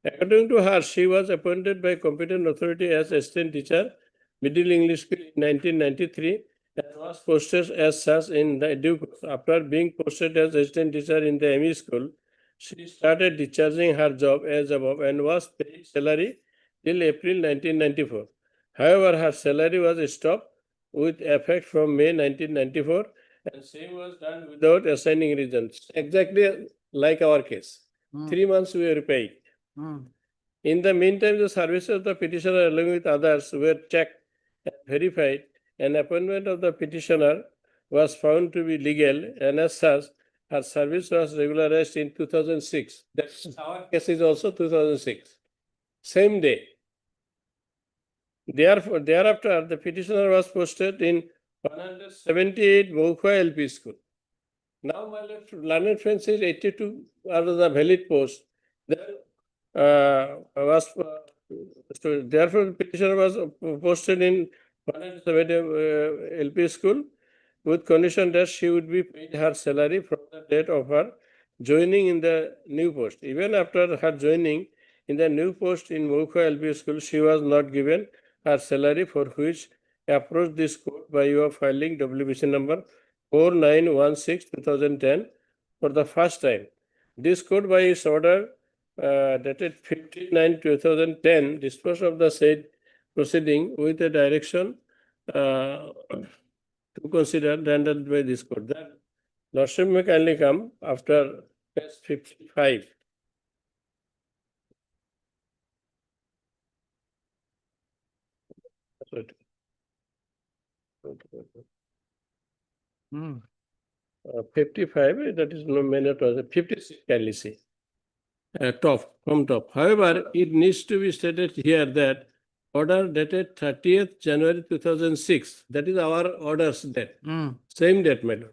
According to her, she was appointed by competent authority as assistant teacher, Middle English School in 1993 and was posted as such in the due course. After being posted as assistant teacher in the ME school, she started discharging her job as above and was paid salary till April 1994. However, her salary was stopped with effect from May 1994 and same was done without assigning reasons. Exactly like our case. 3 months we were paid. In the meantime, the services of the petitioner along with others were checked and verified, and appointment of the petitioner was found to be legal, and as such, her service was regularized in 2006. That's our case is also 2006. Same day. Therefore, thereafter, the petitioner was posted in 178 Moukwa LP school. Now, my learned friend says 82 are the valid posts. Therefore, the petitioner was posted in 170 LP school with condition that she would be paid her salary from the date of her joining in the new post. Even after her joining in the new post in Moukwa LP school, she was not given her salary, for which approached this court by way of filing WBC number 4916/2010 for the first time. This court, by its order dated 59/2010, disposed of the said proceeding with a direction to consider rendered by this court. That Lordship may kindly come after page 55. Sorry. 55, that is no minute, 56 kindly see. Top, from top. However, it needs to be stated here that order dated 30th January 2006. That is our orders date. Mm. Same date, my lord.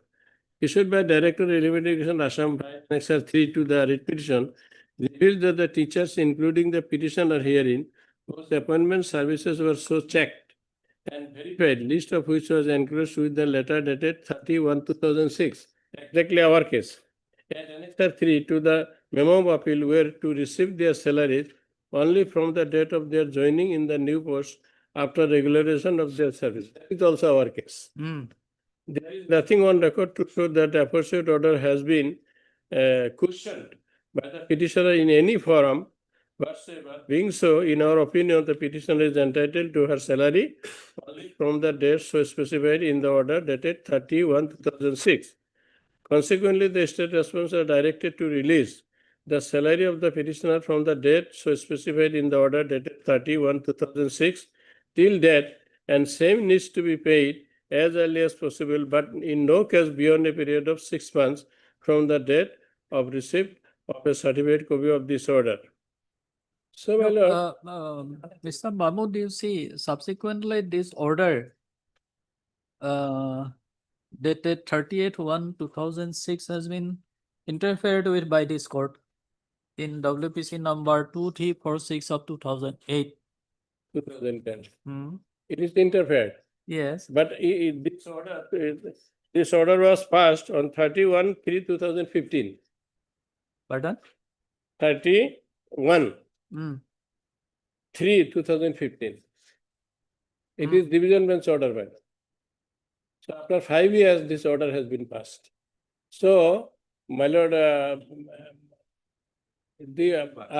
Issued by Director Elementary Education Assam by Annexure 3 to the writ petition, reveals that the teachers, including the petitioner herein, whose appointment services were so checked and verified, list of which was enclosed with the letter dated 31/2006. Exactly our case. And Annexure 3 to the memo of appeal were to receive their salaries only from the date of their joining in the new post after regularization of their service. That is also our case. Mm. There is nothing on record to show that the aforesaid order has been questioned by the petitioner in any forum whatsoever. Being so, in our opinion, the petitioner is entitled to her salary only from the date so specified in the order dated 31/2006. Consequently, the state response are directed to release the salary of the petitioner from the date so specified in the order dated 31/2006 till date, and same needs to be paid as early as possible, but in no case beyond a period of 6 months from the date of receipt of a certified copy of this order. So, my lord, Mr. Mahmood, you see, subsequently this order dated 38/1/2006 has been interfered with by this court in WPC number 2346 of 2008. 2010. Hmm. It is interfered, Yes, but this order was passed on 31/3/2015. pardon? 31/3/2015. Hmm. It is division bench order, madam. So after 5 years, this order has been passed. So, my lord, the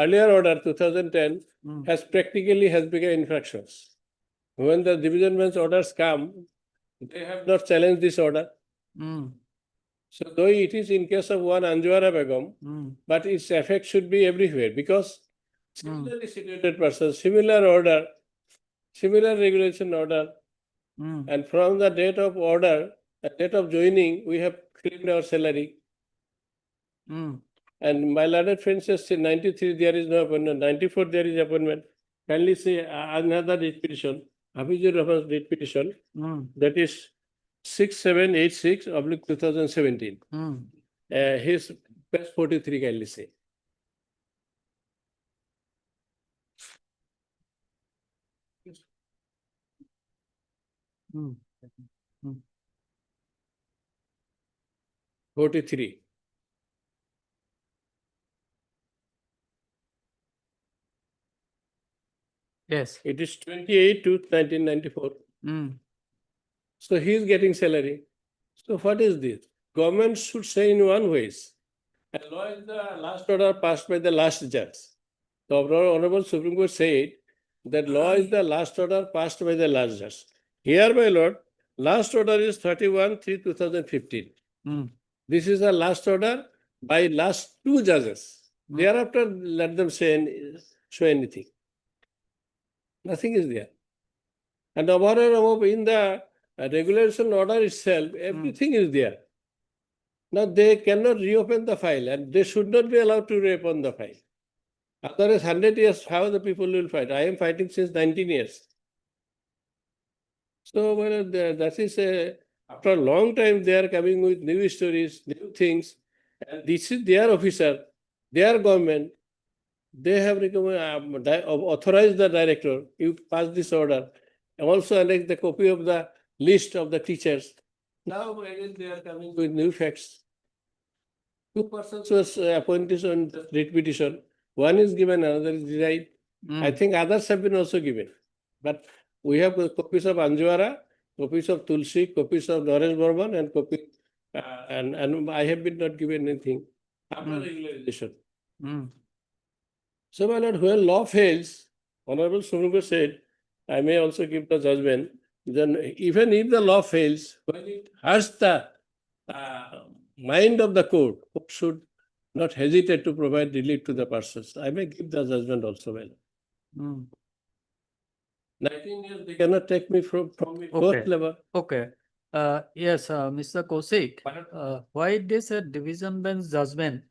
earlier order 2010 Hmm. has practically become infractions. When the division bench orders come, they have not challenged this order. Hmm. So though it is in case of one Anjuara Begum, Hmm. but its effect should be everywhere because similarly situated person, similar order, similar regulation order, Hmm. and from the date of order, the date of joining, we have claimed our salary. Hmm. And my learned friend says, in 93 there is no appointment, 94 there is appointment. Kindly say another writ petition, Hafizur Rahman's writ petition, Hmm. that is 6786/2017. Hmm. His page 43, kindly say. Hmm. 43. Yes. It is 28/2/1994. Hmm. So he is getting salary. So what is this? Government should say in one ways. And law is the last order passed by the last judge. The Honorable Supreme Court said that law is the last order passed by the last judge. Here, my lord, last order is 31/3/2015. Hmm. This is the last order by last two judges. Thereafter, let them show anything. Nothing is there. And above in the regulation order itself, everything is there. Now they cannot reopen the file and they should not be allowed to reopen the file. Otherwise, 100 years, how the people will fight? I am fighting since 19 years. So, well, that is after a long time, they are coming with new stories, new things. And this is their officer, their government. They have authorized the director, you pass this order. And also annex the copy of the list of the teachers. Now again they are coming with new facts. 2 persons was appointed on the writ petition. One is given, another is denied. I think others have been also given. But we have copies of Anjuara, copies of Tulsi, copies of Naresh Burman, and copy, and I have been not given anything after regularization. So, my lord, when law fails, Honorable Supreme Court said, I may also give the judgment, then even if the law fails, when it hurts the mind of the court should not hesitate to provide relief to the persons. I may give the judgment also, well. 19 years, they cannot take me from me both level. Okay. Yes, Mr. Kaushik, why this division bench judgment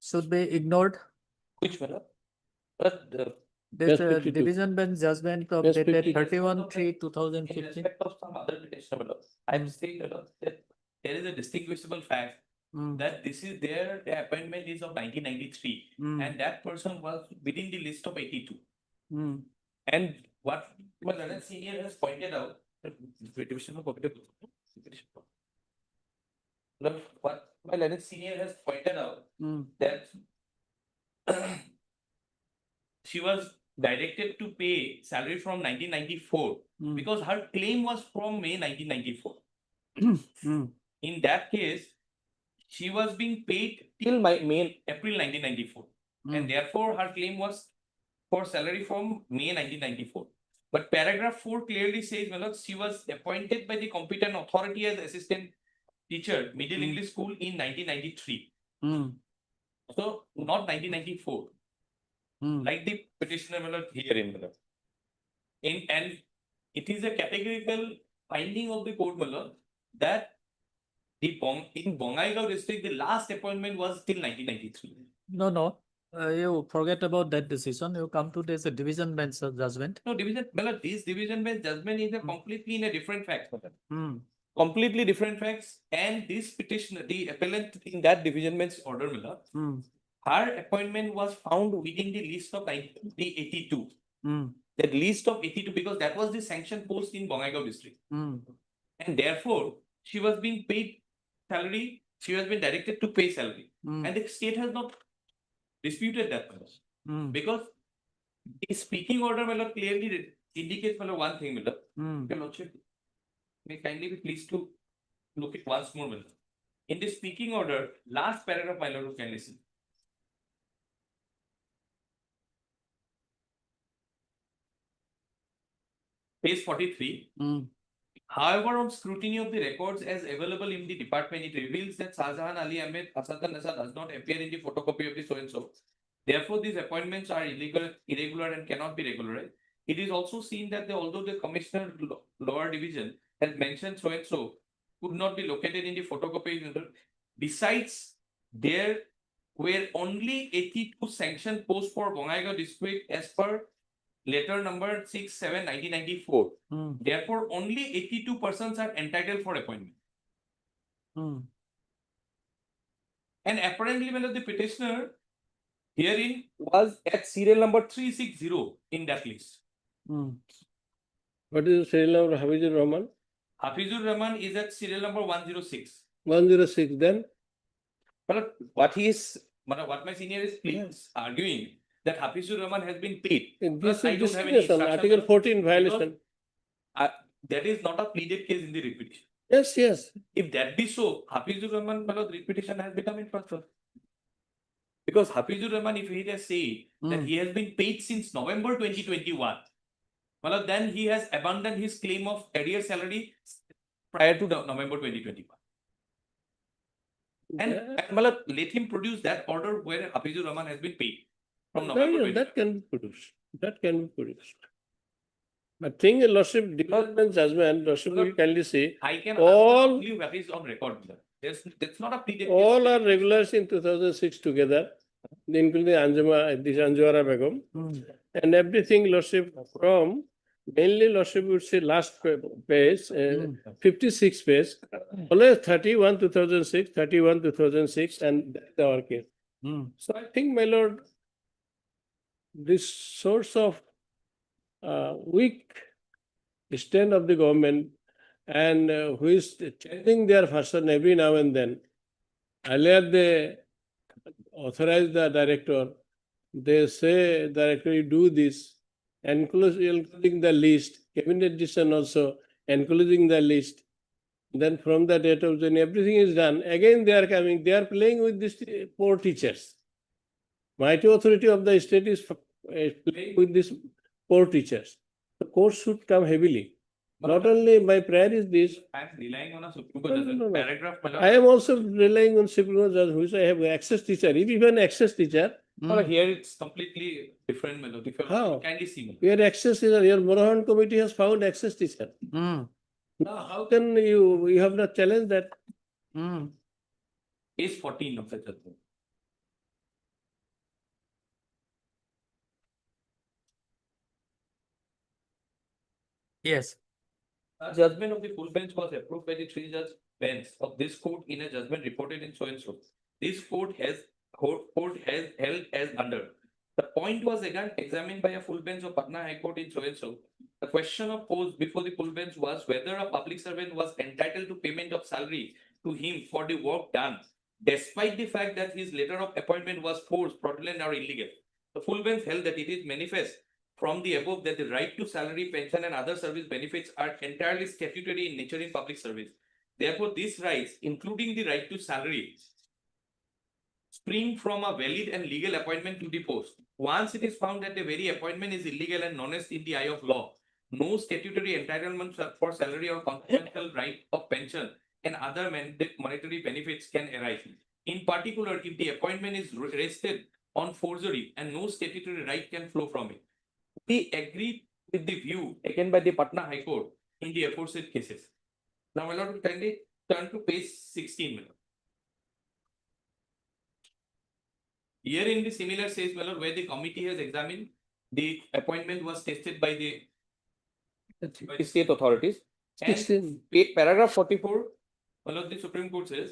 should be ignored? Which fellow? But This Just 52. division bench judgment of Just dated 52. 31/3/2015. in respect of some other petitioner, my lord, I'm saying that there is a distinguishable fact Mm, that this is their appointment is of 1993, mm, and that person was within the list of 82. mm, And what my learned senior has pointed out, what my learned senior has pointed out mm, that she was directed to pay salary from 1994 mm, because her claim was from May 1994. mm, In that case, she was being paid till April 1994, mm. and therefore her claim was for salary from May 1994. But paragraph 4 clearly says, well, she was appointed by the competent authority as assistant teacher, Middle Mm. English School in 1993. Mm, So not 1994, mm, like the petitioner here in Miller. And it is a categorical finding of the court, Miller, that in Bongaigaon district, the last appointment was till 1993. No, you forget about that decision. You come to this division bench judgment. No, this division bench judgment is a Hmm. completely in a different fact. Mm, Completely different facts. And this petitioner, the appellant in that division bench order, Miller, mm, her appointment was found within the list of 82. mm, The list of 82, because that was the sanction post in Bongaigaon district. mm, And therefore, she was being paid salary, she has been directed to pay salary. mm, And the state has not disputed that. mm, Because the speaking order, Miller, clearly indicates, Miller, one thing, Miller. mm. Your Lordship, may kindly be pleased to look at once more, Miller. In the speaking order, last paragraph, my lord, can listen. Page 43. Mm. However, on scrutiny of the records as available in the department, it reveals that Shahjahan Ali Ahmed Asadan Nasa does not appear in the photocopy of the so and so. Therefore, these appointments are irregular and cannot be regularized. It is also seen that although the Commissioner Lower Division has mentioned so and so could not be located in the photocopy. Besides, there were only 82 sanctioned posts for Bongaigaon district as per letter number 6/7/1994. Mm, Therefore, only 82 persons are entitled for appointment. mm, And apparently, when the petitioner herein was at serial number 360 in that list. mm. What is the serial number of Hafizur Rahman? Hafizur Rahman is at serial number 106. 106, then? But what my senior is arguing that Hafizur Rahman has been paid. This I is don't have any discrimination, instruction, Article 14 violation. Because that is not a pleaded case in the repetition. Yes, yes. If that be so, Hafizur Rahman repetition has become impossible. Because Hafizur Rahman, if he has said that he has been paid since November 2021, then he has abandoned his claim of arrear salary prior to November 2021. And let him produce that order where Hafizur Rahman has been paid from November 2021. That can be produced. That can be produced. But thing, Lordship, development judgment, Lordship will kindly say, I can all- ask you what is on record. That's not a pleaded case. all are regulars in 2006 together, including Anjuara Begum, Mm. and everything, Lordship, from mainly, Lordship would say last page, 56 page, always 31 2006, 31 2006, and that's our case. Mm. So I think, my lord, this source of weak stand of the government and who is changing their version every now and then. Earlier they authorize the director, they say director you do this, including the list, cabinet decision also including the list. Then from the date of when everything is done, again they are coming, they are playing with these poor teachers. Mighty authority of the state is playing with these poor teachers. The court should come heavily. Not only my prayer is this, I am relying on a Supreme No, Court no, judgment. no, no. Paragraph, I am also relying on Supreme Court judge, which I have access teacher. If even access teacher, Here it's completely different melody. How? Kindly see. your access teacher, your Morahan committee has found access teacher. Mm. Now, how can you have not challenged that? Mm. Page 14 of the judgment. Yes. A judgment of the full bench was approved by the three-judge bench of this court in a judgment reported in so and so. This court has held as under. The point was again examined by a full bench of Patna High Court in so and so. The question of posed before the full bench was whether a public servant was entitled to payment of salary to him for the work done, despite the fact that his letter of appointment was forced, fraudulent, or illegal. The full bench held that it is manifest from the above that the right to salary, pension, and other service benefits are entirely statutory in nature in public service. Therefore, these rights, including the right to salary, spring from a valid and legal appointment to the post. Once it is found that the very appointment is illegal and honest in the eye of law, no statutory entitlement for salary or constitutional right of pension and other monetary benefits can arise. In particular, if the appointment is rested on forgery and no statutory right can flow from it. We agree with the view taken by the Patna High Court in the aforesaid cases. Now, my lord, kindly turn to page 16. My lord. Here in the similar says, my lord, where the committee has examined, the appointment was tested by the state authorities. And paragraph 44, my lord, the Supreme Court says,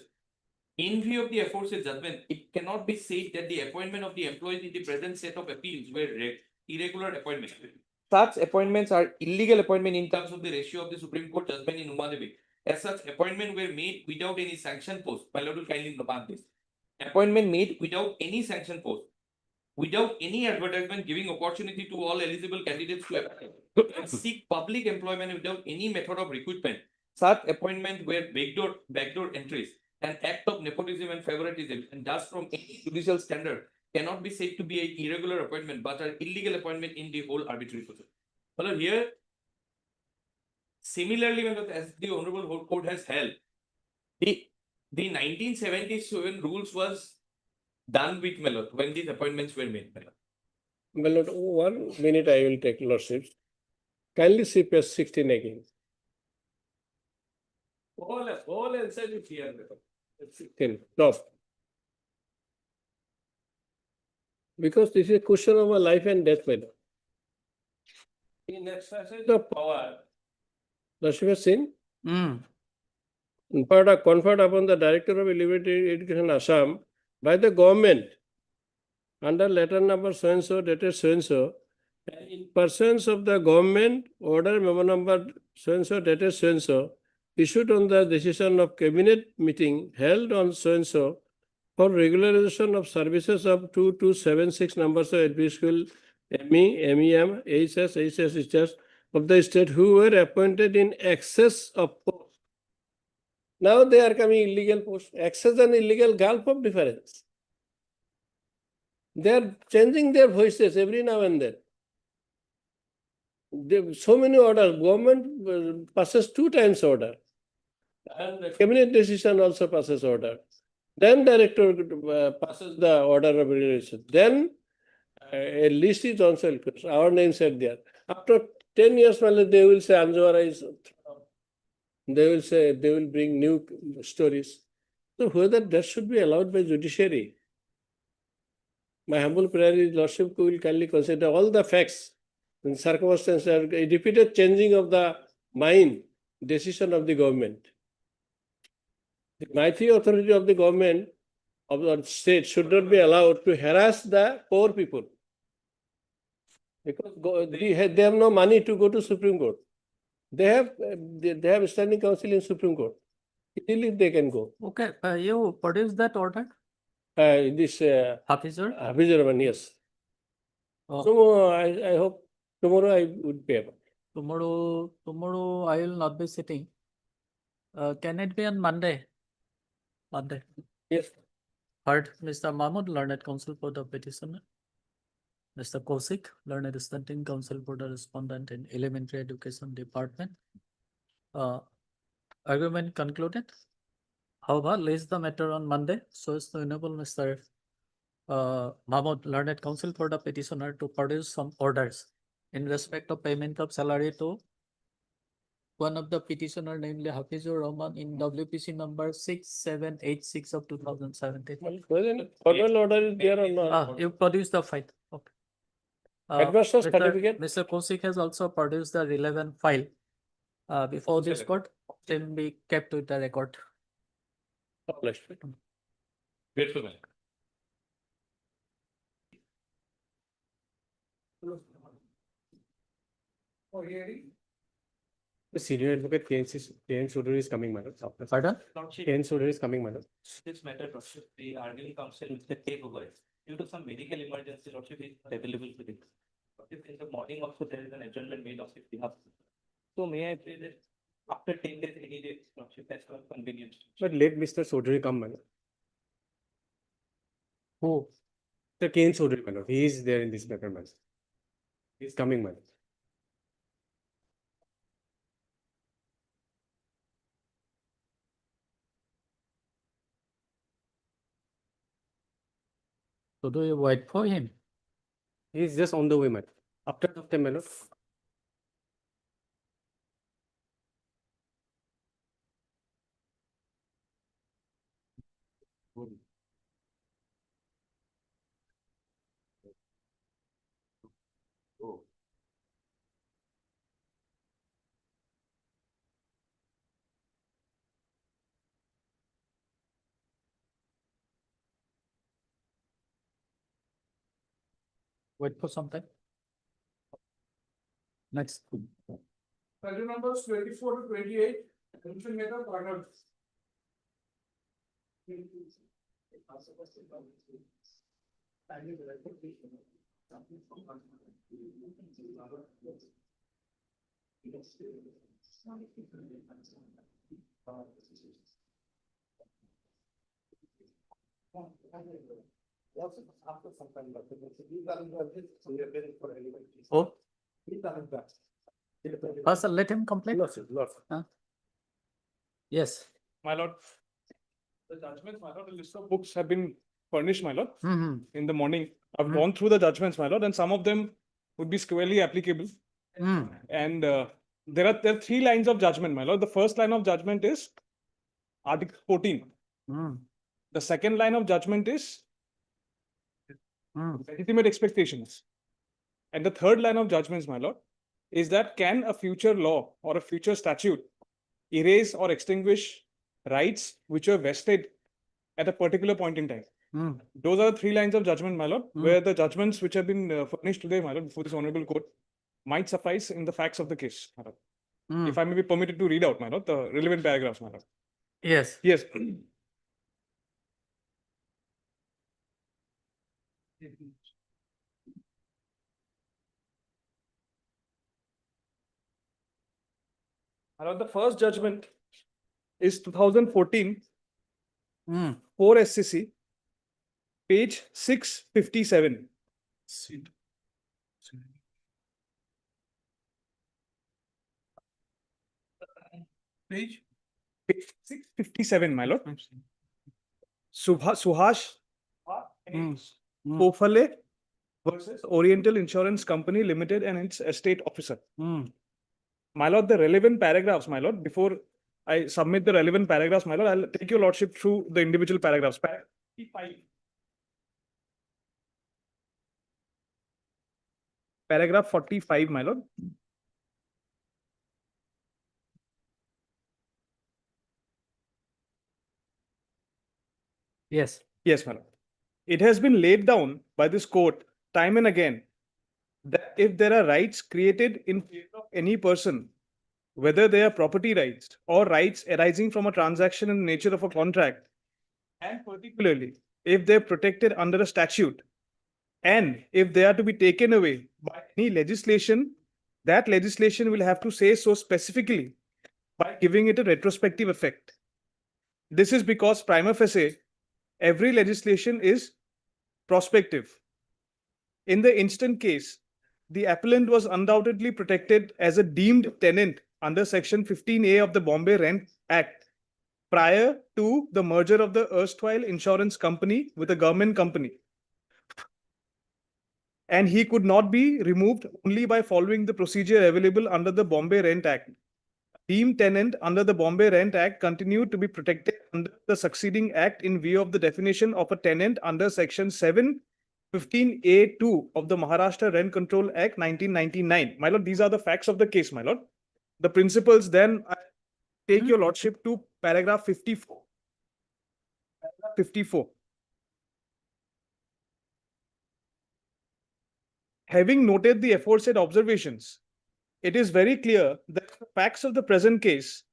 in view of the aforesaid judgment, it cannot be said that the appointment of the employees in the present set of appeals were irregular appointments. Such appointments are illegal appointment in terms of the ratio of the Supreme Court judgment in Umadevi. As such, appointment were made without any sanction post. My lord will kindly note this. Appointment made without any sanction post, without any advertisement giving opportunity to all eligible candidates to apply and seek public employment without any method of recruitment. Such appointments were backdoor entries, an act of nepotism and favoritism, and thus from any judicial standard cannot be said to be an irregular appointment, but an illegal appointment in the whole arbitrary process. Well, here, similarly, as the Honorable Court has held, the 1977 rules was done with Melot when these appointments were made. Well, not 1 minute I will take lordships. Kindly see page 16 again. All answer is here. 16, top. Because this is a question of a life and death, my lord. In exercise The of power, lordship has seen. Conferred upon the Director of Elementary Education Assam by the government under letter number so and so dated so and so, in pursuance of the government order memo number so and so dated so and so, issued on the decision of cabinet meeting held on so and so for regularization of services of 2276 numbers of LP school ME, MEM, HS, HS of the state who were appointed in excess of post. Now they are coming illegal post. Excess and illegal gulf of difference. They are changing their voices every now and then. So many orders. Government passes 2 times order. And the cabinet decision also passes order. Then director passes the order of regulation. Then a list is also requested. Our names are there. After 10 years, they will say Anjawara is. They will say they will bring new stories. So whether that should be allowed by judiciary. My humble prayer is lordship will kindly consider all the facts and circumstances, a repeated changing of the mind decision of the government. The mighty authority of the government of the state should not be allowed to harass the poor people. Because they have no money to go to Supreme Court. They have standing counsel in Supreme Court. Easily they can go. Okay, you produce that order, This Hafizur? Hafizur Rahman, yes. Oh. So I hope tomorrow I would be able. Tomorrow I will not be sitting. Can it be on Monday? Monday. Yes. Heard Mr. Mahmood, learned counsel for the petitioner. Mr. Kosik, learned dissenting counsel for the respondent in elementary education department. Argument concluded. However, lays the matter on Monday so as to enable Mr. Mahmood, learned counsel for the petitioner to produce some orders in respect of payment of salary to one of the petitioner, namely Hafizur Rahman, in WPC number 6786 of 2017. Formal order is there or not? You produce the file. Okay. Headmaster's certificate? Mr. Kosik has also produced the relevant file before this court, can be kept with the record. Published. Grateful, man. The senior advocate K.N. Sudhir is coming, madam. Pardon? K.N. Sudhir is coming, madam. This matter, Lordship, the arguing counsel, Mr. K. Gogoi, due to some medical emergency, Lordship is not available today. Lordship, in the morning also, there is an adjournment made of his behalf. So may I say that after 10 days, any day, Lordship, as per convenience. But let Mr. Sudhir come, madam. Who? Mr. K.N. Sudhir, madam. He is there in this matter, madam. He is coming, madam. So do you wait for him? He is just on the way, madam. After the time, madam. Wait for some time. Next. File numbers 24 to 28, mention maker partner. Oh, first let him complete. Yes. My lord. The judgments, my lord, a list of books have been furnished, my lord, in the morning. I've gone through the judgments, my lord, and some of them would be squarely applicable. And there are 3 lines of judgment, my lord. The first line of judgment is Article 14. The second line of judgment is legitimate expectations. And the third line of judgments, my lord, is that can a future law or a future statute erase or extinguish rights which were vested at a particular point in time. Those are the 3 lines of judgment, my lord, where the judgments which have been furnished today, my lord, before this honorable court, might suffice in the facts of the case, my lord. If I may be permitted to read out, my lord, the relevant paragraphs, my lord. Yes. Yes. My lord, the first judgment is 2014, 4 SCC, page 657. Page 657, my lord. Suhash Pofale versus Oriental Insurance Company Limited and its estate officer. My lord, the relevant paragraphs, my lord, before I submit the relevant paragraphs, my lord, I'll take your lordship through the individual paragraphs. Paragraph 45, my lord. Yes. Yes, my lord. It has been laid down by this court time and again that if there are rights created in favor of any person, whether they are property rights or rights arising from a transaction in the nature of a contract, and particularly if they're protected under a statute, and if they are to be taken away by any legislation, that legislation will have to say so specifically by giving it a retrospective effect. This is because prima facie, every legislation is prospective. In the instant case, the appellant was undoubtedly protected as a deemed tenant under Section 15A of the Bombay Rent Act prior to the merger of the erstwhile insurance company with a government company. And he could not be removed only by following the procedure available under the Bombay Rent Act. Deemed tenant under the Bombay Rent Act continued to be protected under the succeeding act in view of the definition of a tenant under Section 715A2 of the Maharashtra Rent Control Act 1999. My lord, these are the facts of the case, my lord. the principles, then I take your lordship to paragraph 54. Paragraph 54. Having noted the aforesaid observations, it is very clear that the facts of the present case,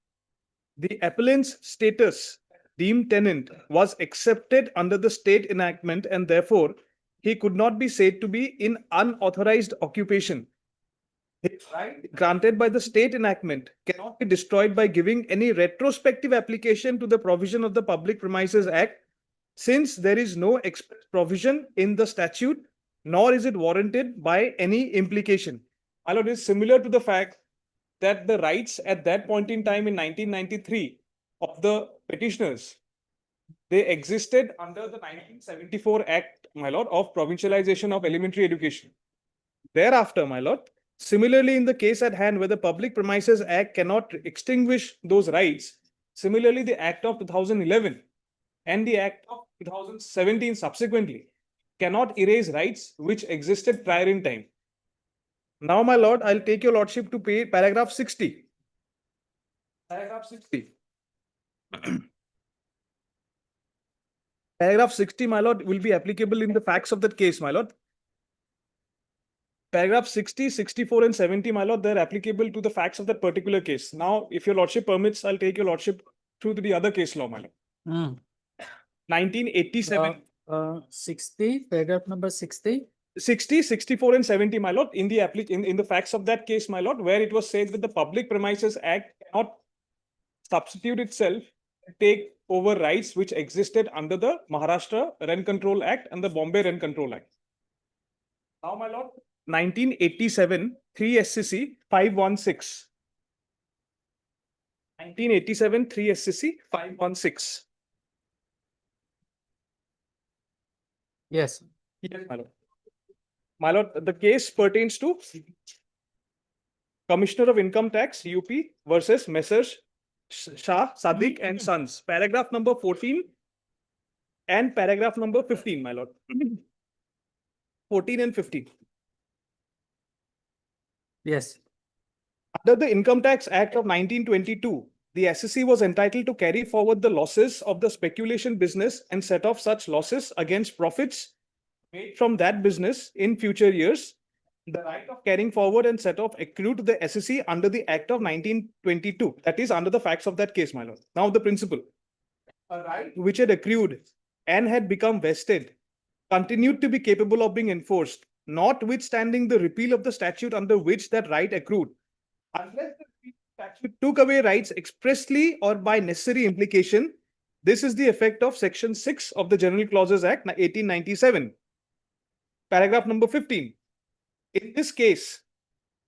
the appellant's status deemed tenant was accepted under the state enactment, and therefore he could not be said to be in unauthorized occupation. His right granted by the state enactment cannot be destroyed by giving any retrospective application to the provision of the Public Premises Act, since there is no express provision in the statute, nor is it warranted by any implication. My lord, is similar to the fact that the rights at that point in time in 1993 of the petitioners, they existed under the 1974 Act, my lord, of provincialization of elementary education. Thereafter, my lord, similarly in the case at hand where the Public Premises Act cannot extinguish those rights, similarly the Act of 2011 and the Act of 2017 subsequently cannot erase rights which existed prior in time. Now, my lord, I'll take your lordship to paragraph 60. Paragraph 60. Paragraph 60, my lord, will be applicable in the facts of that case, my lord. Paragraph 60, 64 and 70, my lord, they're applicable to the facts of that particular case. Now, if your lordship permits, I'll take your lordship through to the other case law, my lord. 1987. 60, paragraph number 60. 60, 64 and 70, my lord, in the facts of that case, my lord, where it was said that the Public Premises Act cannot substitute itself and take over rights which existed under the Maharashtra Rent Control Act and the Bombay Rent Control Act. Now, my lord, 1987, 3 SCC 516. 1987, 3 SCC 516. Yes. Yes, my lord. My lord, the case pertains to Commissioner of Income Tax, UP versus Messrs. Shah, Sadiq and Sons. Paragraph number 14 and paragraph number 15, my lord. 14 and 15. Yes. Under the Income Tax Act of 1922, the SSC was entitled to carry forward the losses of the speculation business and set off such losses against profits made from that business in future years. The right of carrying forward and set off accrued to the SSC under the Act of 1922. That is under the facts of that case, my lord. Now the principle. A right which had accrued and had become vested continued to be capable of being enforced, notwithstanding the repeal of the statute under which that right accrued. Unless the statute took away rights expressly or by necessary implication, this is the effect of Section 6 of the General Clauses Act 1897. Paragraph number 15. In this case,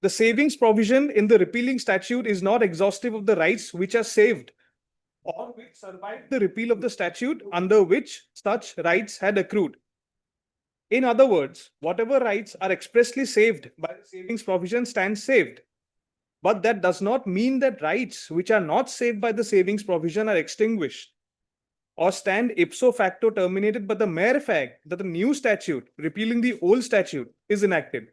the savings provision in the repealing statute is not exhaustive of the rights which are saved or which survived the repeal of the statute under which such rights had accrued. In other words, whatever rights are expressly saved by the savings provision stand saved. But that does not mean that rights which are not saved by the savings provision are extinguished or stand ipso facto terminated by the mere fact that the new statute repealing the old statute is enacted.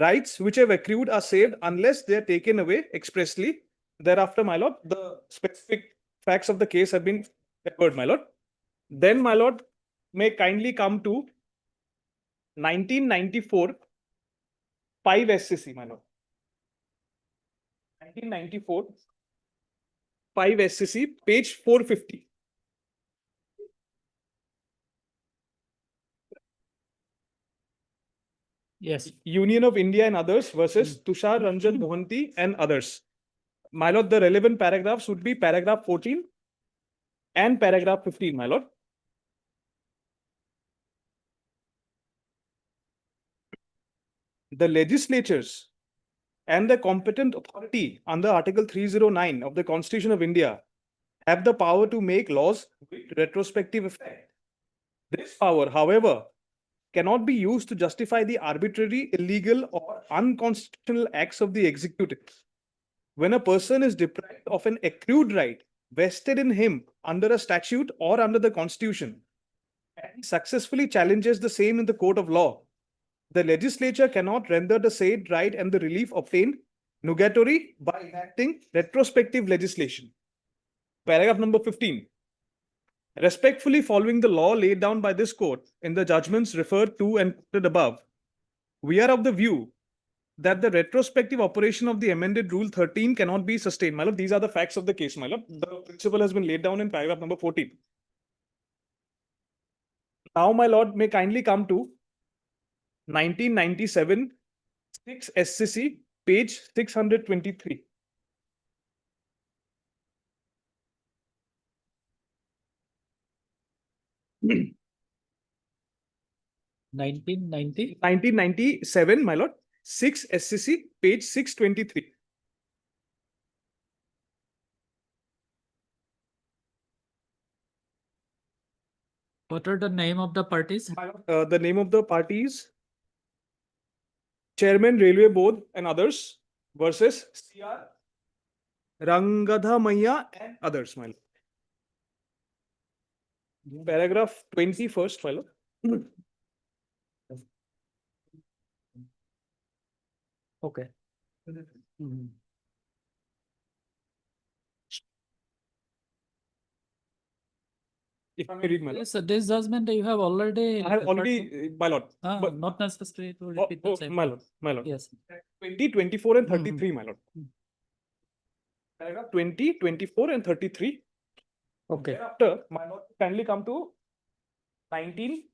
Rights which have accrued are saved unless they are taken away expressly. Thereafter, my lord, the specific facts of the case have been heard, my lord. Then, my lord, may kindly come to 1994 5 SCC, my lord. 1994 5 SCC, page 450. Yes. Union of India and others versus Tushar Ranjan Mohanty and others. My lord, the relevant paragraphs would be paragraph 14 and paragraph 15, my lord. The legislatures and the competent authority under Article 309 of the Constitution of India have the power to make laws with retrospective effect. This power, however, cannot be used to justify the arbitrary, illegal, or unconstitutional acts of the executive. When a person is deprived of an accrued right vested in him under a statute or under the Constitution, and he successfully challenges the same in the court of law, the legislature cannot render the said right and the relief obtained nugatory by enacting retrospective legislation. Paragraph number 15. Respectfully following the law laid down by this court in the judgments referred to and quoted above, we are of the view that the retrospective operation of the amended Rule 13 cannot be sustained. My lord, these are the facts of the case, my lord. The principle has been laid down in paragraph number 14. Now, my lord, may kindly come to 1997 6 SCC, page 623. Hmm. 1990. 1997, my lord, 6 SCC, page 623. What are the name of the parties? My lord, the name of the parties, Chairman Railway Board and others versus CR Rangadha Maya and others, my lord. Paragraph 20 first, my lord. Okay. Mhm. If I may read, my lord. Yes, sir, this judgment you have already. I have referred to. already, my lord. but- Not necessary to Oh, repeat the oh, same. my lord, my lord. Yes. 20, 24 and Mhm. 33, my lord. Paragraph 20, 24 and 33. Okay. Thereafter, my lord, kindly come to 19.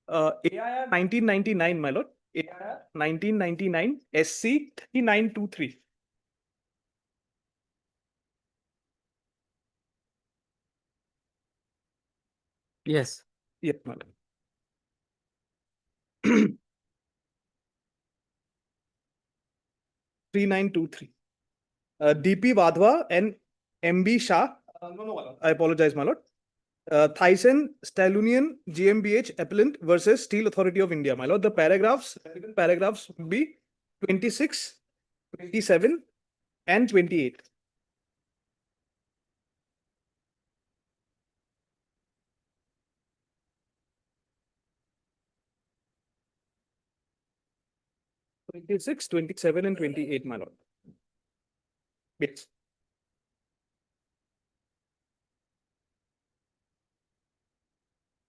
AIR 1999, my lord. AIR 1999 SC 3923. Yes. Yes, my lord. Three nine two three. DP Vadhwa and MB Shah. No, my lord. I apologize, my lord. Thyssen Stalunian GmbH appellant versus Steel Authority of India. My lord, the relevant paragraphs would be 26, 27, and 28. Twenty-six, 27, and 28, my lord. Yes.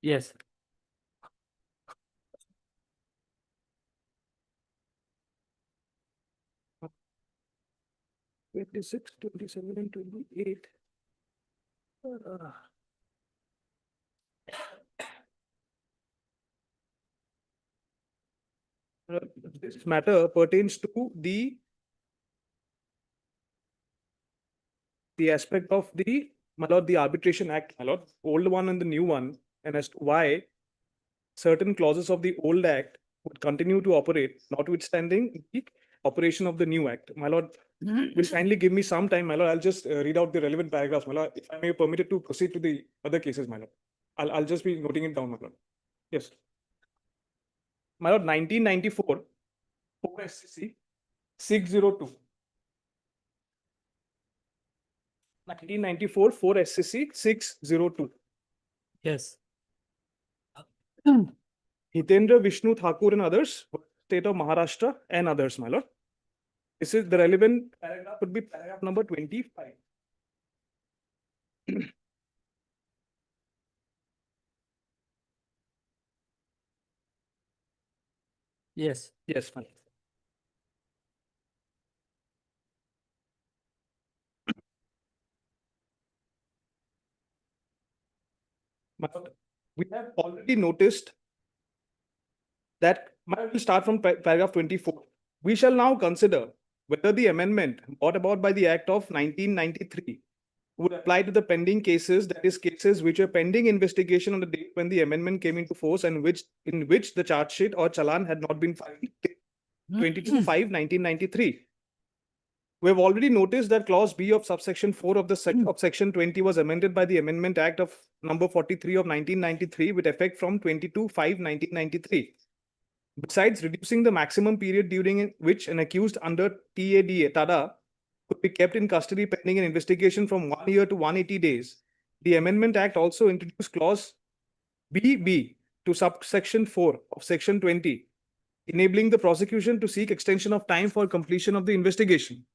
Yes. Uh, 26, 27, and 28. This matter pertains to the aspect of the, my lord, the Arbitration Act, my lord, old one and the new one, and as to why certain clauses of the old act would continue to operate, notwithstanding the operation of the new act. My lord, will kindly give me some time, my lord. I'll just read out the relevant paragraphs, my lord. If I may be permitted to proceed to the other cases, my lord. I'll just be noting it down, my lord. Yes. My lord, 1994, 4 SCC 602. 1994, 4 SCC 602. Yes. Hitendra Vishnu Thakur and others, state of Maharashtra and others, my lord. This is the relevant paragraph would be paragraph number 25. Yes. Yes, my lord. My lord, we have already noticed that, we'll start from paragraph 24. We shall now consider whether the amendment brought about by the Act of 1993 would apply to the pending cases, that is, cases which are pending investigation on the date when the amendment came into force and in which the charge sheet or challan had not been filed 22/5/1993. We have already noticed that clause B of subsection 4 of section 20 was amended by the Amendment Act of number 43 of 1993 with effect from 22/5/1993. Besides reducing the maximum period during which an accused under TADA could be kept in custody pending an investigation from 1 year to 180 days, the Amendment Act also introduced clause BB to subsection 4 of section 20, enabling the prosecution to seek extension of time for completion of the investigation.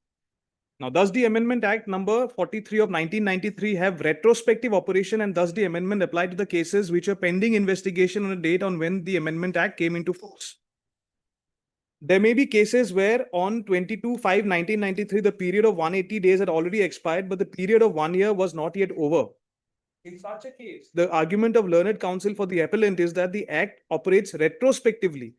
Now, does the Amendment Act number 43 of 1993 have retrospective operation, and does the amendment apply to the cases which are pending investigation on a date on when the Amendment Act came into force? There may be cases where on 22/5/1993, the period of 180 days had already expired, but the period of 1 year was not yet over. In such a case, the argument of learned counsel for the appellant is that the Act operates retrospectively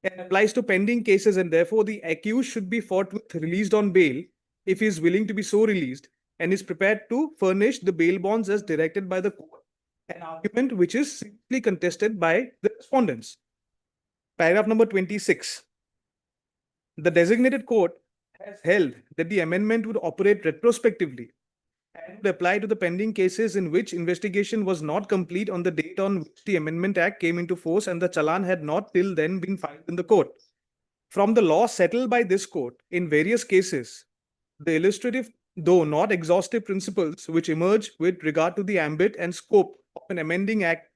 and applies to pending cases, and therefore the accused should be forthwith released on bail if he is willing to be so released and is prepared to furnish the bail bonds as directed by the court, an argument which is simply contested by the respondents. Paragraph number 26. The designated court has held that the amendment would operate retrospectively and would apply to the pending cases in which investigation was not complete on the date on which the Amendment Act came into force and the challan had not till then been filed in the court. From the law settled by this court in various cases, the illustrative, though not exhaustive principles which emerge with regard to the ambit and scope of an amending act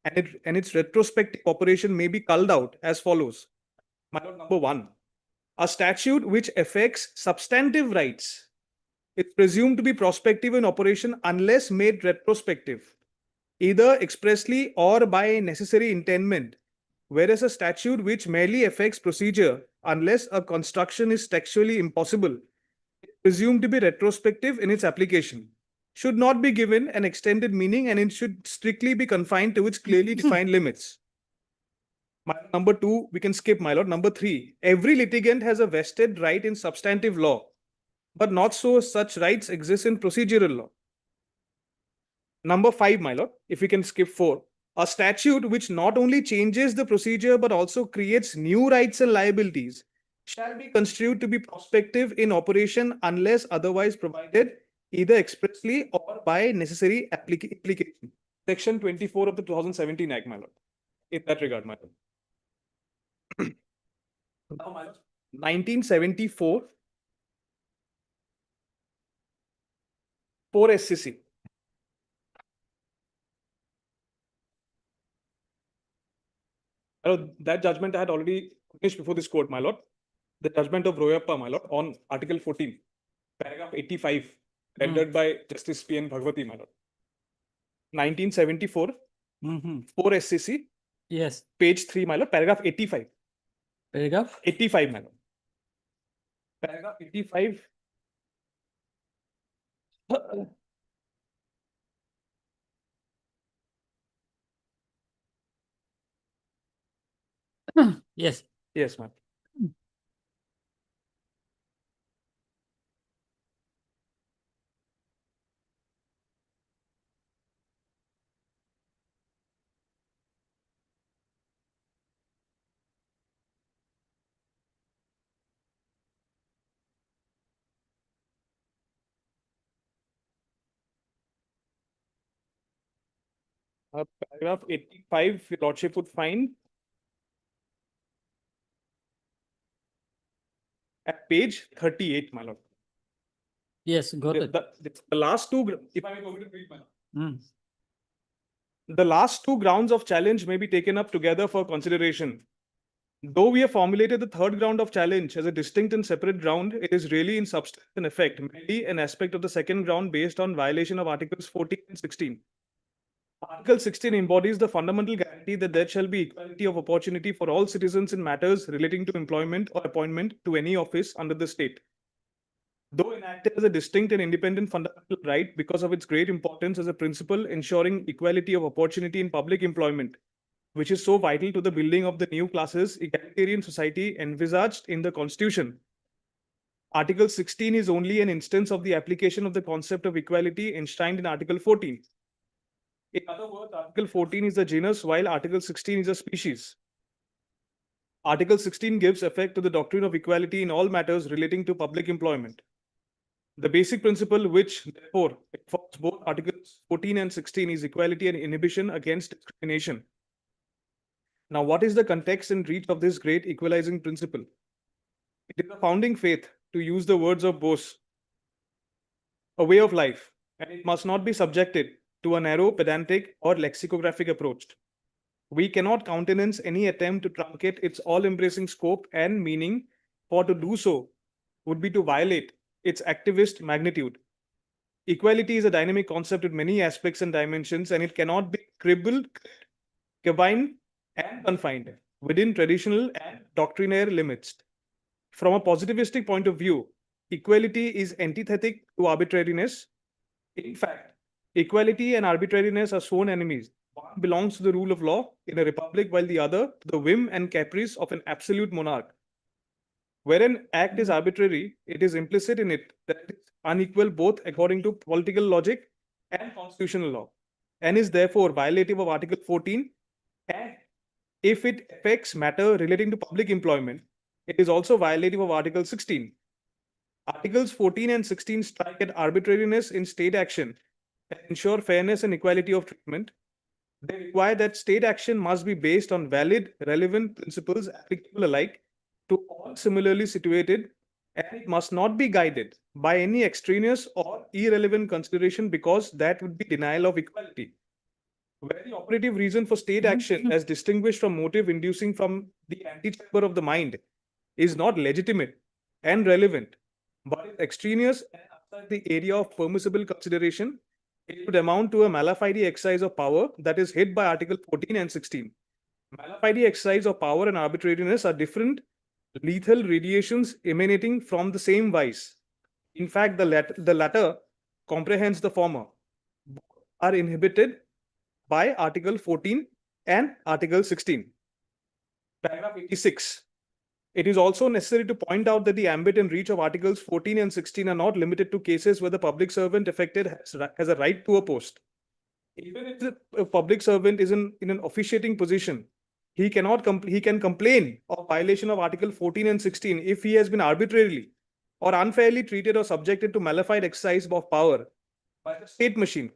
and its retrospective operation may be culled out as follows. My lord, number 1, a statute which affects substantive rights is presumed to be prospective in operation unless made retrospective, either expressly or by necessary intendment, whereas a statute which merely affects procedure, unless a construction is textually impossible, is presumed to be retrospective in its application, should not be given an extended meaning, and it should strictly be confined to its clearly defined limits. Number 2, we can skip, my lord. Number 3, every litigant has a vested right in substantive law, but not so such rights exist in procedural law. Number 5, my lord, if we can skip 4, a statute which not only changes the procedure but also creates new rights and liabilities shall be construed to be prospective in operation unless otherwise provided, either expressly or by necessary application. Section 24 of the 2017 Act, my lord. In that regard, my lord. Now, my lord, 1974, 4 SCC. That judgment I had already finished before this court, my lord. The judgment of Royappa, my lord, on Article 14, paragraph 85, rendered by Justice P.N. Bhagwati, my lord. 1974, 4 SCC, Yes, page 3, my lord, paragraph 85. paragraph. 85, my lord. Paragraph 85. Yes, Yes, ma'am. Paragraph 85, your lordship would find at page 38, my lord. yes, got it. The last two, if I may go to read, my lord. Mm. The last two grounds of challenge may be taken up together for consideration. Though we have formulated the third ground of challenge as a distinct and separate ground, it is really in substance and effect merely an aspect of the second ground based on violation of Articles 14 and 16. Article 16 embodies the fundamental guarantee that there shall be equality of opportunity for all citizens in matters relating to employment or appointment to any office under the state. Though enacted as a distinct and independent fundamental right because of its great importance as a principle ensuring equality of opportunity in public employment, which is so vital to the building of the new classes egalitarian society envisaged in the Constitution. Article 16 is only an instance of the application of the concept of equality enshrined in Article 14. In other words, Article 14 is the genus while Article 16 is a species. Article 16 gives effect to the doctrine of equality in all matters relating to public employment. The basic principle which, therefore, informs both Articles 14 and 16 is equality and inhibition against discrimination. Now, what is the context and reach of this great equalizing principle? It is a founding faith, to use the words of Bose, a way of life, and it must not be subjected to a narrow, pedantic, or lexicographic approach. we cannot countenance any attempt to truncate its all-embracing scope and meaning, for to do so would be to violate its activist magnitude. Equality is a dynamic concept with many aspects and dimensions, and it cannot be combined and confined within traditional and doctrinaire limits. From a positivistic point of view, equality is antithetic to arbitrariness. In fact, equality and arbitrariness are sworn enemies. One belongs to the rule of law in a republic, while the other to the whim and caprice of an absolute monarch. Where an act is arbitrary, it is implicit in it that it is unequal both according to political logic and constitutional law, and is therefore violative of Article 14. And if it affects matter relating to public employment, it is also violative of Article 16. Articles 14 and 16 strike at arbitrariness in state action and ensure fairness and equality of treatment. They require that state action must be based on valid, relevant principles applicable alike to all similarly situated, and it must not be guided by any extraneous or irrelevant consideration, because that would be denial of equality. Where the operative reason for state action, as distinguished from motive inducing from the antechamber of the mind, is not legitimate and relevant, but is extraneous and outside the area of permissible consideration, it would amount to a mala fide exercise of power that is hid by Article 14 and 16. Mala fide exercise of power and arbitrariness are different lethal radiations emanating from the same vice. In fact, the latter comprehends the former. Both are inhibited by Article 14 and Article 16. Paragraph 86. It is also necessary to point out that the ambit and reach of Articles 14 and 16 are not limited to cases where the public servant affected has a right to a post. Even if a public servant is in an officiating position, he can complain of violation of Article 14 and 16 if he has been arbitrarily or unfairly treated or subjected to mala fide exercise of power by the state machine.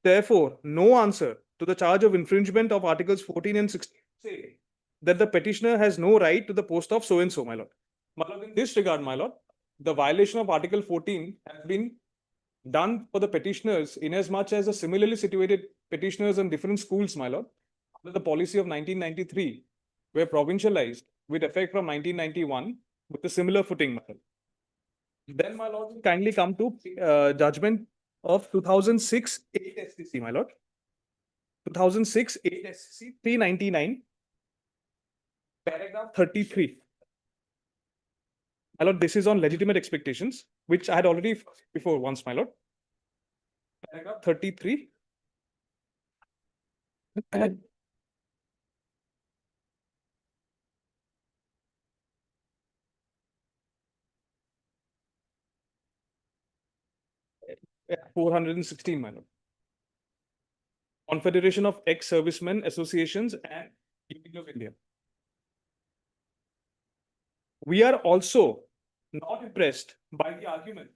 Therefore, no answer to the charge of infringement of Articles 14 and 16 say that the petitioner has no right to the post of so and so, my lord. My lord, in this regard, my lord, the violation of Article 14 has been done for the petitioners inasmuch as the similarly situated petitioners in different schools, my lord, under the policy of 1993, were provincialized with effect from 1991 with a similar footing, my lord. Then, my lord, kindly come to judgment of 2006 8 SCC, my lord. 2006 8 SCC 399, paragraph 33. My lord, this is on legitimate expectations, which I had already before once, my lord. Paragraph 33. And 416, my lord. Confederation of Ex-Servicemen Associations and Union of India. We are also not impressed by the argument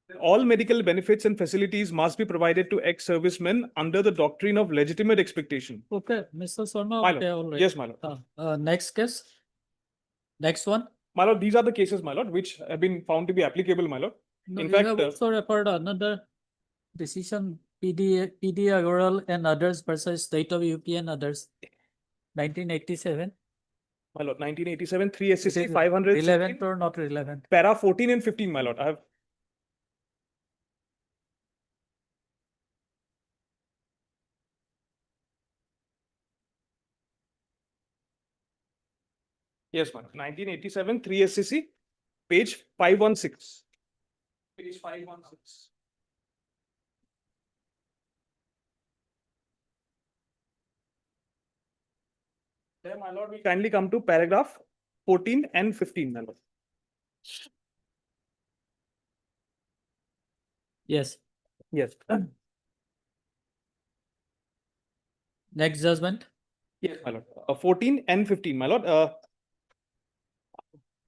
that all medical benefits and facilities must be provided to ex-servicemen under the doctrine of legitimate expectation. Okay, Mr. Sharma. My lord. Okay, all right. Yes, my lord. Next case. Next one. My lord, these are the cases, my lord, which have been found to be applicable, my lord. No, In you fact, have also referred another decision, PD Agarwal and others versus State of UP and others, 1987. My lord, 1987, 3 It SCC, is 500. relevant or not relevant? Para 14 and 15, my lord. I have. Yes, my lord. 1987, 3 SCC, page 516. Page 516. There, my lord, we kindly come to paragraph 14 and 15, my lord. Yes. Yes. Next judgment. Yes, my lord. 14 and 15, my lord.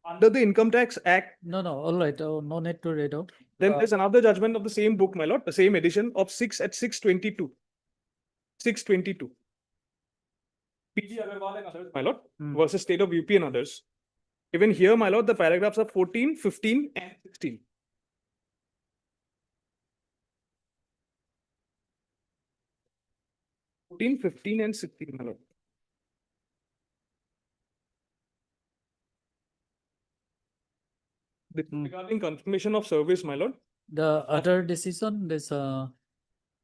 Under the Income Tax Act, No, all right. Oh, no need to read out. then there's another judgment of the same book, my lord, the same edition of 6 at 622. 622. PG Agarwal and others, my lord, versus State of UP and others. Even here, my lord, the paragraphs are 14, 15, and 16. 14, 15 and 16, my lord. This is regarding confirmation of service, my lord. The other decision, this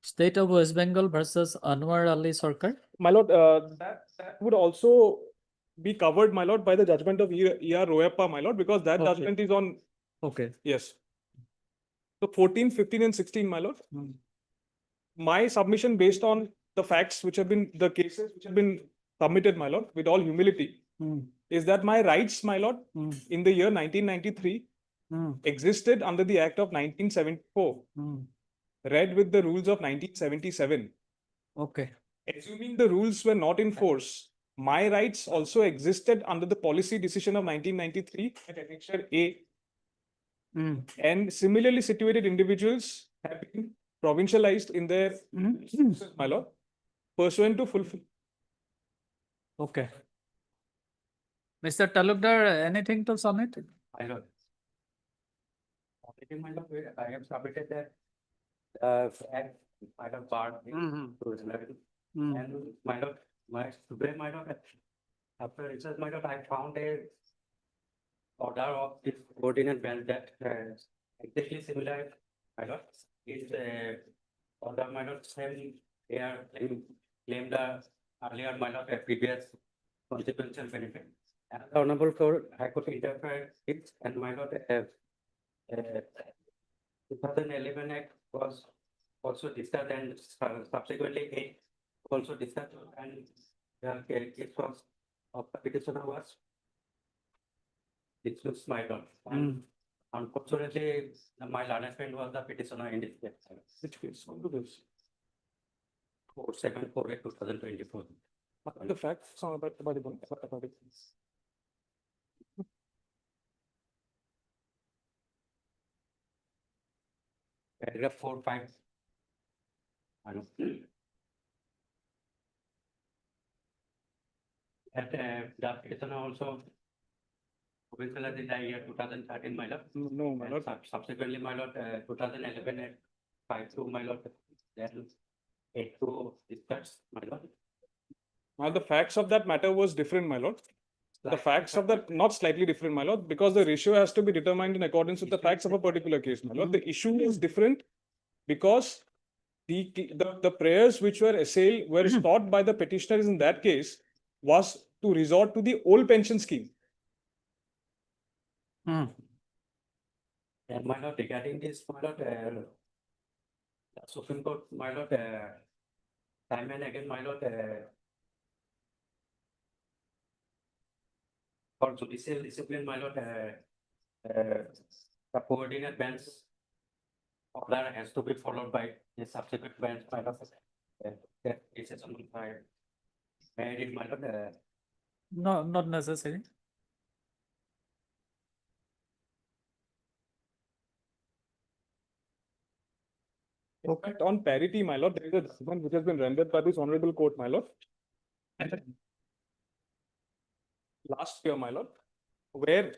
State of West Bengal versus Anwar Ali Sarkar. My lord, that would also be covered, my lord, by the judgment of E.R. Royappa, my lord, because that Okay. judgment is on, Okay. yes. So 14, 15 and 16, my lord. My submission based on the facts which have been, the cases which have been submitted, my lord, with all humility, is that my rights, my lord, in the year 1993 existed under the Act of 1974, read with the rules of 1977. Okay. Assuming the rules were not in force, my rights also existed under the policy decision of 1993 at Annexure A. And similarly situated individuals have been provincialized in their, my lord, pursuant to fulfill. Okay. Mr. Talukdar, anything to submit? I know. Already, my lord, I have submitted that act, my lord, part to regularity. And my lord, today, my lord, after research, my lord, I found a order of this coordinate bench that exactly similar, my lord, is order, my lord, same here claim the earlier, my lord, a previous consequential benefit. And the Honorable Court, High Court interpreted it, and my lord, 2011 Act was also discussed, and subsequently it also discussed, and the case was of the petitioner was dismissed, my lord. And unfortunately, my learned friend was the petitioner in this case. Which case? What do this? 4748/2024. The facts are about it. Paragraph 4, 5. I know. And the petitioner also provincialized in the year 2013, my lord. No, my And lord. subsequently, my lord, 2011 at 5-2, my lord, then 8-2 discussed, my lord. Now, the facts of that matter was different, my lord. The facts of that, not slightly different, my lord, because the ratio has to be determined in accordance with the facts of a particular case, my lord. The issue is different because the prayers which were assailed were sought by the petitioners in that case was to resort to the old pension scheme. And my lord, regarding this, my lord, the Supreme Court, my lord, time and again, my lord, for judicial discipline, my lord, the coordinate bench order has to be followed by the subsequent bench, my lord. That is by made, my lord, No, not necessary. In fact, on parity, my lord, there is a judgment which has been rendered by this honorable court, my lord. Last year, my lord, where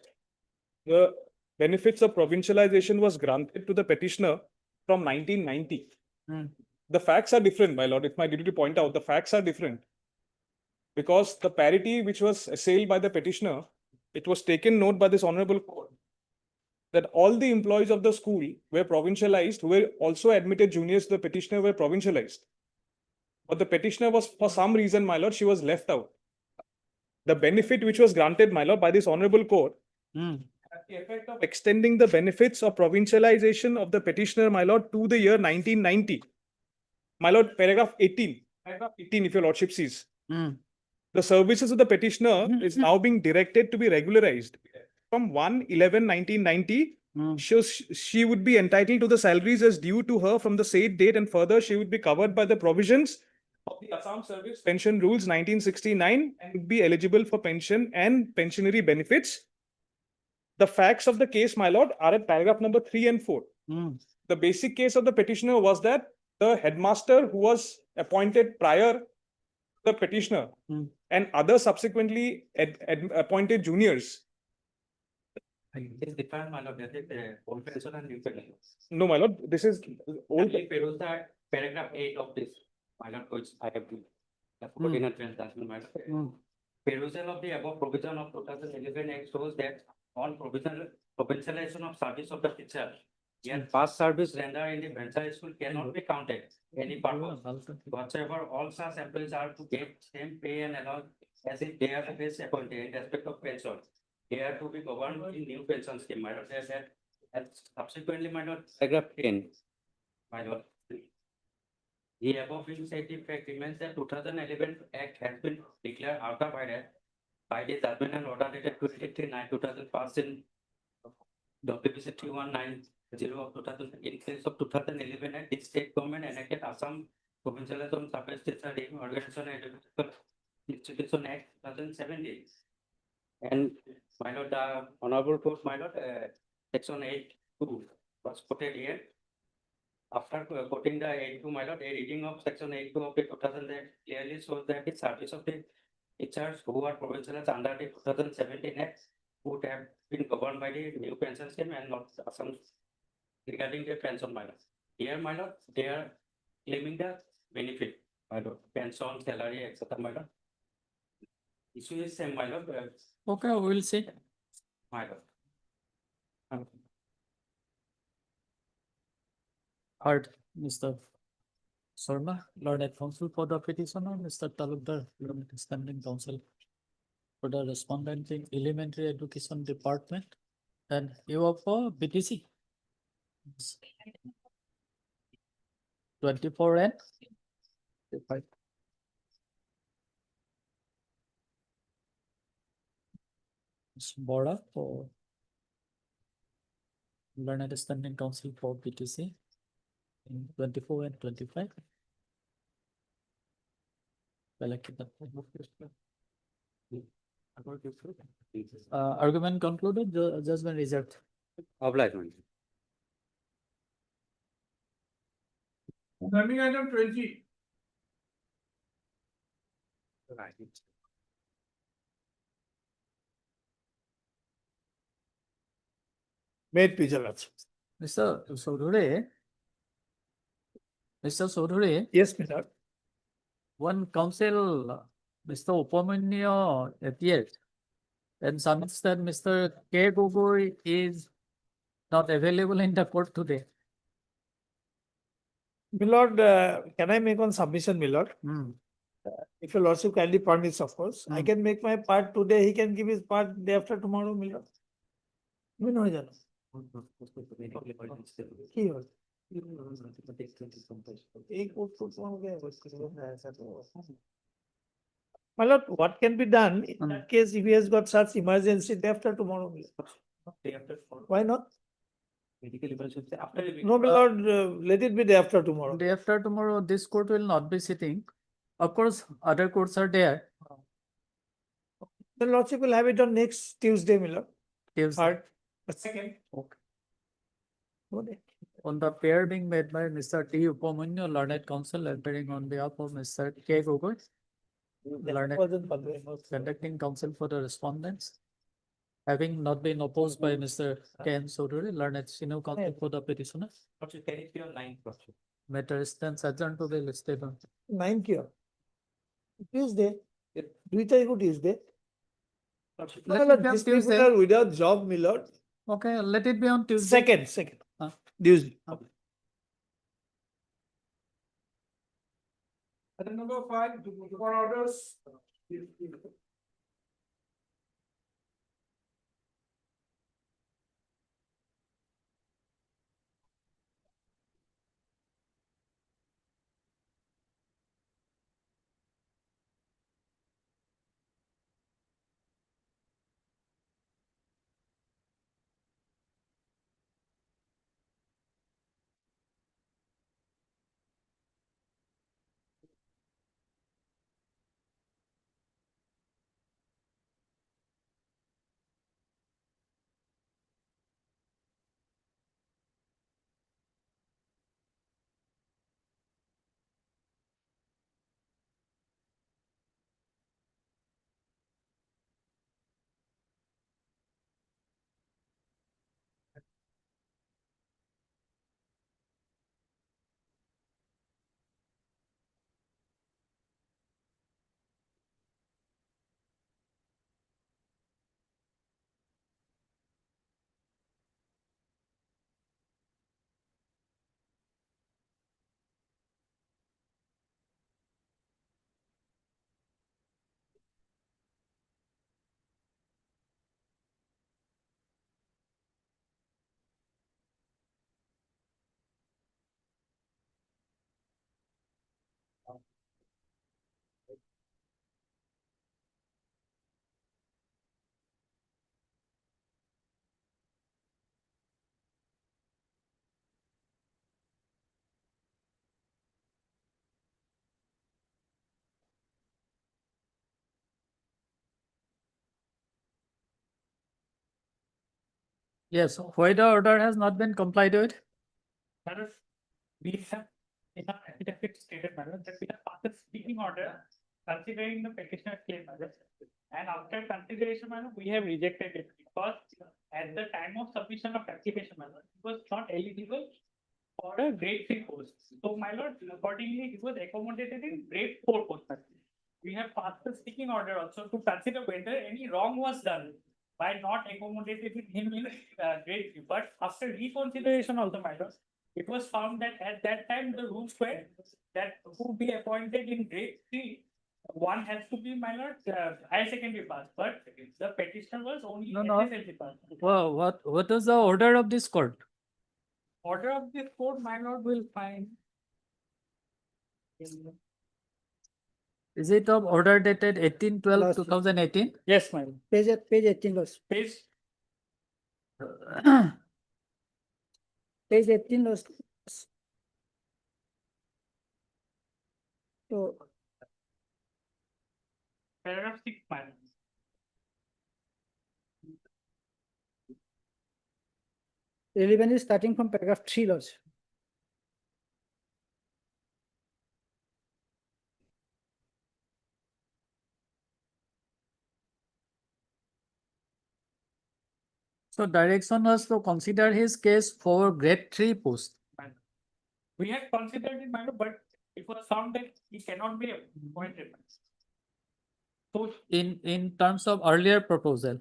the benefits of provincialization was granted to the petitioner from 1990. The facts are different, my lord. It's my duty to point out the facts are different. Because the parity which was assailed by the petitioner, it was taken note by this honorable court that all the employees of the school were provincialized, who were also admitted juniors to the petitioner were provincialized. But the petitioner was, for some reason, my lord, she was left out. The benefit which was granted, my lord, by this honorable court had the effect of extending the benefits of provincialization of the petitioner, my lord, to the year 1990. My lord, paragraph 18, if your lordship sees. The services of the petitioner is now being directed to be regularized. From 1/11/1990, she would be entitled to the salaries as due to her from the said date, and further she would be covered by the provisions of the Assam Service Pension Rules 1969 and would be eligible for pension and pensionary benefits. The facts of the case, my lord, are at paragraph number 3 and 4. The basic case of the petitioner was that the headmaster who was appointed prior to the petitioner and other subsequently appointed juniors. It's different, my lord, that is old pension and new pension. No, my lord, this is old. Only peruse the paragraph 8 of this, my lord, which I have 14 and 12, that's my perusal of the above provision of 2011 Act shows that on provincialization of service of the teacher, yet past service rendered in the Bhansali school cannot be counted any purpose. Whatsoever, all such employees are to get same pay and allowance as if they are base appointed in respect of pension. They are to be governed in new pension scheme. My lord, that and subsequently, my lord, paragraph 10, my lord. The above being said, the fact remains that 2011 Act has been declared ultra-vires by the judgment and order dated 23/9/2000 passed in WBC 3190 of 2000 in place of 2011 Act, the state government enacted Assam Provincialization Service Teacher Review Organization and Educational Institution Act 2017. And my lord, the honorable court, my lord, section 8(2) was quoted here. After quoting the 8(2), my lord, a reading of section 8(2) of the 2000 Act clearly shows that the service of the teachers who are provincialized under the 2017 Act would have been governed by the new pension scheme and not Assam regarding the pension, my lord. Here, my lord, they are claiming the benefit, my lord, pension, salary, etc., my lord. Issue is same, my lord, Okay, we'll see. my lord. Heard, Mr. Sharma, learned counsel for the petitioner, Mr. Talukdar, learned standing counsel for the respondent in elementary education department, and you are for BTC. 24 and 25. Ms. Bora for learned standing counsel for BTC in 24 and 25. Argument concluded, judgment reserved. Obligement. Learning item 20. Made Pijalats. Mr. Sodhure. Mr. Sodhure, Yes, Mr. one counsel, Mr. Upamanyu appeared and submits that Mr. K. Gogoi is not available in the court today. Milord, can I make one submission, Milord? If your lordship kindly permits, of course, I can make my part today, he can give his part day after tomorrow, Milord. You know, Jano. কি হল? এই court foot তোমাকে My lord, what can be done in that case if he has got such emergency day after tomorrow? Day after. Why not? Medical emergency after. No, my lord, let it be day after tomorrow. Day after tomorrow, this court will not be sitting. Of course, other courts are there. The lordship will have it on next Tuesday, my lord. Tuesday. Third, second. Okay. On the pair being made by Mr. T. Upamanyu, learned counsel appearing on behalf of Mr. K. Gogoi, learned conducting counsel for the respondents, having not been opposed by Mr. K. N. Sodhure, learned senior counsel for the petitioner. Can it be on 9? Matter stands adjourned to be listed on. 9 কি হয়? Tuesday. 2 তারিখ Tuesday. Let No, it be on these people Tuesday. are without job, my lord. Okay, let it be on Tuesday. Second. Huh? Tuesday. Item number 5, for orders. Yes, why the order has not been complied with? Madam, we have in our affidavit stated, madam, that we have passed a speaking order considering the petitioner's claim, madam. And after consideration, madam, we have rejected it because at the time of submission of application, madam, it was not eligible for a grade 3 post. So, my lord, accordingly, it was accommodated in grade 4 post, madam. We have passed the speaking order also to consider whether any wrong was done by not accommodating him in grade 3. But after reconsideration also, my lord, it was found that at that time the rules were that who be appointed in grade 3, one has to be, my lord, higher secondary pass, but the petitioner was only No, no. SSLC pass. Well, what is the order of this court? Order of this court, my lord, will find. Is it of order dated 18/12, Last- 2018? Yes, my lord. Page 18 was, Page page 18 was. So, paragraph 6, my lord. relevant is starting from paragraph 3 laws. So direction was to consider his case for grade 3 post. We had considered it, my lord, but it was found that he cannot be appointed. So, In terms of earlier proposal.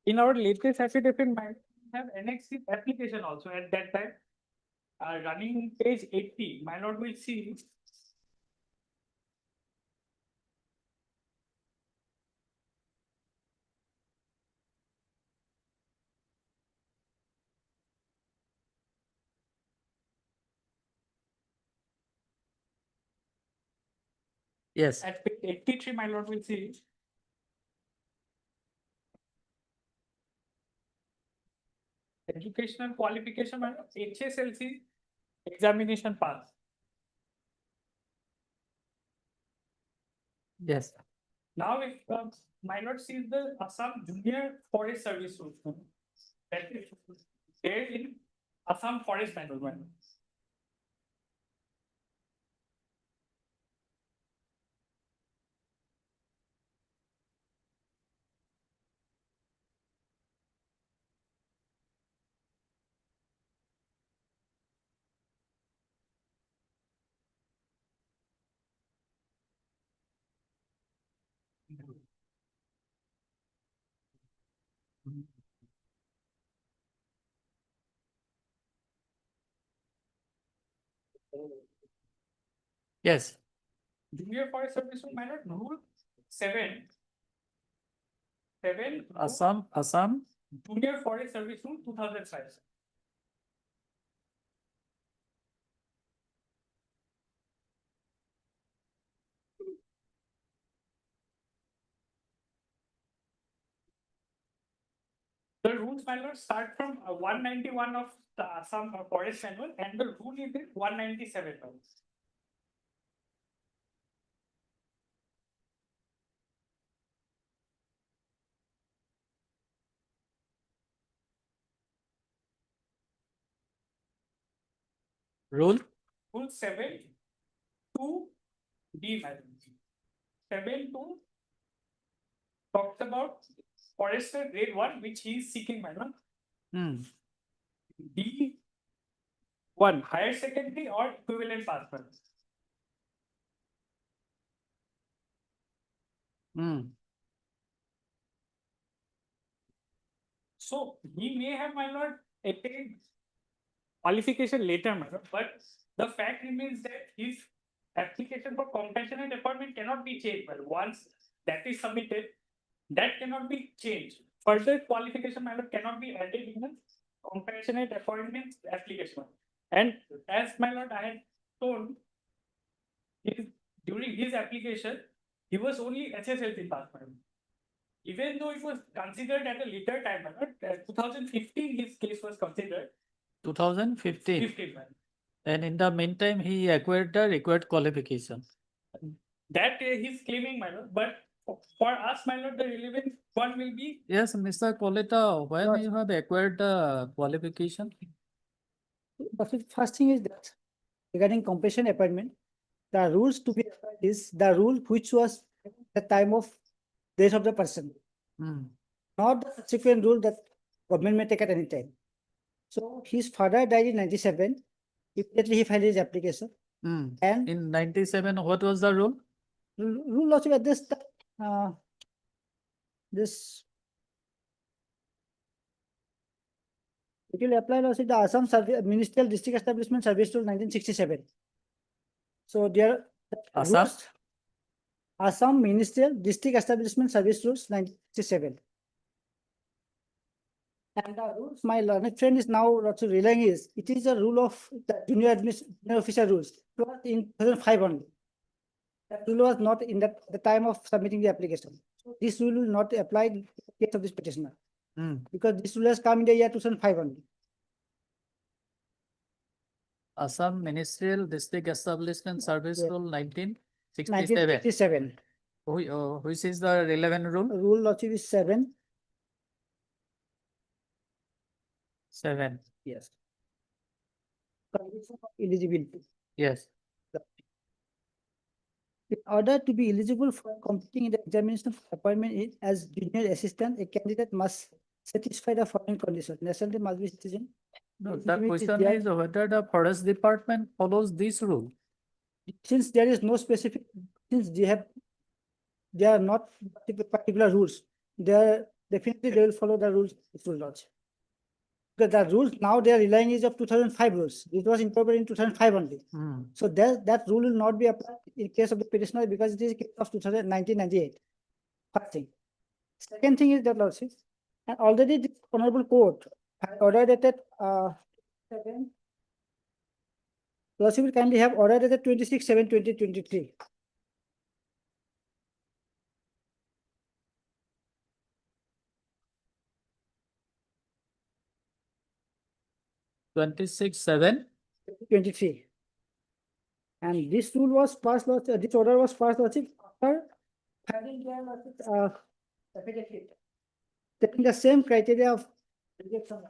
in our latest affidavit, we have annexed the application also at that time. Running page 80, my lord will see. Yes, At page 83, my lord will see. Educational qualification, my lord, HSLC examination pass. yes. Now, if my lord sees the Assam Junior Forest Service rules, that is there in Assam Forest Manual, my lord. Yes, Junior Forest Service, my lord, rule 7. 7. Assam, Junior Forest Service Rule 2005. The rules manual start from 191 of the Assam Forest Manual and the rule is in 197. rule, Rule 7 to D manual. 7 to talks about Forester grade 1, which he is seeking manual. D1 higher secondary or equivalent pass manual. So he may have, my lord, attained qualification later, my lord, but the fact remains that his application for compassionate appointment cannot be changed. But once that is submitted, that cannot be changed. Further qualification, my lord, cannot be added in the compassionate appointment application. And as my lord, I had told, during his application, he was only SSLC pass, my lord. Even though it was considered at a later time, my lord, 2015 his case was considered. 2015. 15, my lord. And in the meantime, he acquired the required qualification. That he's claiming, my lord, but For us, my lord, the relevant one will be Yes, Mr. Kolita, when Lord. you have acquired the qualification? But the first thing is that regarding completion appointment, the rules to be applied is the rule which was at the time of death of the person, Hmm. not the subsequent rule that government may take at any time. So his father died in 97. Immediately he filed his application Hmm. and In 97, what was the rule? rule also at this this it will apply also the Assam Ministerial District Establishment Service Rule 1967. So there Assam? rules Assam Ministerial District Establishment Service Rules 1967. And the rules my learned friend is now also relying is it is a rule of the junior officer rules. It was in 2005 only. That rule was not in the time of submitting the application. So this rule will not apply in the case of this petitioner Hmm. because this rule has come in the year 2005 only. Assam Ministerial District Establishment Service Yeah. Rule 1967. 1967. Which is the relevant rule? Rule also is 7. 7. Yes. Condition of eligibility. Yes. In order to be eligible for competing in the examination for appointment as junior assistant, a candidate must satisfy the following conditions. Nationality must be citizen. No, the Eligibility question there- is whether the forest department follows this rule. Since there is no specific, since they are not particular rules, they are definitely they will follow the rules. This rule also. Because the rules now they are relying is of 2005 rules. It was incorporated in 2005 only. Hmm. So that rule will not be applied in case of the petitioner because it is a case of 1998. First thing. Second thing is that lordship, and already the honorable court had ordered dated lordship will kindly have order dated 26/7/2023. (26/7). 23. And this rule was passed, this order was passed after finding their affidavit, taking the same criteria of rejection.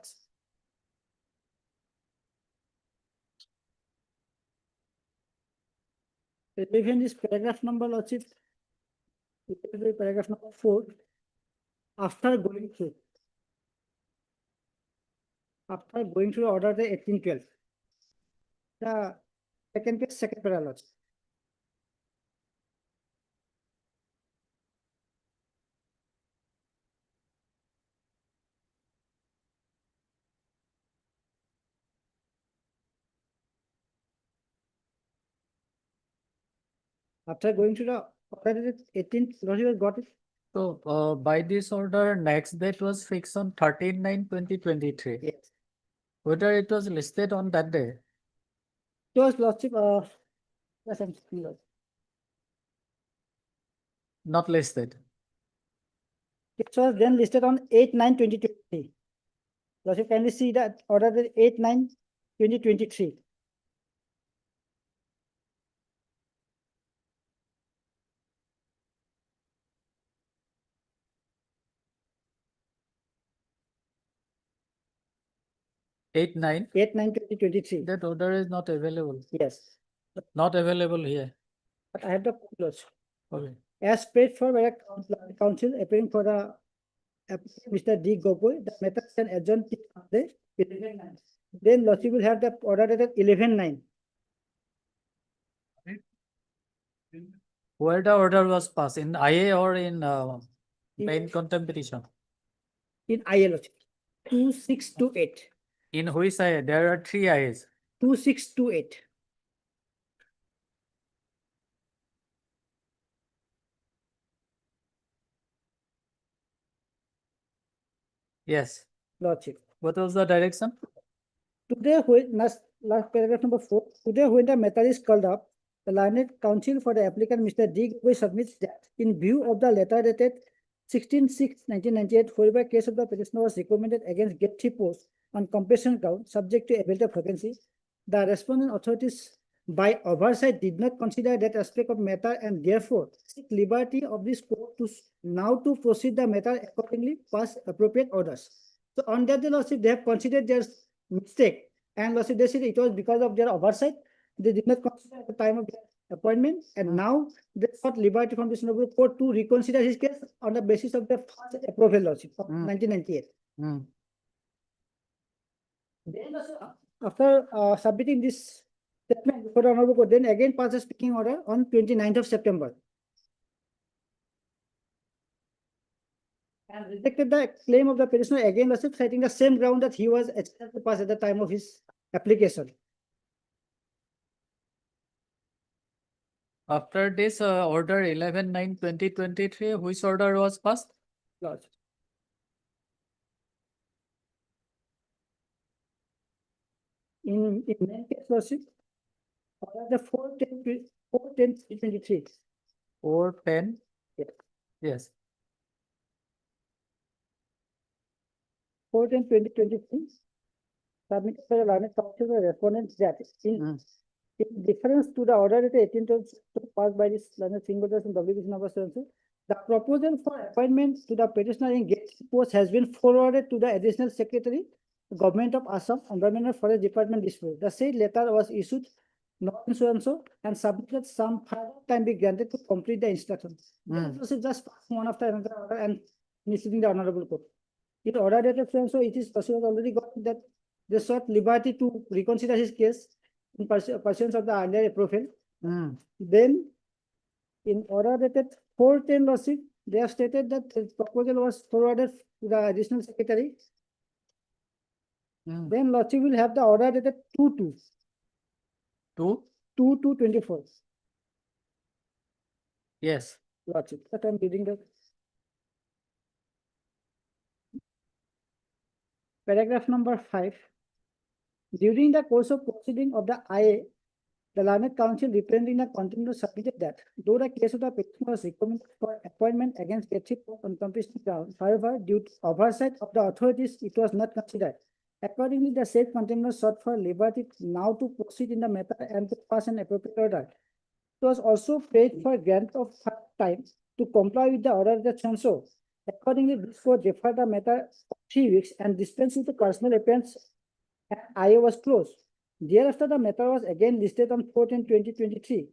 Even this paragraph number, lordship, paragraph number 4, after going through order the 1812, the second page, second paragraph. After going to the order 18th, lordship got it. So, by this order, next date was fixed on 13/9/2023. Yes. Whether it was listed on that day? It was lordship, yes, I'm speaking, lordship. Not listed. It was then listed on 8/9/2023. Lordship, kindly see that order 8/9/2023. (8/9). 8/9/2023. That order is not available. Yes, Not available here. but I have the lordship. Okay. As paid for by the council appearing for the Mr. D. Gogoi, the matter can adjourn till Monday, 11/9. Then lordship will have the order dated 11/9. Where the order was passed, in IA or in In- main contempt petition? In IL, 2628. In which IA? There are 3 IAs. 2628. Yes. Lordship. What was the direction? Today, when last paragraph number 4, today when the matter is called up, the learned counsel for the applicant, Mr. D. Gogoi, submits that in view of the letter dated 16/6/1998, whereby case of the petitioner was recommended against gate 3 post on compassion ground, subject to available vacancy, the respondent authorities by oversight did not consider that aspect of matter and therefore seek liberty of this court to now to proceed the matter accordingly, pass appropriate orders. So on that, the lordship, they have considered their mistake, and lordship, they said it was because of their oversight. They did not consider at the time of their appointment, and now they sought liberty from this noble court to reconsider his case on the basis of their first approval, lordship, of 1998. Then after submitting this statement before the honorable court, then again passed a speaking order on 29th of September. And rejected the claim of the petitioner again, lordship, citing the same ground that he was expected to pass at the time of his application. After this order 11/9/2023, which order was passed? Lodge. In main case, lordship, order the 410/2023. 410? Yes. Yes. 410/2023. Submitted by the learned counsel the respondents that in difference to the order that 18th passed by this learned Singletons and WBC number 7, the proposal for appointment to the petitioner in gate post has been forwarded to the additional secretary, Government of Assam, Environment and Forest Department dispute. The said letter was issued not in so and submitted some further time be granted to complete the instructions. This is just one after another order and misleading the honorable court. In order dated so it is possible already got that they sought liberty to reconsider his case in pursuance of the earlier approval. Then, in order dated 410 lawsuit, they have stated that the proposal was forwarded to the additional secretary. Then lawsuit will have the order dated 2/2. 2/2/24. Yes. Lawsuit. That I'm reading the paragraph number 5. During the course of proceeding of the IA, the learned counsel representing the contender submitted that though the case of the petitioner was recommended for appointment against Getty on completion grounds, however, due to oversight of the authorities, it was not considered. Accordingly, the said contender sought for liberty now to proceed in the matter and to pass an appropriate order. It was also prayed for grant of time to comply with the order that so. Accordingly, this court referred the matter 3 weeks and dispensed with the personal appearance and IA was closed. Thereafter, the matter was again listed on 4/10/2023.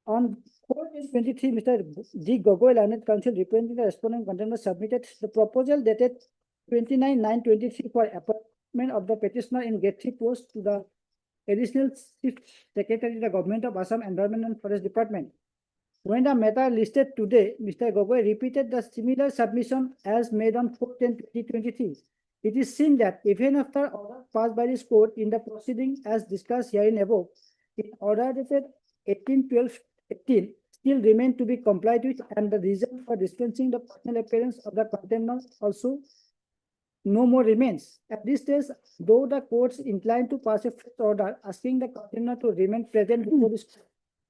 On 4/10/23, Mr. D. Gogoi, learned counsel representing the respondent contender submitted the proposal dated 29/9/23 for appointment of the petitioner in Gate 3 post to the additional chief secretary of the Government of Assam Environment and Forest Department. When the matter listed today, Mr. Gogoi repeated the similar submission as made on 4/10/2023. It is seen that even after order passed by this court in the proceeding as discussed herein above, in order dated 18/12/18 still remain to be complied with, and the reason for dispensing the personal appearance of the contender also no more remains. At this stage, though the courts inclined to pass a fresh order asking the contender to remain present before this court,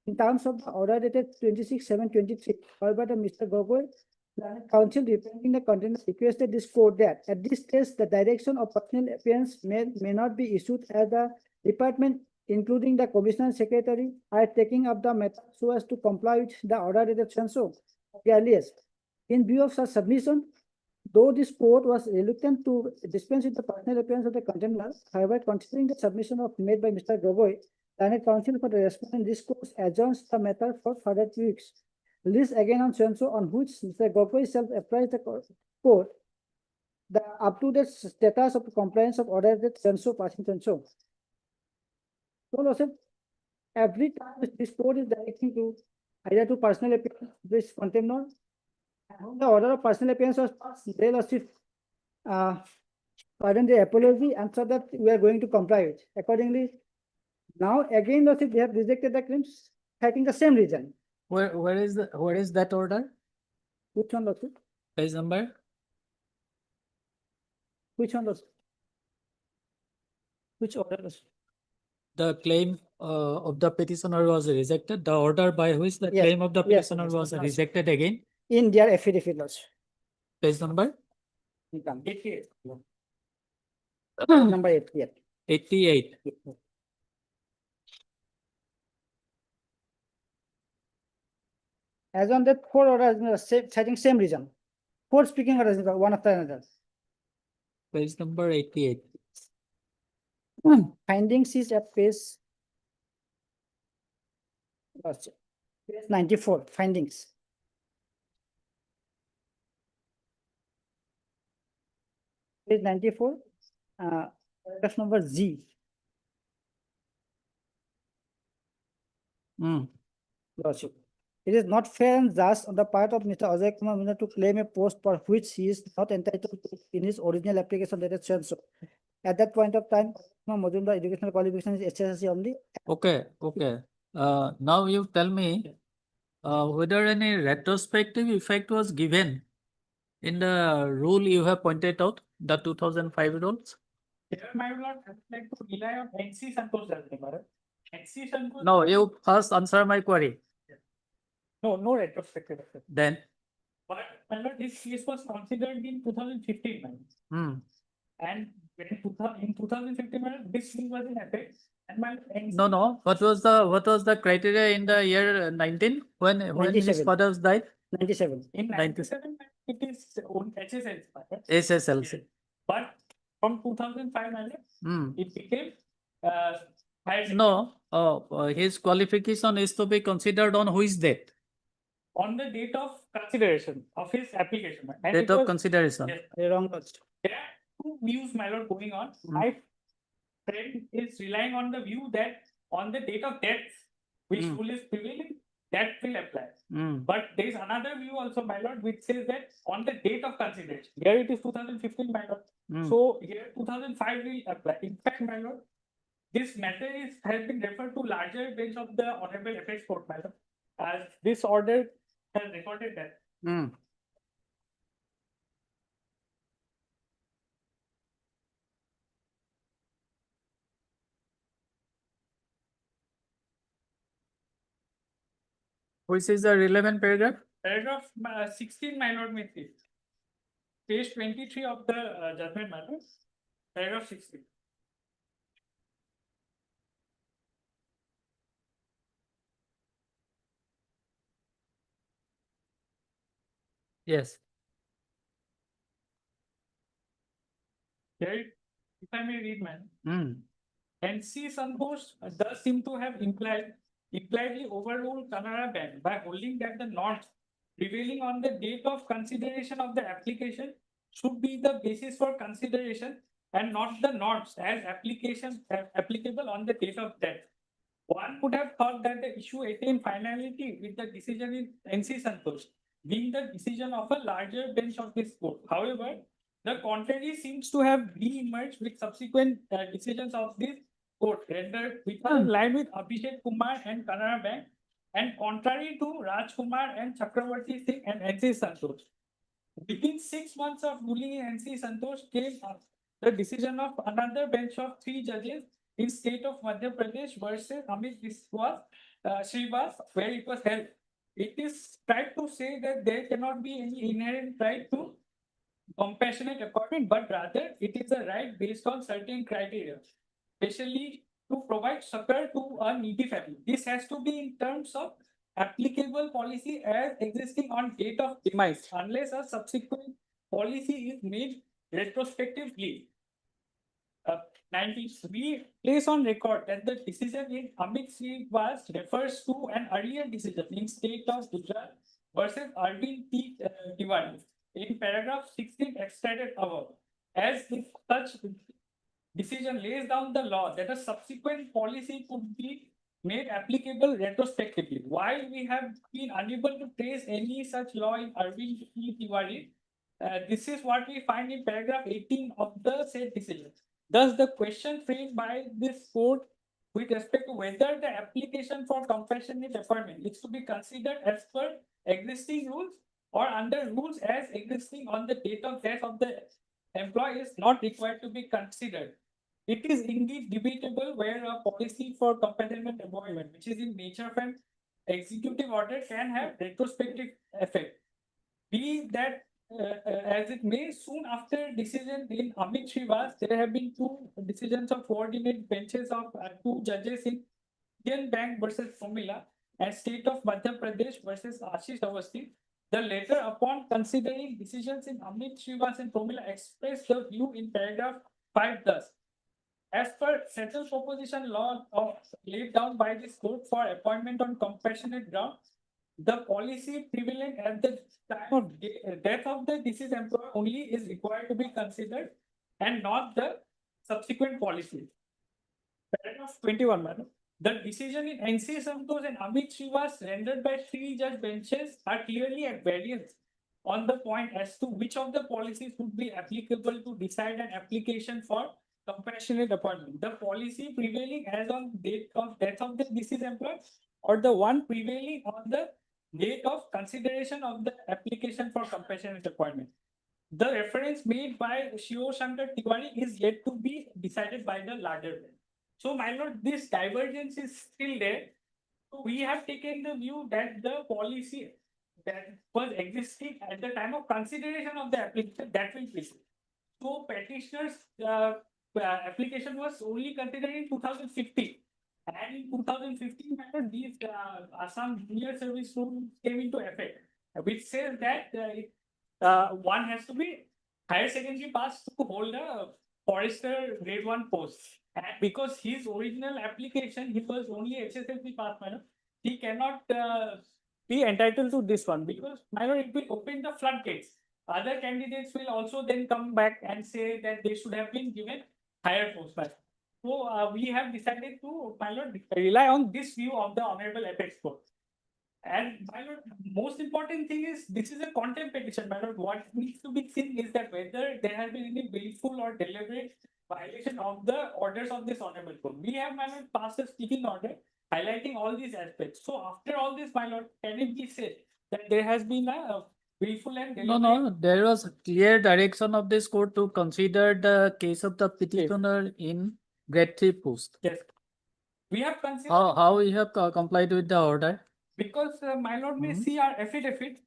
in terms of the order dated 26/7/23, however, the Mr. Gogoi, learned counsel representing the contender requested this court that at this stage the direction of personal appearance may not be issued as the department, including the commissioner secretary, are taking up the matter so as to comply with the order dated so earliest. In view of such submission, though this court was reluctant to dispense with the personal appearance of the contender, however, considering the submission made by Mr. Gogoi, learned counsel for the respondent in this course adjourns the matter for further 2 weeks. List again on so on which Mr. Gogoi self applies the court the up-to-date status of compliance of order that so passing so. So also, every time this court is directing to either to personal appearance, this contender, and the order of personal appearance was passed, they lost it, pardon the apology and so that we are going to comply with. Accordingly, now again, they have rejected the claims, citing the same reason. Where is that order? Which one, Lordship? Page number? Which one, Lordship? Which order, Lordship? The claim of the petitioner was rejected. The order by which the Yes, claim of the yes, petitioner yes, was yes. rejected again. In their affidavit, Lordship. Page number? Number 8, yeah. 88. As on that, four orders citing same reason. Four speaking orders, one after another. Page number 88. Findings is at page 94, findings. Page 94, paragraph number Z. Lordship. It is not fair and just on the part of Mr. Ajay Kumar Meena to claim a post for which he is not entitled to in his original application that is shown so. At that point of time, Kumar Majumdar educational qualification is HSC only. Okay, okay. Now you tell me whether any retrospective effect was given in the rule you have pointed out, the 2005 rules? Here, my lord, I would like to rely on NC Santosh judgment, Bharat. NC Santosh. No, you first answer my query. No retrospective effect. Then, But my lord, this case was considered in 2015, man. And in 2015, man, this thing was in effect. And my NC no. What was the criteria in the year 19 when his 97. fathers died? 97. In 97. 97, it is own HSL. SSLC. But from 2005, my lord, it became higher secondary. No, his qualification is to be considered on which date? On the date of consideration of his application. Man. And Date it of was- consideration. Yes, Wrong. Lord. there are two views, my lord, going on. My friend is relying on the view that on the date of death, which rule is prevailing, that will apply. But there is another view also, my lord, which says that on the date of consideration, here it is 2015, my lord. So here 2005 will apply. In fact, my lord, this matter has been referred to larger bench of the Honorable Apex Court, my lord, as this order has recorded that. Which is the relevant paragraph? Paragraph 16, my lord, may please. Page 23 of the judgment matter. Paragraph 16. Yes. Here, if I may read, man. NC Santosh does seem to have impliedly overruled Canara Bank by holding that the norms prevailing on the date of consideration of the application should be the basis for consideration and not the norms as applicable on the date of death. One would have thought that the issue attained finality with the decision in NC Santosh being the decision of a larger bench of this court. However, the contrary seems to have re-emerged with subsequent decisions of this court rendered which are in line with Abhishek Kumar and Canara Bank and contrary to Raj Kumar and Chakravarti Singh and NC Santosh. Within 6 months of ruling in NC Santosh came the decision of another bench of 3 judges in state of Madhya Pradesh versus Amit Srivas, where it was held. It is tried to say that there cannot be any inherent right to compassionate appointment, but rather it is a right based on certain criteria, especially to provide succor to a needy family. This has to be in terms of applicable policy as existing on date of demise, unless a subsequent policy is made retrospectively. 19. We place on record that the decision in Amit Srivas refers to an earlier decision in state of Gujarat versus Arvind P. Tiwari in paragraph 16 extracted above. As if such decision lays down the law that a subsequent policy could be made applicable retrospectively. While we have been unable to trace any such law in Arvind P. Tiwari, this is what we find in paragraph 18 of the said decision. Thus, the question framed by this court with respect to whether the application for compassionate appointment is to be considered as per existing rules or under rules as existing on the date of death of the employee is not required to be considered. It is indeed debatable where a policy for compassionate appointment, which is in nature of an executive order, can have retrospective effect. Be that as it may, soon after decision in Amit Srivas, there have been 2 decisions of coordinate benches of 2 judges in Indian Bank versus Formula, and State of Madhya Pradesh versus Ashish Awasthi. The latter, upon considering decisions in Amit Srivas and Promila, expressed the view in paragraph 5 thus. As per settled proposition law laid down by this court for appointment on compassionate ground, the policy prevalent at the time of death of the deceased employee only is required to be considered and not the subsequent policy. Paragraph 21, madam. The decision in NC Santosh and Amit Srivas rendered by 3-judge benches are clearly at variance on the point as to which of the policies would be applicable to decide an application for compassionate appointment. The policy prevailing as on date of death of the deceased employee or the one prevailing on the date of consideration of the application for compassionate appointment. The reference made by Shio Shankar Tiwari is yet to be decided by the larger bench. So, my lord, this divergence is still there. So we have taken the view that the policy that was existing at the time of consideration of the application that will proceed. So petitioner's application was only considered in 2015. And in 2015, my lord, these Assam Junior Service Rules came into effect, which says that one has to be higher secondary pass to hold a forester grade 1 post. And because his original application, he was only HSLC pass, madam, he cannot be entitled to this one because, my lord, it will open the floodgates. Other candidates will also then come back and say that they should have been given higher post, madam. So we have decided to, my lord, rely on this view of the Honorable Apex Court. And my lord, most important thing is this is a contempt petition, my lord. What needs to be seen is that whether there has been any willful or deliberate violation of the orders of this honorable court. We have, my lord, passed a speaking order highlighting all these aspects. So after all this, my lord, can it be said that there has been a willful and No, deliberate? no, there was clear direction of this court to consider the case of the petitioner in grade 3 post. Yes. We have considered. How you have complied with the order? Because my lord may Mhm. see our affidavit,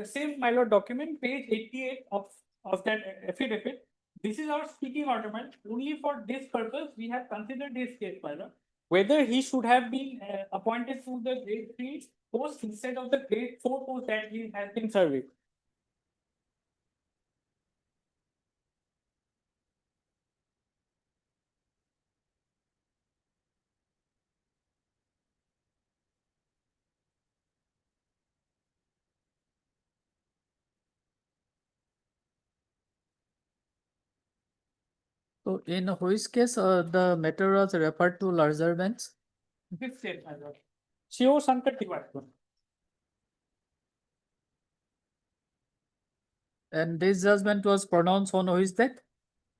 same my lord document, page 88 of that affidavit. This is our speaking order, man. Only for this purpose, we have considered this case, my lord. Whether he should have been appointed to the grade 3 post instead of the grade 4 post that he has been serving. So in which case the matter was referred to larger bench? This case, my lord. Shio Shankar Tiwari. And this judgment was pronounced on which date?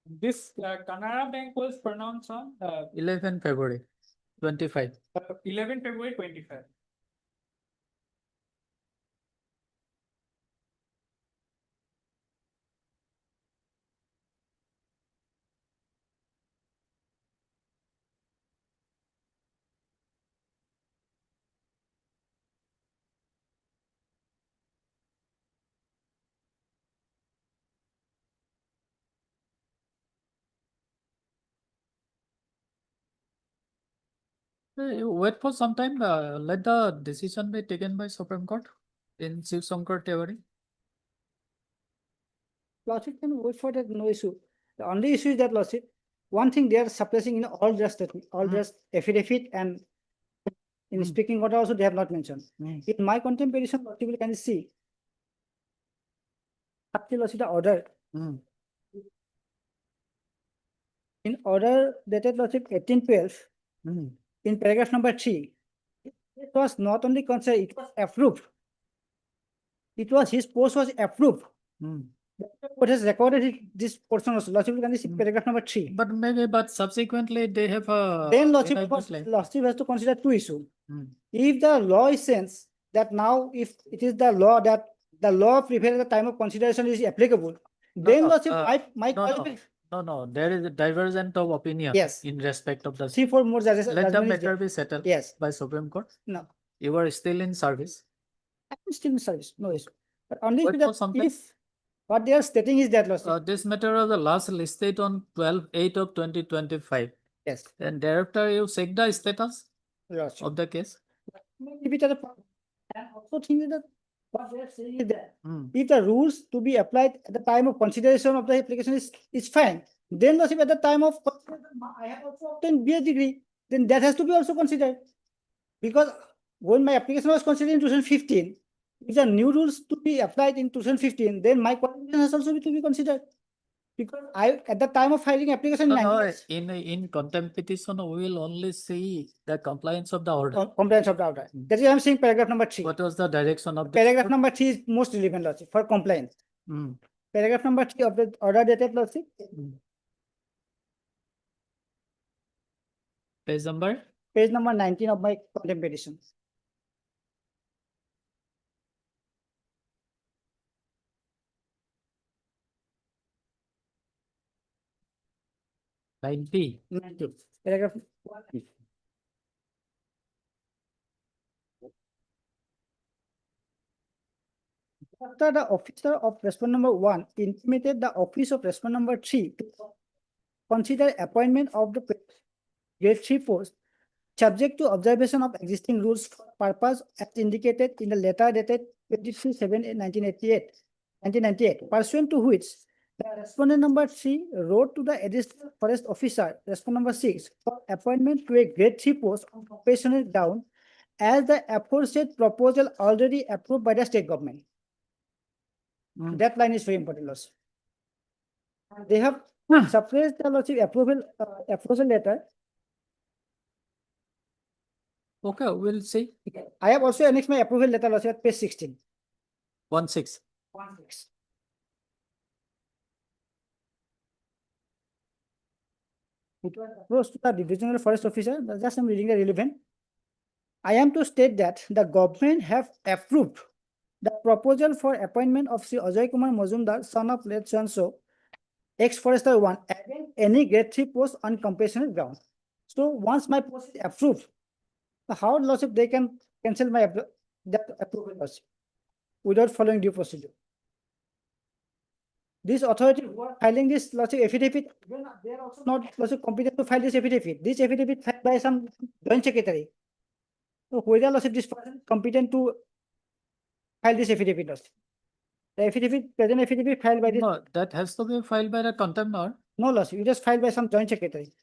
This Canara Bank was pronounced on 11 February 25. 11 February 25. You wait for some time, let the decision be taken by Supreme Court in Shiv Shankar Tiwari. Lordship can wait for that, no issue. The only issue is that, Lordship, one thing they are suppressing in all their statement, all their affidavit and in speaking order also they have not mentioned. In my contempt petition, Lordship, you can see. Up till Lordship, the order. In order dated, Lordship, 1812, in paragraph number 3, it was not only considered, it was approved. It was, his post was approved. What has recorded this portion also, Lordship, you can see paragraph number 3. But subsequently they have Then Lordship, denied the claim. Lordship has to consider two issues. If the law is sense that now if it is the law that the law prepared at the time of consideration is applicable, then no, Lordship, No, there is a divergent of opinion. Yes. In respect of the. 3-4 more judges. Let the judgment is matter there. be settled. Yes. By Supreme Court. No, You are still in service. I'm still in service, no issue. But only Wait if for that some time. if what they are stating is that, Lordship, This matter was the last listed on 12/8 of 2025. yes, And thereafter you check the status Lordship. of the case. If it has a problem. And also think that what they are saying is that if the rules to be applied at the time of consideration of the application is fine, then also at the time of I have also obtained BA degree, then that has to be also considered. Because when my application was considered in 2015, if the new rules to be applied in 2015, then my qualification has also to be considered. Because I, at the time of filing application, No, in no, 19 in contempt petition, we will only see the compliance of the order. compliance of the order. That is, I'm saying paragraph number 3. What was the direction of the? Paragraph number 3 is most relevant, Lordship, for compliance. Mm. Paragraph number 3 of the order dated, Lordship. Page number? Page number 19 of my contempt petition. Line B. Paragraph. After the officer of respondent number 1 intimated the office of respondent number 3 to consider appointment of the grade 3 post subject to observation of existing rules for purpose as indicated in the letter dated 23/7/1998, pursuant to which the respondent number 3 wrote to the additional forest officer, respondent number 6, for appointment to a grade 3 post on professional ground as the aforesaid proposal already approved by the state government. That line is very important, Lordship. They have suppressed the Lordship approval letter. Okay, we'll see. I have also annexed my approval letter, Lordship, at page 16. 1/6. 1/6. It was approached to the divisional forest officer. Just I'm reading the relevant. I am to state that the government have approved the proposal for appointment of Sri Ajay Kumar Mazumdar, son of late so ex-forester 1, against any grade 3 post on compassionate ground. So once my post is approved, how, Lordship, they can cancel my that approval, Lordship, without following due procedure? This authority who are filing this, Lordship, affidavit, they are also not, Lordship, competent to file this affidavit. This affidavit filed by some joint secretary. So whether, Lordship, this person is competent to file this affidavit, Lordship? The affidavit, present affidavit filed by this. No, that has to be filed by the contempt, or? No, Lordship, it is filed by some joint secretary.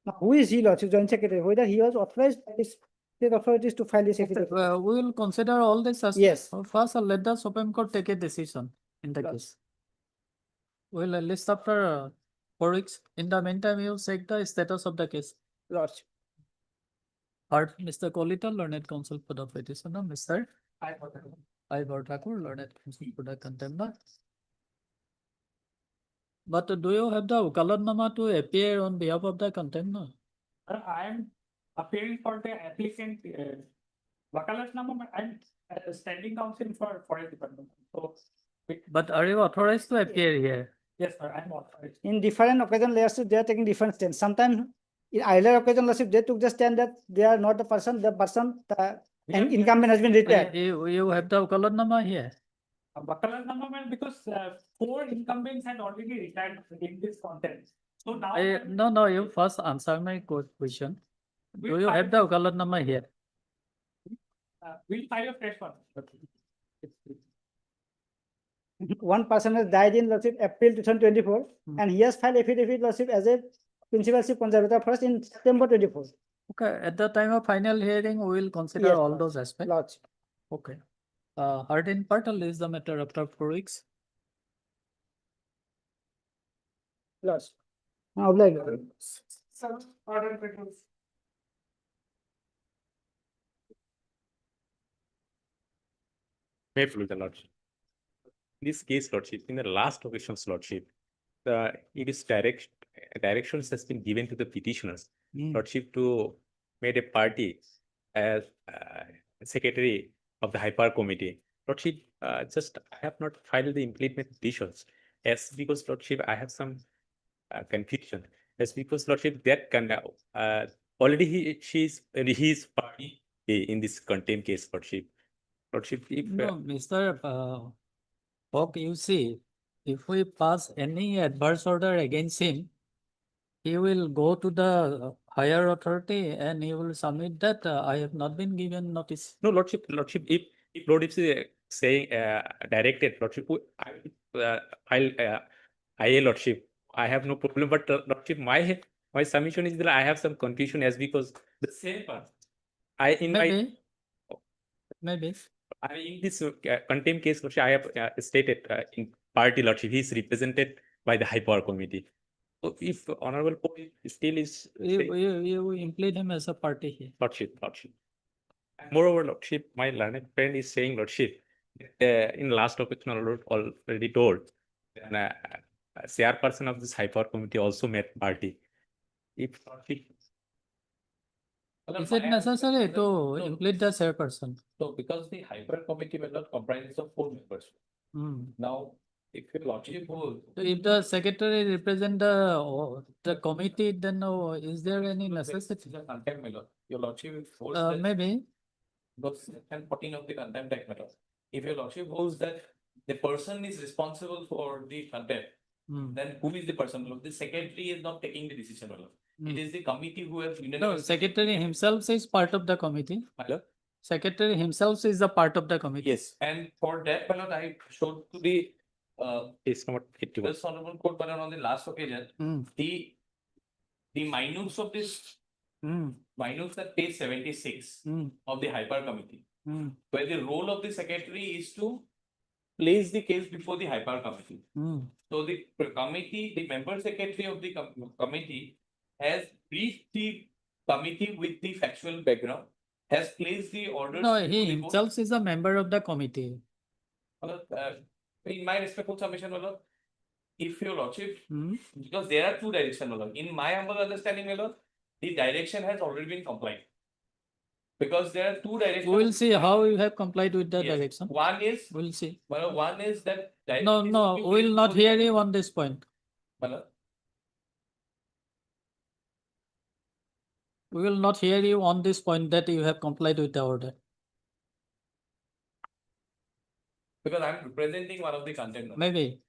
Now, who is he, Lordship, joint secretary? Whether he was authorized by this state authorities to file this affidavit? We will consider all this as. Yes. First, let the Supreme Court take a decision in the Yes. case. We'll list after 4 weeks. In the meantime, you check the status of the case. Lordship. Heard Mr. Kolita, learned counsel for the petitioner, Mr. Ivor Thakur, learned counsel for the contender. But do you have the Ukalatnama to appear on behalf of the contender? I am appearing for the applicant, Vakalatnama, but I'm standing counsel for forest department. So, But are you authorized to appear here? yes, sir, I'm authorized. In different occasions, Lordship, they are taking different stands. Sometimes in earlier occasion, Lordship, they took the stand that they are not the person, and incumbent has been retired. You have the Ukalatnama here. Vakalatnama, because 4 incumbents had already retired in this content. So now. No, you first answer my question. Do we'll you file- have the Ukalatnama here? We'll file a fresh one. One person has died in, Lordship, April 2024, and he has filed affidavit, Lordship, as a principalship conservator first in September 24. Okay, at the time of final hearing, we will consider Yes, all Lord. those aspects. Lordship. Okay. Heard in part, I'll list the matter after 4 weeks. Lordship. Obliged. Sir, order produced. May I follow the lordship? This case, lordship, in the last occasion's lordship, it is directions has been given to the petitioners, lordship, to made a party as secretary of the High Power Committee. Lordship, just I have not filed the implement petitions as because lordship, I have some confusion. As because lordship, that can already he's party in this contempt case, lordship. Lordship, if No, Mr. Hawk, you see, if we pass any adverse order against him, he will go to the higher authority and he will submit that I have not been given notice. No, Lordship, if Lordship is saying, directed, Lordship, I, Lordship, I have no problem, but Lordship, my submission is that I have some confusion as because the same part. Maybe. In this contempt case, Lordship, I have stated in party Lordship, he is represented by the High Power Committee. So if Honorable Court still is You implicate him as a party here. Lordship. And moreover, Lordship, my learned friend is saying, Lordship, in last occasion already told, and chairperson of this High Power Committee also met party. If Lordship. Is it necessary to implicate the chairperson? So because the hyper committee will not comprise of 4 members. Now, if your lordship holds, So if the secretary represent the committee, then is there any necessity? the contempt, my lord, your lordship holds that Maybe. because section 14 of the contempt act, my lord. If your lordship holds that the person is responsible for the contempt, then who is the person? My lord? The secretary is not taking the decision, my lord. It is the committee who has. No, secretary himself is part of the committee. My lord? Secretary himself is a part of the committee. Yes, and for that, my lord, I showed to the It's not 81. this honorable court, my lord, on the last occasion, the minutes of this minutes at page 76 of the hyper committee, where the role of the secretary is to place the case before the hyper committee. So the committee, the member secretary of the committee has briefed the committee with the factual background, has placed the orders. No, before he the court. himself is a member of the committee. In my respectful submission, my lord, if your lordship, because there are 2 directions, my lord. In my humble understanding, my lord, the direction has already been complied. Because there are 2 directions. We will see how you have complied with the Yes. direction. One is, We'll see. my lord, one is that. No, we will not hear you on this point. My lord. We will not hear you on this point that you have complied with the order. Because I'm representing one of the content. Maybe.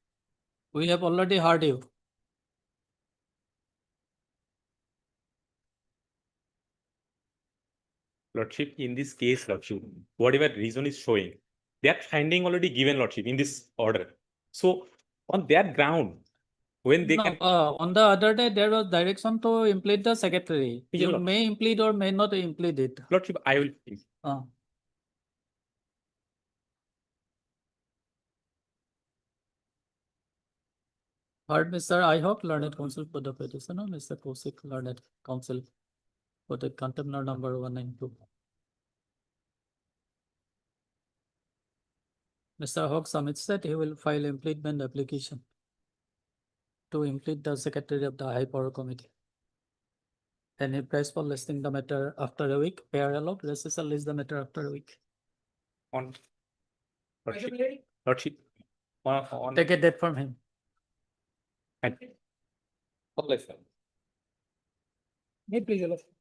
We have already heard you. Lordship, in this case, Lordship, whatever reason is showing, that finding already given, Lordship, in this order. So on that ground, when they No, can. on the other day, there was direction to implicate the secretary. Yes, You Lord. may implicate or may not implicate it. Lordship, I will. Heard Mr. IHOC, learned counsel for the petitioner, Mr. Kosik, learned counsel for the contender number 192. Mr. Hawk submits that he will file impleadment application to implead the secretary of the High Power Committee. And he prays for listing the matter after a week. Parallel, recessal list the matter after a week. On. Lordship. On. Take a date from him. May please, Your Lordship.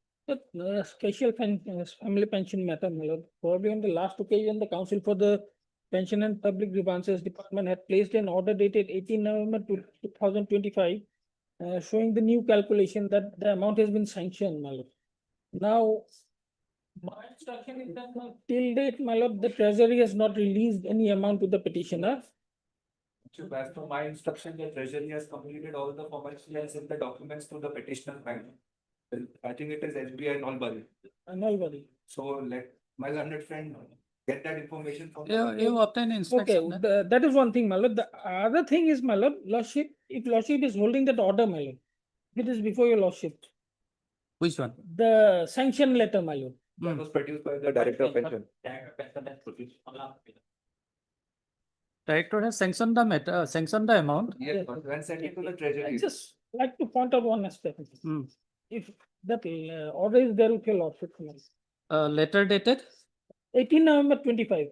Special family pension matter, my lord. Probably on the last occasion, the Council for the Pension and Public Grievances Department had placed an order dated 18 November 2025, showing the new calculation that the amount has been sanctioned, my lord. Now, my instruction is that till date, my lord, the Treasury has not released any amount to the petitioner. As per my instruction, the treasury has completed all the formalities and sent the documents to the petitioner bank. I think it is SBI and Nolbari. Nolbari. So let my learned friend get that information from. You obtain Okay, inspection. that is one thing, my lord. The other thing is, my lord, lordship, if lordship is holding that order, my lord, it is before your lordship. Which one? The sanction letter, my lord. That was produced by the director of pension. Director has sanctioned the matter, sanctioned the amount. Yes, but when sent it to the I treasury. just like to point out one aspect. If that order is there with your lordship, my lord. Letter dated 18 November 25.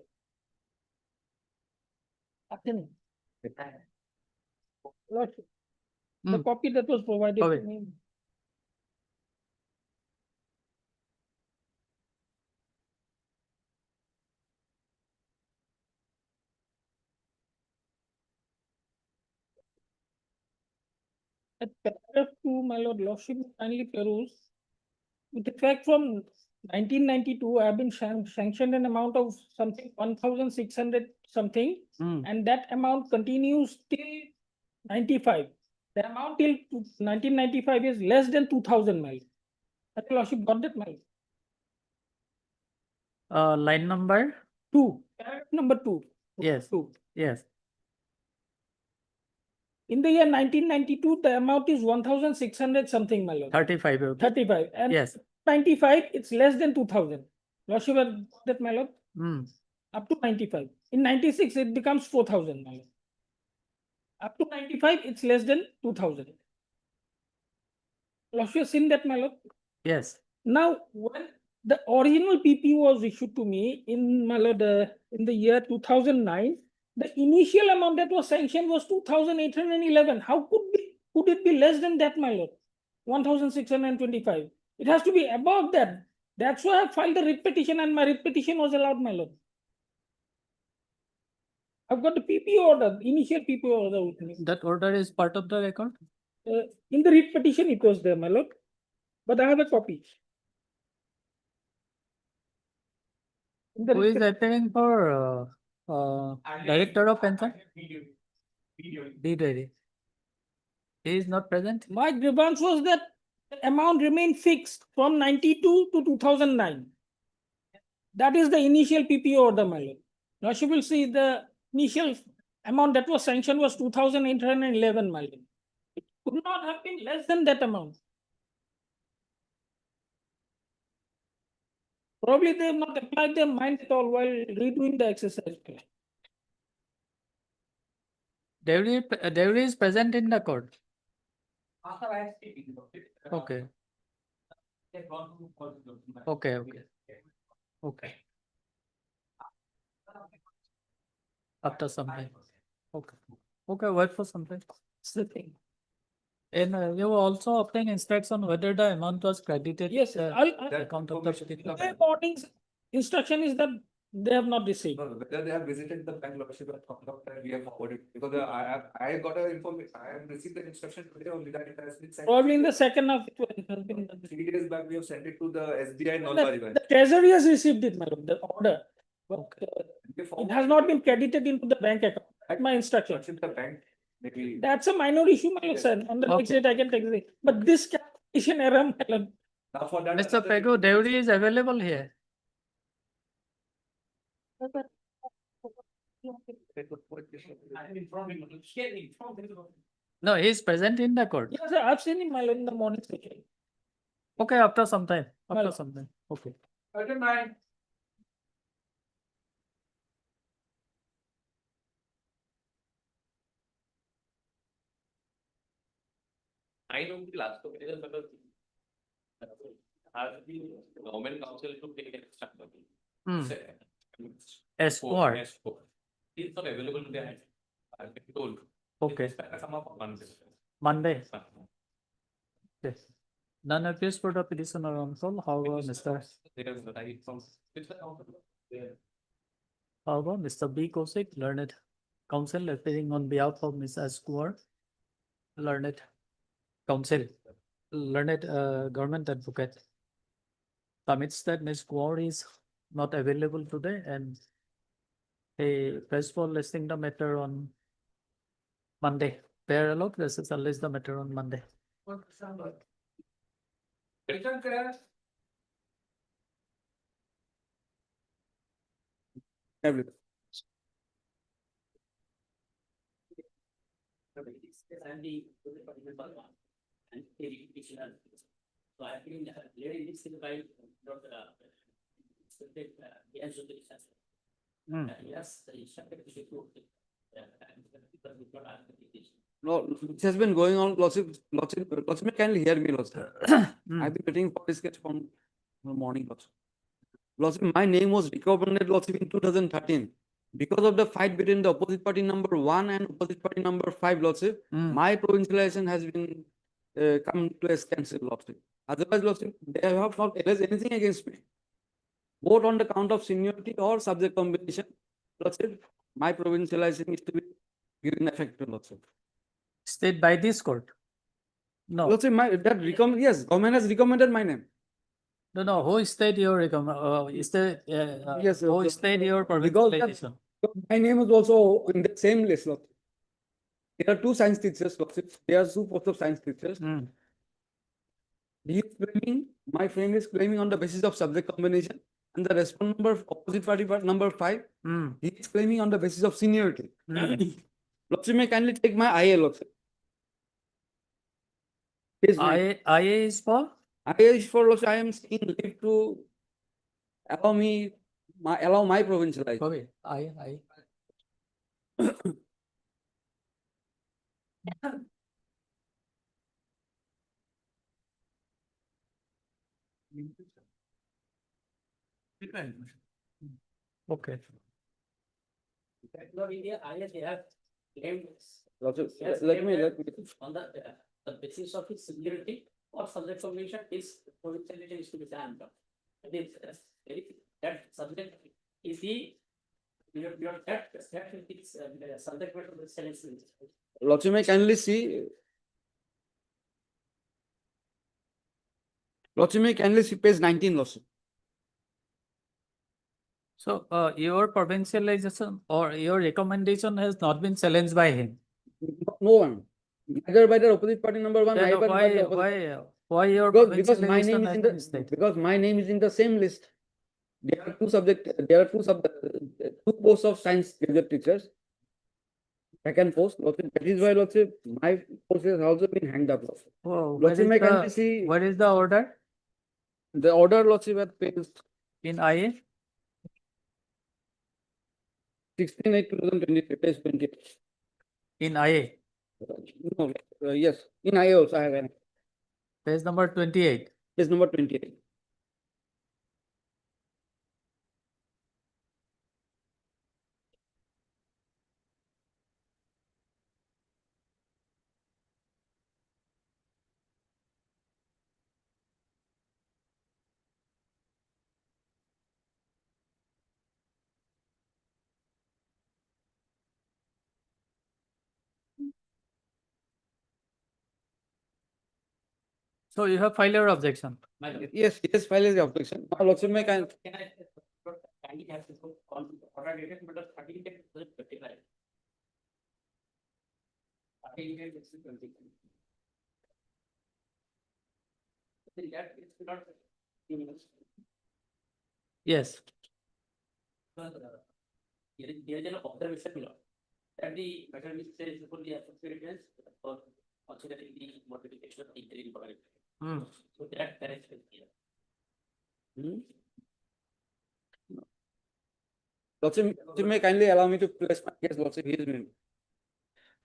Afternoon. Lordship, the copy that was provided to me. At paragraph 2, my lord, lordship kindly peruse. With effect from 1992, I have been sanctioned an amount of something 1,600 something, and that amount continues till 95. The amount till 1995 is less than 2,000, my lord. That lordship got that, my lord. Line number? 2, paragraph number 2. Yes. 2. Yes. In the year 1992, the amount is 1,600 something, my lord. 35 rupees. 35. And Yes. 95, it's less than 2,000. Lordship had got that, my lord. Mm. Up to 95. In 96, it becomes 4,000, my lord. Up to 95, it's less than 2,000. Lordship has seen that, my lord. Yes. Now, when the original PP was issued to me in, my lord, in the year 2009, the initial amount that was sanctioned was 2,811. How could it be less than that, my lord? 1,625. It has to be above that. That's why I filed the writ petition, and my writ petition was allowed, my lord. I've got the PP order, initial PP order with me. That order is part of the record? In the writ petition, it was there, my lord. But I have a copy. In the Who writ is appearing for Director of Pension? D. Reddy. He is not present? My grievance was that the amount remained fixed from 92 to 2009. That is the initial PP order, my lord. Now she will see the initial amount that was sanctioned was 2,811, my lord. It could not have been less than that amount. Probably they have not applied their mind at all while redoing the exercise. Devi is present in the court. Okay. Okay, okay. Okay. After some time. Okay. Okay, wait for some time. Slipping. And you also obtain instruction whether the amount was credited. Yes, the account of the particular. my morning's instruction is that they have not received. Whether they have visited the bank lordship at that we have forwarded, because I got a information, I have received the instruction today only that it has been sent. Probably in the second half, it has been done. 3 days back, we have sent it to the SBI The Nalbari Bank. the treasury has received it, madam, the order. But it has not been credited into the bank account. That's my instruction. Lordship, the bank, maybe. That's a minor issue, my lord, sir. On the next Okay. date, I can take it. But this calculation error, my lord. Now for that. Mr. Pegu, Devi is available here. No, he is present in the court. Yes, sir, I've seen him, my lord, in the morning session. Okay, after some time. After Well- some time. Okay. I know the last occasion, but the government council should take an extra. Hmm. S4. S4. S4. It's not available today. I've been told. Okay. It's some of Monday. Monday. Okay. None appears for the petitioner on call. However, Mr. There's the right from. It's the council. There. However, Mr. B. Kosik, learned counsel appearing on behalf of Ms. Askuar, learned counsel, learned government advocate, submits that Ms. Kaur is not available today and a press for listing the matter on Monday. Parallel, this is a list the matter on Monday. So I think lady is by yes, no, this has been going on, Lordship, kindly hear me, Lordship. I've been waiting for this sketch from morning, Lordship. Lordship, my name was recommended, Lordship, in 2013. Because of the fight between the opposite party number 1 and opposite party number 5, Lordship, my provincialization has been come to a standstill, Lordship. Otherwise, Lordship, they have not alleged anything against me. Both on the count of seniority or subject combination, Lordship, my provincialization is to be given effect to Lordship. State by this court. No, Lordship, yes, government has recommended my name. no, who state your Yes, who okay. state your Because that- provincialization? My name is also in the same list, Lordship. There are two science teachers, Lordship. There are two posts of science teachers. Hmm. He is claiming, my friend is claiming on the basis of subject combination, and the respondent number, opposite party number 5, Hmm. he is claiming on the basis of seniority. Hmm. Lordship, may kindly take my IA, Lordship. Page 9. IA is for? IA is for, Lordship, I am seeking leave to allow my provincialization. Okay, I. Okay. India, they have claimed Lordship, Yes, let me, on the basis of his seniority or subject combination, his provincialization is to be done. That subject is that is subject matter of the selection. Lordship, may kindly see. Lordship, may kindly see page 19, Lordship. So, your provincialization or your recommendation has not been challenged by him. No one. Neither by the opposite party number 1, Then neither by the opposite. why your Because my provincialization name is has in been the, stated? because my name is in the same list. There are two posts of science graduate teachers. Second post, Lordship, that is why, Lordship, my post has also been hanged up, Lordship. Oh, Lordship, may kindly see where is the order the order, Lordship, at page in IA? 16/8/2023, page 20. In IA, No, yes, in IA also I have an, page number 28. page number 28. So you have filed your objection. Yes, file is the objection. Now, Lordship, may kind, Can I kindly have to go on order dated, but the 13 date is 25. 13 date is 20. That is not. Yes. There is an observation below. That the matter which says fully associated for considering the modification of the interim parameter. Hmm. So that is here. Lordship, may kindly allow me to place my case, Lordship, he is me.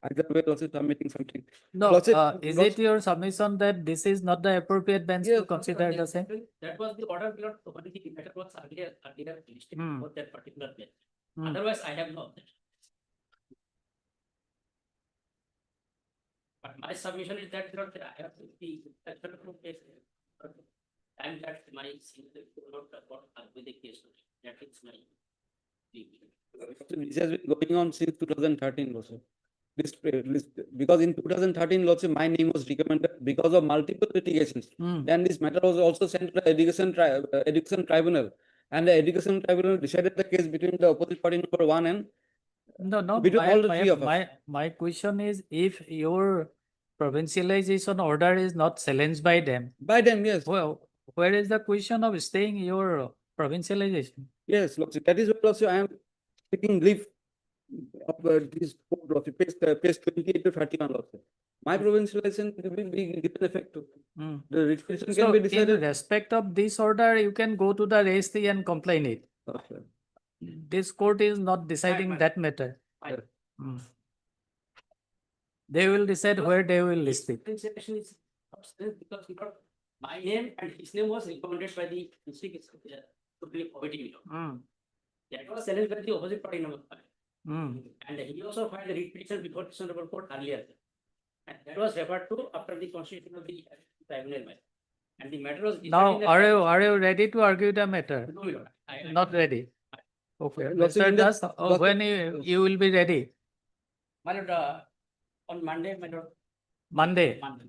Either way, Lordship, submitting something. No, Lordship, is it your submission that this is not the appropriate bench to Yes, consider the same? That was the order below, so when the matter was earlier listed Hmm. for that particular bench. Hmm. Otherwise, I have no objection. But my submission is that I have to be, and that's my single with the case, that is my. This has been going on since 2013, Lordship. Because in 2013, Lordship, my name was recommended because of multiple litigations. Hmm. Then this matter was also sent to the education tribunal, and the education tribunal decided the case between the opposite party number 1 and No, between all the three of us. my question is if your provincialization order is not challenged by them, By them, yes. well, where is the question of staying your provincialization? Yes, Lordship, that is why, Lordship, I am taking leave of this code, Lordship, page 28 to 31, Lordship. My provincialization will be given effect to. Hmm. The restriction So can be in decided. respect of this order, you can go to the registry and complain it. This court is not deciding that matter. Fine. Hmm. They will decide where they will list it. Differentiation is not still because we got my name and his name was recommended by the district committee. Hmm. That was challenged by the opposite party number 5. Hmm. And he also filed a writ petition before this honorable court earlier. And that was referred to after the constitution of the tribunal matter. And the matter was. decided Now, in the are you ready to argue the matter? No, my lord. I- Not ready. Okay, Lordship, Mr. in the- Das, Lordship- when you will be ready? My lord, on Monday, my lord. Monday. Monday.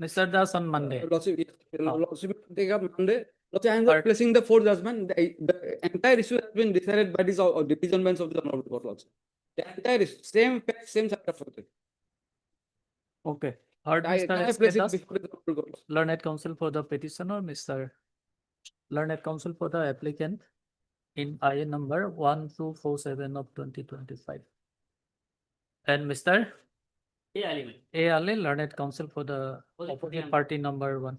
Mr. Das on Monday. Lordship, Oh. Lordship will take up Monday. Lordship, I am Or- placing the fourth judgment. The entire issue has been decided by this division bench of the Honorable Court, Lordship. The entire issue, same fact, same side of it. Okay. Heard I Mr. can I S. place it Das, before the Honorable Court? learned counsel for the petitioner, Mr. Learned counsel for the applicant in IA number 1247 of 2025. And Mr. A. Ali, learned counsel for the opposite party number 1.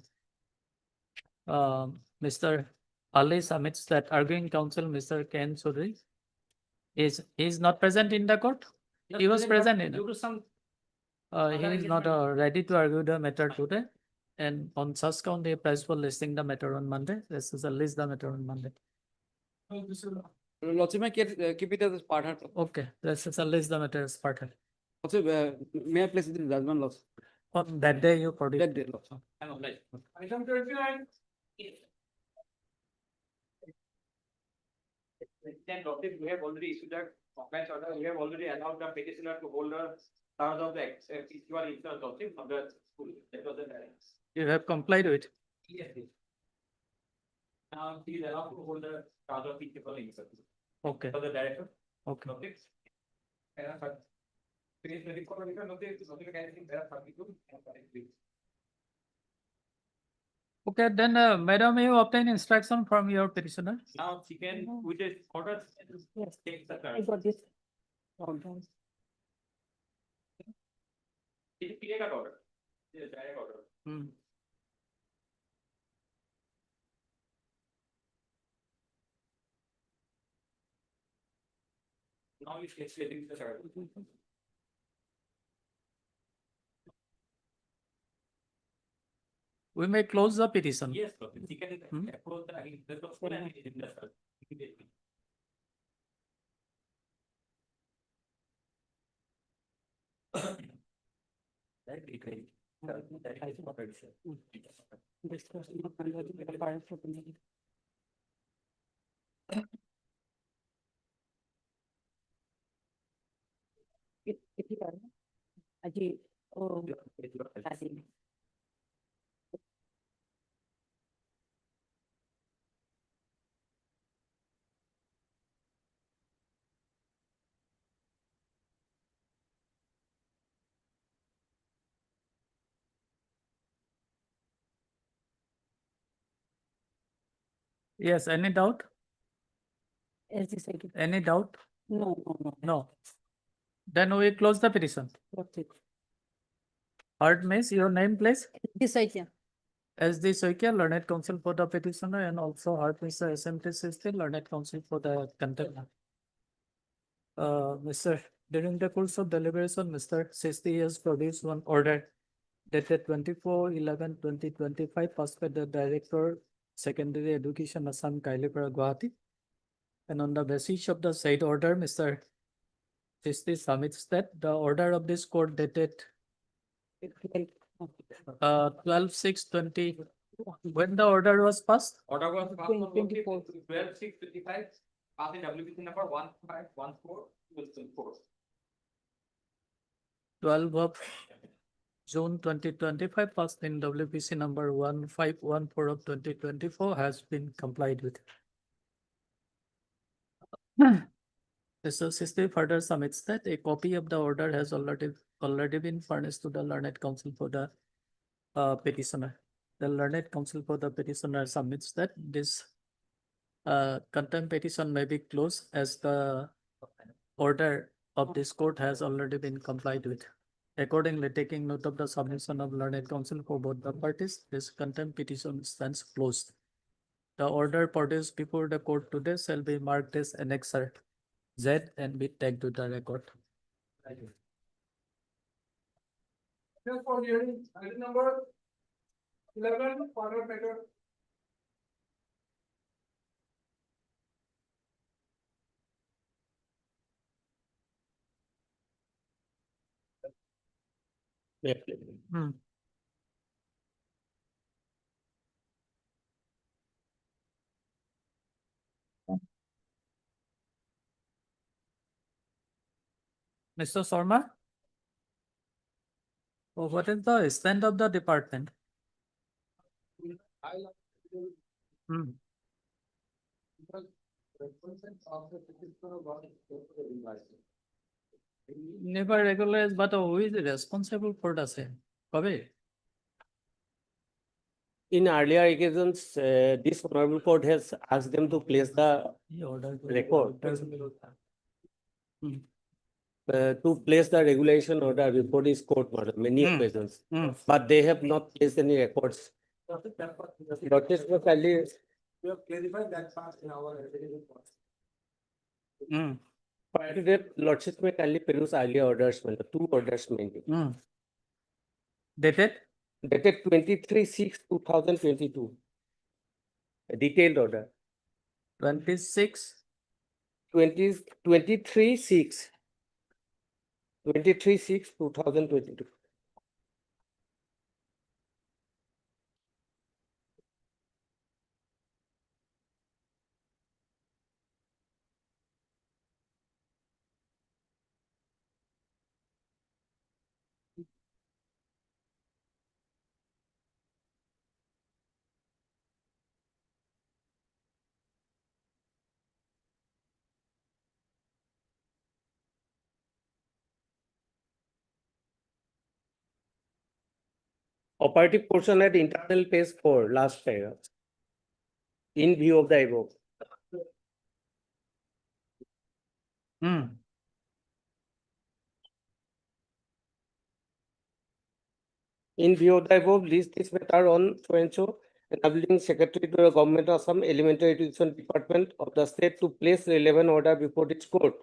Mr. Ali submits that arguing counsel, Mr. Ken Choudhury, is not present in the court. He was present in. Due to some He is not ready to argue the matter today. And on such count, he press for listing the matter on Monday. This is a list the matter on Monday. Lordship, may I keep it as part of. Okay, this is a list the matter as part of. Lordship, may I place it in judgment, Lordship? On that day, you produce. That day, Lordship. I'm obliged. Then, Lordship, we have already issued a compliance order. We have already allowed the petitioner to hold the terms of the PCOR insurance, Lordship, of the school. That was the direct. You have complied with. Yes, yes. Now, he is allowed to hold the charge of PCOR insurance. Okay, For the director, okay. Lordship. Page 24, Lordship, I think there are 32 and 33. Okay, then, madam, you obtain instruction from your petitioner. Now, she can, with the order, Yes. take the I card. got this. It's a clear cut order. It's a direct order. Hmm. Now it's getting the card. We may close the petition. Yes, Lordship, she can Hmm. approach the school and it is in the card immediately. That be great. That is what I said. Discuss not under the fire for the meeting. Itu kan, Aji, oh, tadi. Yes, any doubt? As this again. Any doubt? No, no, no. No. Then we close the petition. What's it? Heard, miss, your name, please? This idea. As the Soikia, learned counsel for the petitioner, and also heard Mr. SMT Sisti, learned counsel for the contempt. Mr. During the course of deliberation, Mr. Sisti has produced one order dated 24/11/2025, passed by the Director, Secondary Education, Assam, Kailipura, Guwahati. And on the basis of the said order, Mr. Sisti submits that the order of this court dated 12/6/20. When the order was passed? Order was passed on 24. 12/6/25, passing WPC number 1514/4. 12 of June 2025, passed in WPC number 1514 of 2024, has been complied with. Mr. Sisti further submits that a copy of the order has already been furnished to the learned counsel for the petitioner. The learned counsel for the petitioner submits that this contempt petition may be closed as the order of this court has already been complied with. Accordingly, taking note of the submission of learned counsel for both the parties, this contempt petition stands closed. The order produced before the court today shall be marked as Annexure Z and be tagged to the record. Just for hearing, item number 11, Father Peter. Hmm. Mr. Sharma? Oh, what is the strength of the department? Hmm. Never regularized, but who is responsible for the same? Kabe? In earlier occasions, this honorable court has asked them to place the record. Hmm. To place the regulation order before this court, madam, many Hmm. occasions, Hmm. but they have not placed any records. Notice was kindly. We have clarified that part in our report. Hmm. Prior to that, Lordship may kindly peruse earlier orders, madam, two orders mainly. Hmm. Dated? Dated 23/6/2022. A detailed order. 26. 23/6. 23/6/2022. Operative portion at internal page 4, last paragraph. In view of the above. Hmm. In view of the above, list this matter on so and so, enabling Secretary to the Government of some Elementary Education Department of the state to place relevant order before its court,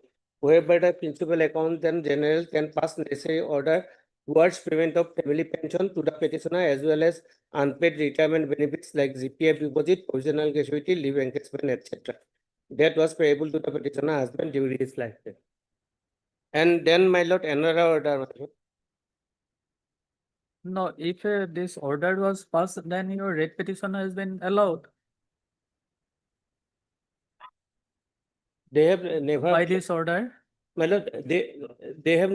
whereby the principal account and general can pass necessary order towards payment of family pension to the petitioner as well as unpaid retirement benefits like GPF deposit, provisional gratuity, leave encashment, etc. That was payable to the petitioner husband during his lifetime. And then, my lord, another order, my lord. No, if this order was passed, then your rate petition has been allowed They have never. by this order. My lord, they have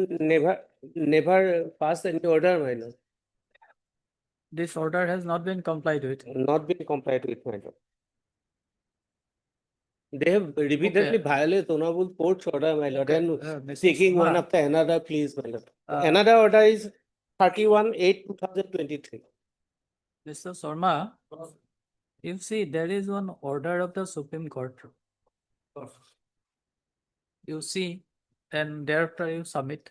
never passed any order, my lord. This order has not been complied with. Not been complied with, my lord. They have repeatedly violated honorable court's order, my lord, and Mr. taking one Sharma, after another, please, my lord. Uh, Another order is 31/8/2023. Mr. Sharma, you see, there is one order of the Supreme Court. You see, and thereafter you submit.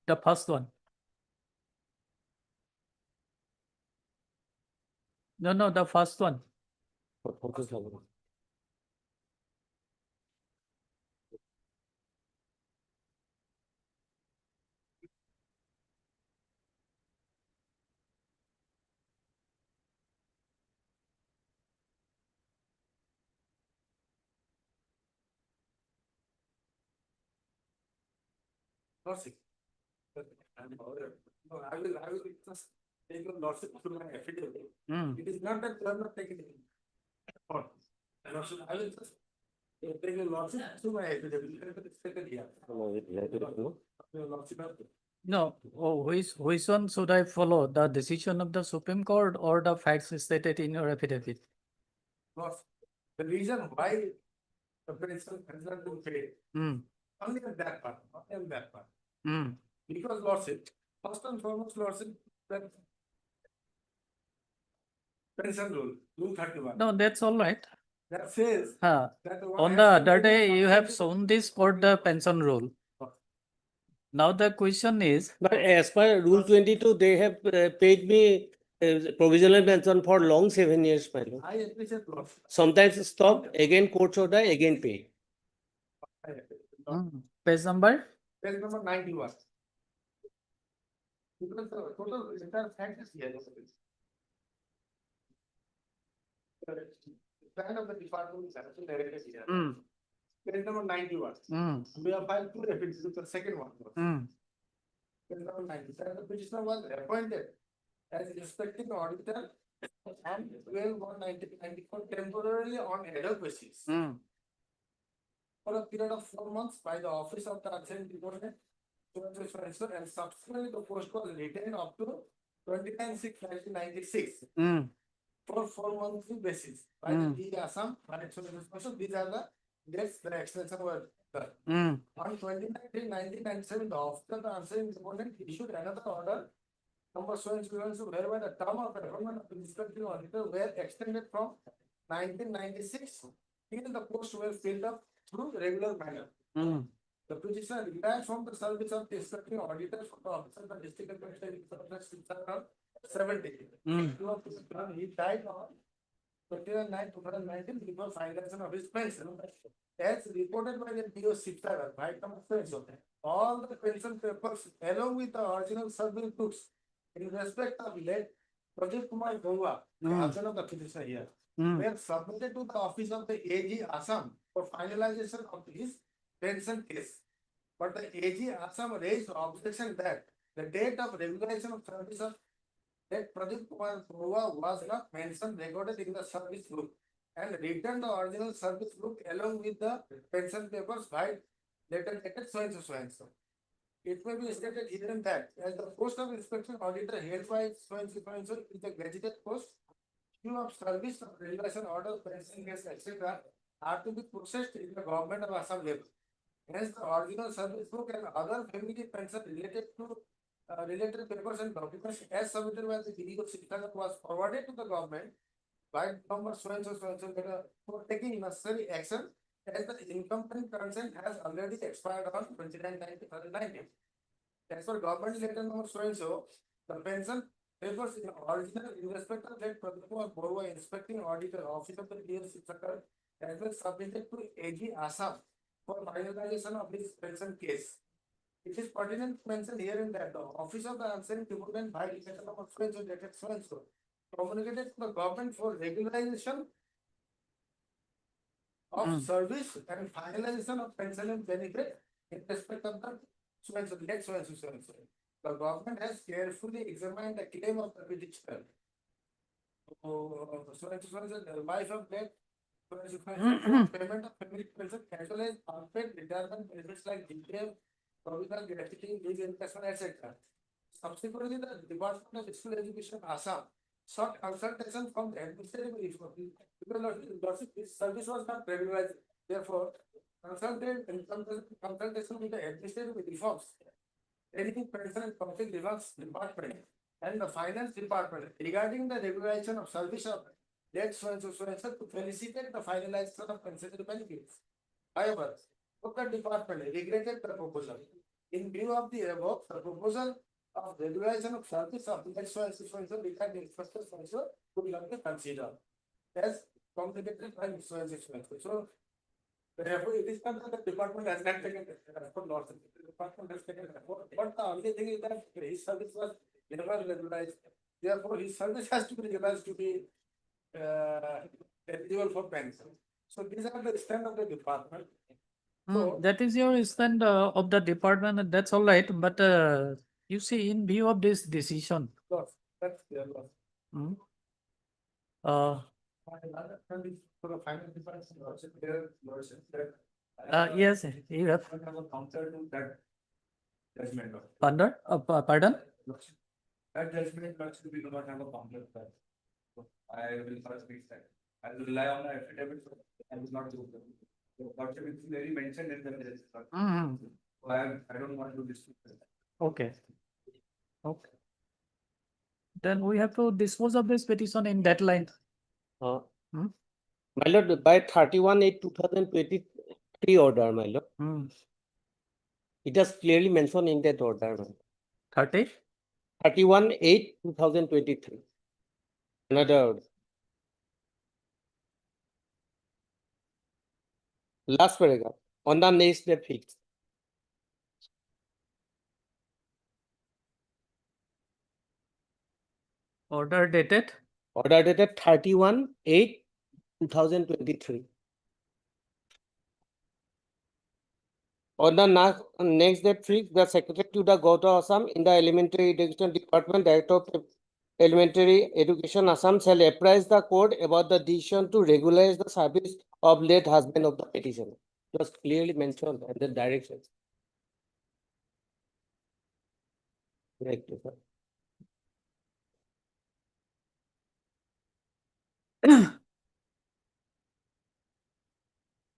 The first one. No, the first one. What is that? Lordship. No, I will just take your lordship to my affidavit. Hmm. It is not that you are not taking it. And also, I will just take your lordship to my affidavit. It's taken here. Your lordship has to. No, which one should I follow? The decision of the Supreme Court or the facts stated in your affidavit? Lordship, the reason why the pension has not been paid, Hmm. only on that part, not on that part. Hmm. Because lordship, first and foremost, lordship, that pension rule 31. No, that's all right. That says Huh. that one On has the to other pay day, you have 120. shown this for the pension rule. Now the question is, But as per Rule 22, they have paid me provisional pension for long 7 years, my lord. I appreciate lordship. Sometimes stop, again court's order, again pay. page number? Page number 91. Because the total entire fact is here. The plan of the department is actually narrated here. Hmm. Page number 91. Hmm. We have filed 2 affidavits, the second one. Hmm. Page number 90. That the petitioner was appointed as inspecting auditor and 12/1/1994 temporarily on ad hoc basis for a period of 4 months by the office of the assigned department and subsequently the post was retained up to 29/6/1996 for 4 monthly basis by the DE Assam Financial Inspection. These are the dates the extension were done. On 29/3/1997, the office of the assigned department issued another order number so and so whereby the term of appointment of the inspecting auditor were extended from 1996 till the post were filled up through regular manner. The petitioner retired from the service of the inspecting auditor for the office of the district administrator 70. He died on 29/9/2019 before finalization of his pension. As reported by the DO Sipsagar, all the pension papers along with the original service books in respect of late Pradeep Kumar Gongwa, the husband of the petitioner here, were submitted to the office of the AG Assam for finalization of his pension case. But the AG Assam raised objection that the date of regulation of service of that Pradeep Kumar Gongwa was not mentioned recorded in the service book and returned the original service book along with the pension papers by later dated so and so so and so. It may be stated herein that as the post of inspection auditor held by so and so is a gazetted post, queue of service of regulation order, pension case, etc. are to be processed in the government of Assam level. Hence, the original service book and other family pension related papers and documents as submitted by the DO Sipsagar was forwarded to the government by number so and so for taking necessary action as the incumbent consent has already expired on 29/9/2019. As for government letter number so and so, the pension papers in original in respect of that Pradeep Kumar Gongwa inspecting auditor office of the DO Sipsagar has been submitted to AG Assam for finalization of this pension case. It is pertinent to mention herein that the office of the answering department by letter number so and so dated so and so communicated to the government for regularization of service and finalization of pension and benefit in respect of the so and so date so and so so and so. The government has carefully examined the claim of the petitioner. So and so the wife of death payment of family pension as well as unpaid retirement benefits like DPF, provisional gratuity, leave investment, etc. Subsequently, the Department of School Education Assam sought consultation from the administrative reform. Because this service was not regularized, therefore, consultation with the administrative reforms, anything pension and public reserves department and the finance department regarding the regulation of service of debt so and so to felicitate the finalization of considered benefits. However, the department regretted the proposal. In view of the above, the proposal of regulation of service of debt so and so regarding the inspector so and so could not be considered as complicated by so and so. So, therefore, it is not that the department has not taken effort, nor the department has taken effort. But the only thing is that his service was never regularized. Therefore, his service has to be regularized to be eligible for pension. So these are the stand of the department. So, That is your stand of the department, and that's all right. But you see, in view of this decision, loss, that's their loss. uh, Another friend is for the final department, also their version that. yes, you have I have a counter to that judgment. under, pardon? That judgment we do not have a counter to that. So I will first fix that. I will rely on the affidavit, so I will not do that. So what is clearly mentioned in the register. So I don't want to dispute that. Okay. Okay. Then we have to dispose of this petition in deadline. My lord, by 31/8/2023 order, my lord, it is clearly mentioned in that order. 30? 31/8/2023. Another order. Last paragraph, on the next day fixed. Order dated? Order dated 31/8/2023. On the next day fixed, the Secretary to the Government of Assam in the Elementary Education Department, Director of Elementary Education Assam shall apprise the court about the decision to regularize the service of late husband of the petitioner. It was clearly mentioned in the directions. Right, sir.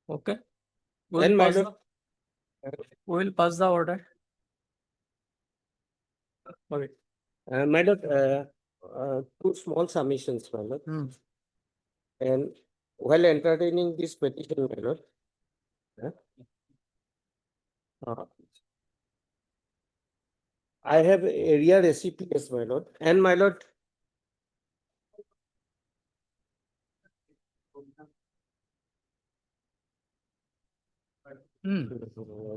Okay. Then, my pass lord, we will pass the order. Okay. my lord, two small submissions, my lord. And while entertaining this petition, my lord, I have area recipients, my lord, and my lord.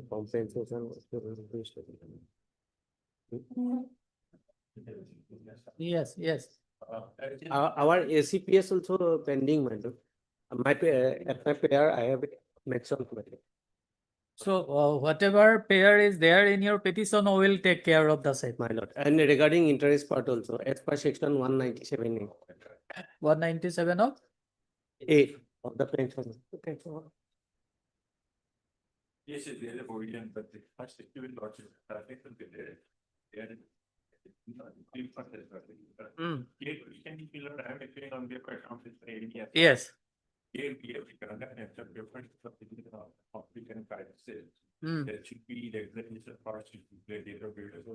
Compensation. Yes, yes. Our ACPS also pending, my lord. At my pair, I have mentioned, my lord. So whatever pair is there in your petition, we will take care of the same. My lord, and regarding interest part also, as per section 197A. 197 of? A of the pension. Yes, there is a provision, but the first civil lordship, it will be there. Here, we can fill out, I am actually on the account is for area. Yes. Here we have the current and some different public and private sales. There should be the executive part should be the data builder. So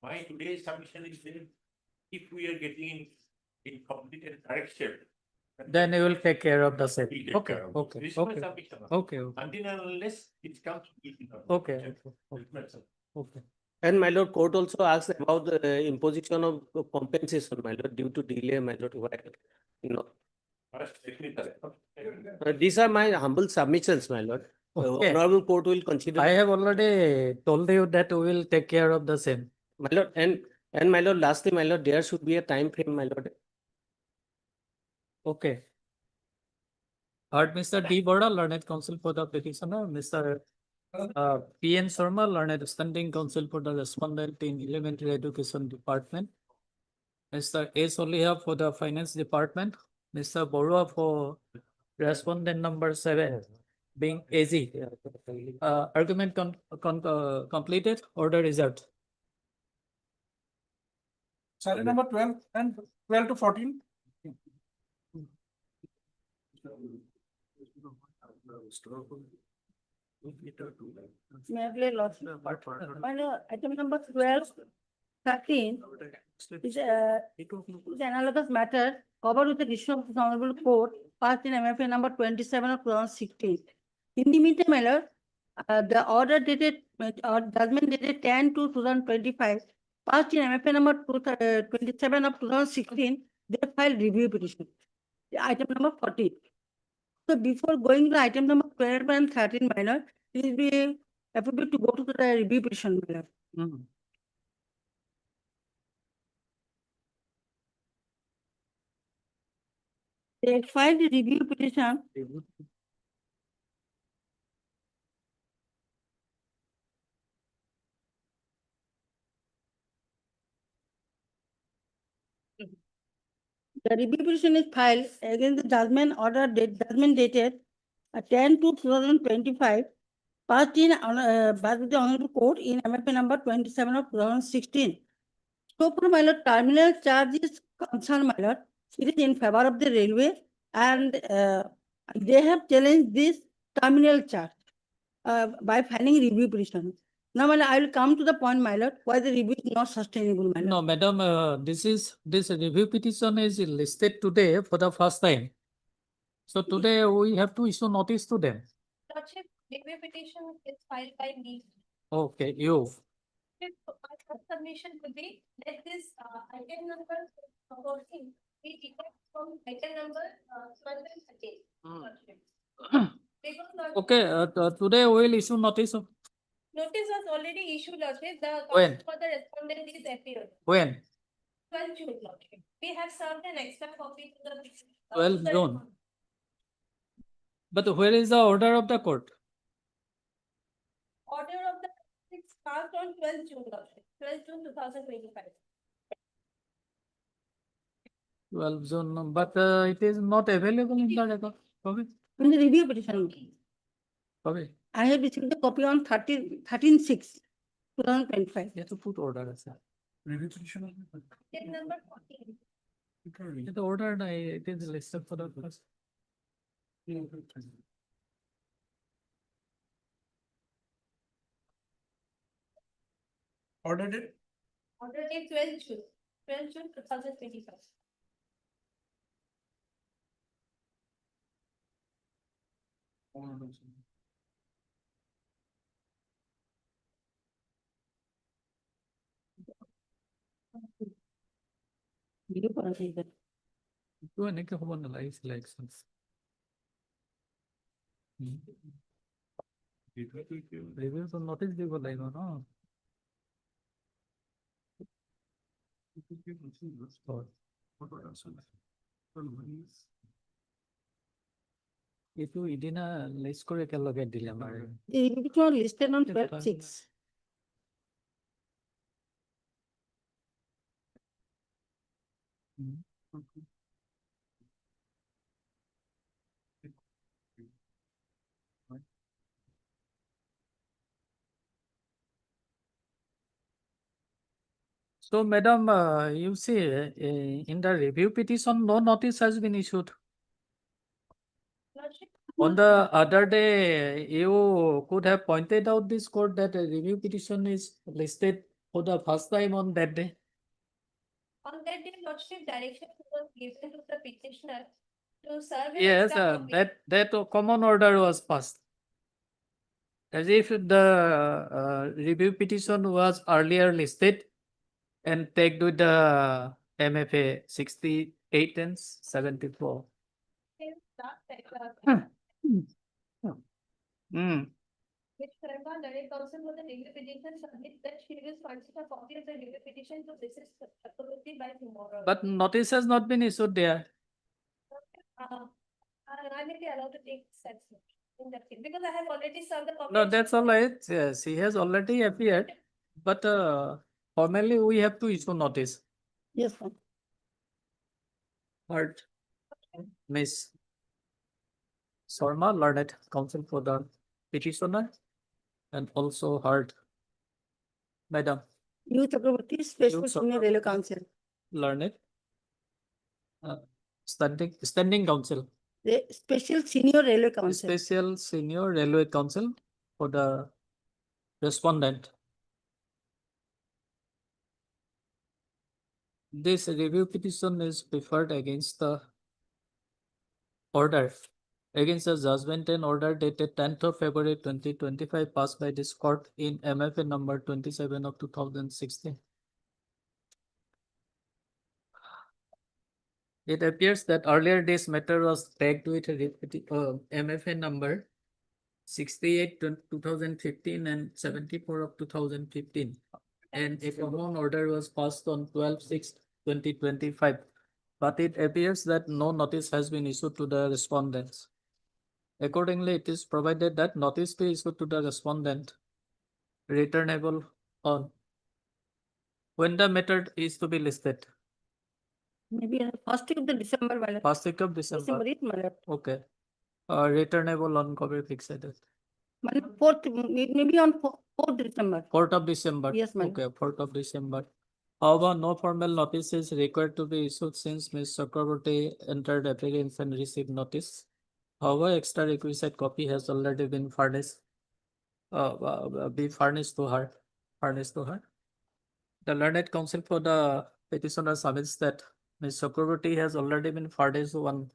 my today's submission is that if we are getting in complete and correct shape. Then you will take care of the same. we take Okay, care of it. okay, This is my okay. submission. Okay, okay. Until and unless it comes. Okay, okay. And my lord, court also asked about the imposition of compensation, my lord, due to delay, my lord. Why? No. These are my humble submissions, my lord. Okay. Honorable court will consider. I have already told you that we will take care of the same. My lord, and my lord, lastly, my lord, there should be a time frame, my lord. Okay. Heard Mr. D. Boda, learned counsel for the petitioner, Mr. P.N. Sharma, learned standing counsel for the respondent in elementary education department. Mr. A. Soliha for the finance department, Mr. Borua for respondent number 7, being AZ. Argument completed, order reserved. Silent number 12 and 12 to 14. May I play lots? Item number 12, 13 is analogous matter covered with the decision of the Honorable Court passed in MFA number 27 of 2016. In the meantime, my lord, the order dated or judgment dated 10/2/2025 passed in MFA number 27 of 2016. They filed review petition. Item number 14. So before going to item number 12 and 13, my lord, it will be appropriate to go to the review petition, my lord. They filed the review petition. The review petition is filed against the judgment order judgment dated 10/2/2025, passed in by the Honorable Court in MFA number 27 of 2016. So for my lord, terminal charge is concerned, my lord, it is in favor of the railway, and they have challenged this terminal charge by filing review petition. Now, my lord, I will come to the point, my lord, why the review is not sustainable, my lord. No, madam, this review petition is listed today for the first time. So today we have to issue notice to them. Lordship, review petition is filed by me. Okay, you. My first submission would be let this item number 14 be deducted from item number 12 and 13. Lordship. Because Lordship, Okay, today we will issue notice of notice was already issued, Lordship. The When? counsel for the respondent is appeared. when? 12 June, Lordship. We have served an extra copy to the 12 to the June. But where is the order of the court? order of the it's passed on 12 June, Lordship. 12 June 2025. 12 June, but it is not available in the record. Okay, In the review petition, okay. I have received a copy on 13/6/2025. You have to put order as a. Item number 14. The order, it is listed for the first. Order date? Order date 12 June 2025. এইটো এনেকে হ'ব নালাগিছিলে elections. Review তো notice দিব লাগিব ন? এইটো ইদিনা list কৰি একেলগে দিলে আমাৰ। The review petition was listed on 12/6. So, madam, you see, in the review petition, no notice has been issued. Lordship, On the other day, you could have pointed out this court that a review petition is listed for the first time on that day. on that day, Lordship, direction was given to the petitioner to serve. an Yes, extra copy. that common order was passed. As if the review petition was earlier listed and tagged with the MFA 68 and 74. Since that, Hmm. which Karamba Direct Council was a review petition submit that she will furnish a copy of the review petition to this is authority by tomorrow. But notice has not been issued there. I may be allowed to take such in that case, because I have already served the copy. No, of- that's all right. Yes, he has already appeared, but formally we have to issue notice. Yes, sir. Heard Miss Sarma, learned counsel for the petitioner, and also heard Madam U Chakraborty, Special U. Senior Railway Council. learned standing counsel, The Special Senior Railway Council. special senior railway counsel for the respondent. This review petition is preferred against the order, against the judgment and order dated 10th of February 2025 passed by this court in MFA number 27 of 2016. It appears that earlier this matter was tagged with a MFA number 68 2015 and 74 of 2015. And a common order was passed on 12/6/2025. But it appears that no notice has been issued to the respondents. Accordingly, it is provided that notice be issued to the respondent returnable on when the matter is to be listed. Maybe on the first week of the December, my lord. First week of December. December 8, my lord. Okay. Returnable on copy fixed date. My lord, 4th, maybe on 4th December. 4th of December. Yes, ma'am. Okay, 4th of December. However, no formal notice is required to be issued since Ms. Chakraborty entered appearance and received notice. However, extra requisite copy has already been furnished. Be furnished to her. The learned counsel for the petitioner submits that Ms. Chakraborty has already been furnished one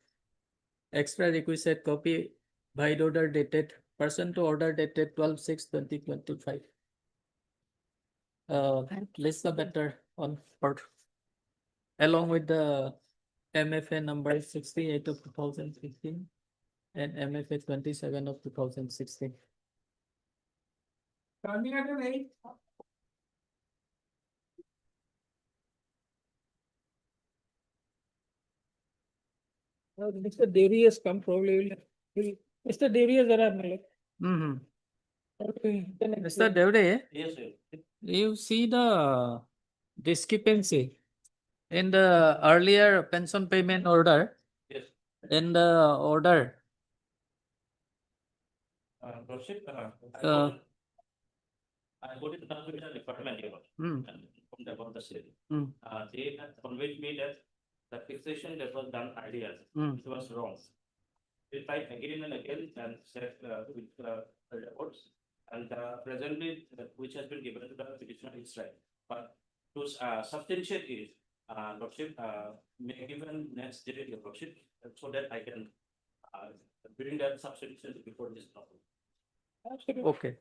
extra requisite copy by order dated, person to order dated 12/6/2025. List the matter on court along with the MFA number 68 of 2015 and MFA 27 of 2016. Mr. Devi has come, probably Mr. Devi has arrived, my lord. Mhm. Okay, then Mr. Devde, Yes, sir. you see the discrepancy In the earlier pension payment order, Yes. in the order, Lordship, Uh, I got it done with the department here. Hmm. And informed about the sale. Hmm. They have conveyed me that the fixation that was done earlier, Hmm. it was wrong. They tried again and again and said with the reports. And presently, which has been given to the petitioner is right. But to substantiate it, Lordship, may given next day, your Lordship, so that I can bring that substantiation before this problem. okay.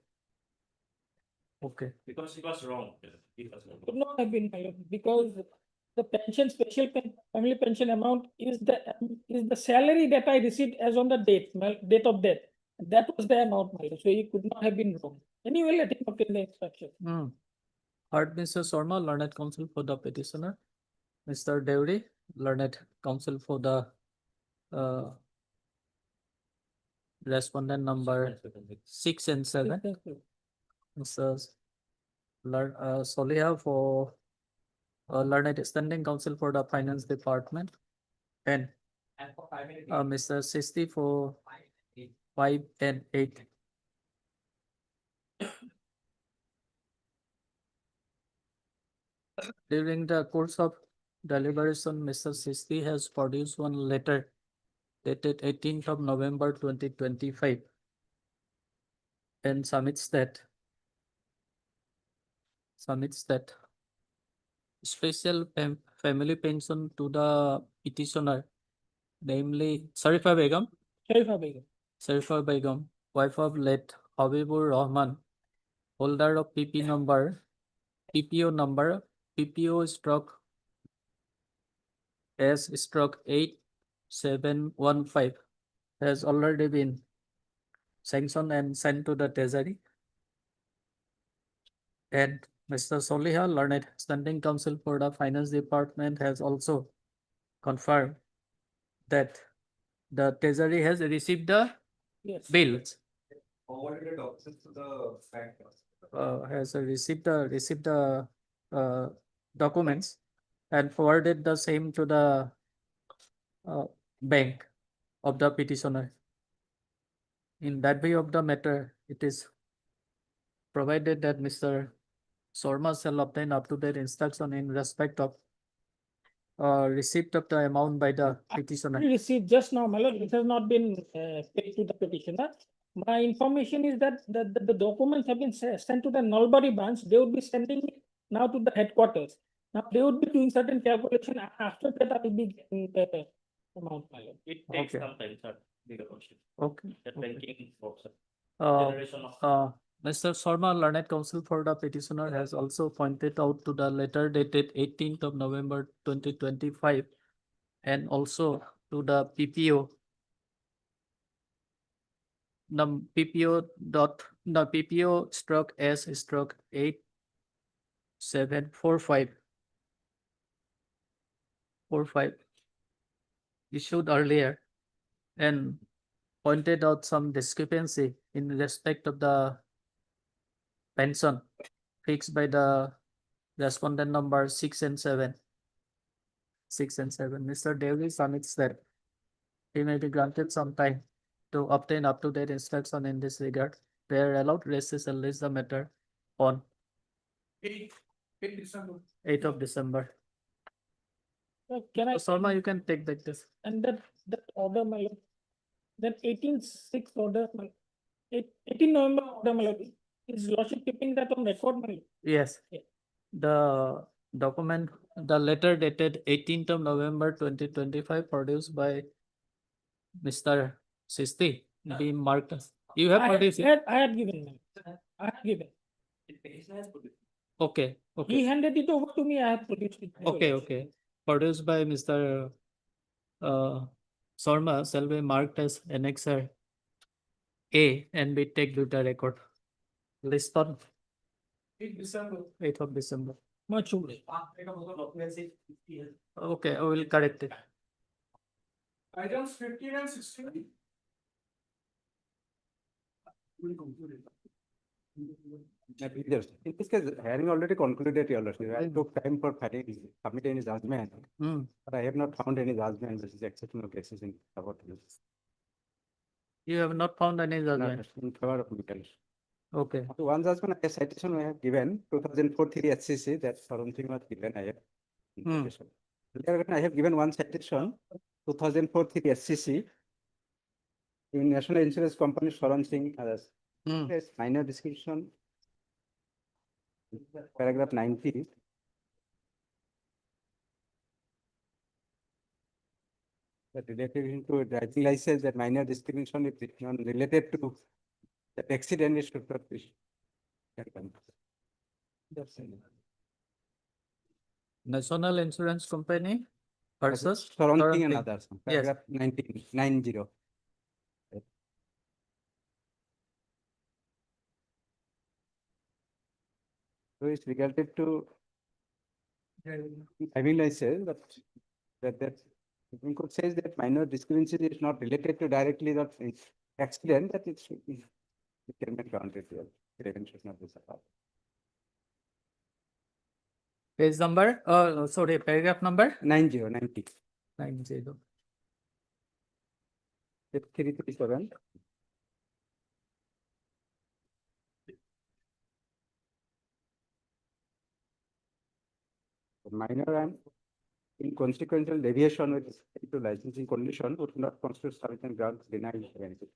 Okay. Because it was wrong. It was wrong. Could not have been, my lord, because the pension, family pension amount is the salary that I received as on the date, date of death. That was the amount, my lord, so it could not have been wrong. Anyway, let him obtain the instruction. Hmm. Heard Mr. Sharma, learned counsel for the petitioner. Mr. Deuri, learned counsel for the respondent number 6 and 7. Mr. Soliha for learned standing counsel for the finance department. And Mr. Sisti for 5 and 8. During the course of deliberation, Mr. Sisti has produced one letter dated 18th of November 2025 and submits that special family pension to the petitioner, namely Sharifa Begum, wife of late Habibur Rahman, holder of PPO number S/8715, has already been sanctioned and sent to the treasury. And Mr. Soliha, learned standing counsel for the finance department, has also confirmed that the treasury has received the Yes. bills. Forwarded the documents to the bank. Has received the documents and forwarded the same to the bank of the petitioner. In that view of the matter, it is provided that Mr. Sharma shall obtain up-to-date instruction in respect of receipt of the amount by the petitioner. We received just now, my lord, it has not been paid to the petitioner. My information is that the documents have been sent to the Nalbari branch. They would be sending it now to the headquarters. Now they would be doing certain calculation. After that, I will be getting the amount, my lord. It takes Okay. some time, sir. Bigger question. Okay. The banking works, sir. Uh, Generation of. Mr. Sharma, learned counsel for the petitioner, has also pointed out to the letter dated 18th of November 2025 and also to the PPO PPO stroke S stroke 8745 issued earlier and pointed out some discrepancy in respect of the pension fixed by the respondent number 6 and 7. Mr. Devi submits that he may be granted some time to obtain up-to-date instruction in this regard. Where allowed, recess and list the matter on 8 December. 8th of December. Can I? Sharma, you can take this. And that order, my lord, that 18/6 order, my 18 November order, my lord, is lordship keeping that on record, my lord? Yes. Yeah. The document, the letter dated 18th of November 2025 produced by Mr. Sisti, being marked. You have produced it? I had given, my lord. I had given. Okay, He okay, handed it over to me, I have produced it. okay. Produced by Mr. Sharma shall be marked as annexer A and be taken to the record. List on 8 December. 8th of December. Much obliged. Okay, I will correct it. Items 15 and 16. In this case, hearing already concluded, Your Lordship. I took time for submitting any judgment, but I have not found any judgment which is exceptional cases in about this. You have not found any judgment. Not in favor of Mittal. Okay. So one judgment, a citation I have given, 2004 3 HCC, that Saran Singh was given, I have. Citation. Later I have given one citation, 2004 3 SCC. In National Insurance Company, Saran Singh, others. Yes, minor description. Paragraph 90. That related to driving license, that minor discrimination is related to that accident is to That's it. National Insurance Company versus Saran Singh Saran and Singh. others. Yes. Paragraph 90. So it's related to driving license, but that Supreme Court says that minor discrepancy is not related to directly that accident, that it can be counted here. Grievance should not be supported. Page number, sorry, paragraph number 90. 90. 337. Minor and inconsequential deviation with respect to licensing condition would not constitute sufficient grounds denying benefit.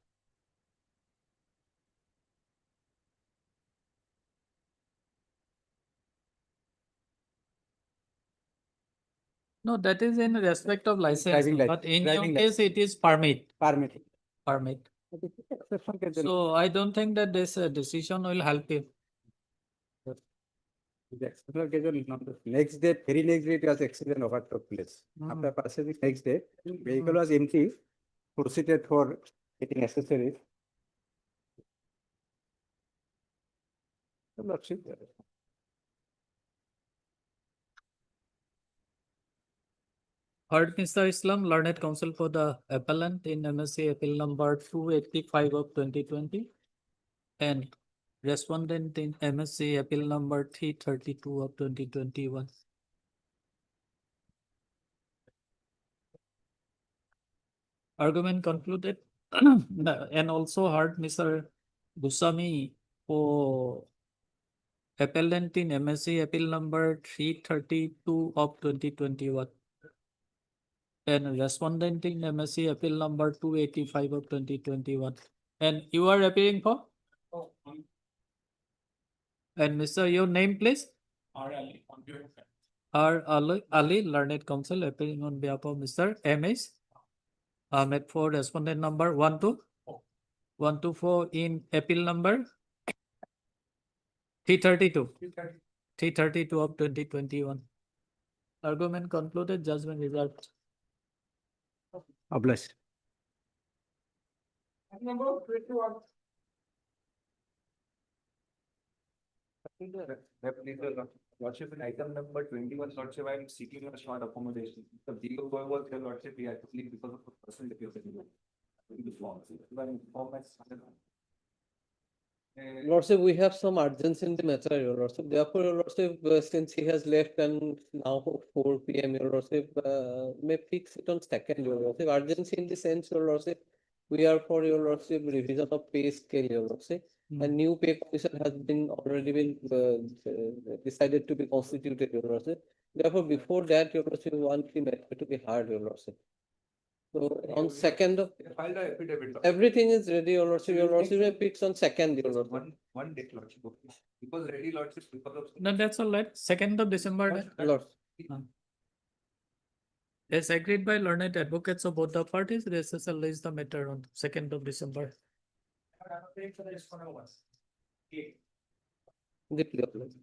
No, that is in respect of license, Driving but in your driving case, it is permit. Permit. Permit. Exception case, then So I don't think that this decision will help you. the exceptional case is not the next day, very next day, it was accident overtook place. After passing next day, vehicle was empty, proceeded for getting accessories. The Lordship, Heard Mr. Islam, learned counsel for the appellant in MSc appeal number 285 of 2020 and respondent in MSc appeal number 332 of 2021. Argument concluded and also heard Mr. Goswami for appellant in MSc appeal number 332 of 2021. And respondent in MSc appeal number 285 of 2021. And you are appearing for? And Mr. Your name, please? R. Ali, learned counsel, appearing on behalf of Mr. M.S. Ahmed for respondent number 124 in appeal number 332. 332 of 2021. Argument concluded, judgment reserved. obliged. Number 21. Lordship, in item number 21, Lordship, I am seeking a short accommodation. The legal boy was here, Lordship, he had to leave because of the person that he was in. Lordship, we have some urgency in the matter, Your Lordship. Therefore, Your Lordship, since he has left and now 4 PM, Your Lordship, may fix it on 2nd, Your Lordship. Urgency in the sense, Your Lordship, we are for Your Lordship revision of pay scale, Your Lordship. A new pay commission has been already been decided to be constituted, Your Lordship. Therefore, before that, Your Lordship, want the matter to be heard, Your Lordship. So on 2nd of Filed a affidavit. everything is ready, Your Lordship. Your Lordship may fix on 2nd, Your Lordship. One date, Lordship, okay. Because ready, Lordship, because of. No, that's all right. 2nd of December. Lord. As agreed by learned advocates of both the parties, the SSL lays the matter on 2nd of December. Deeply obliged.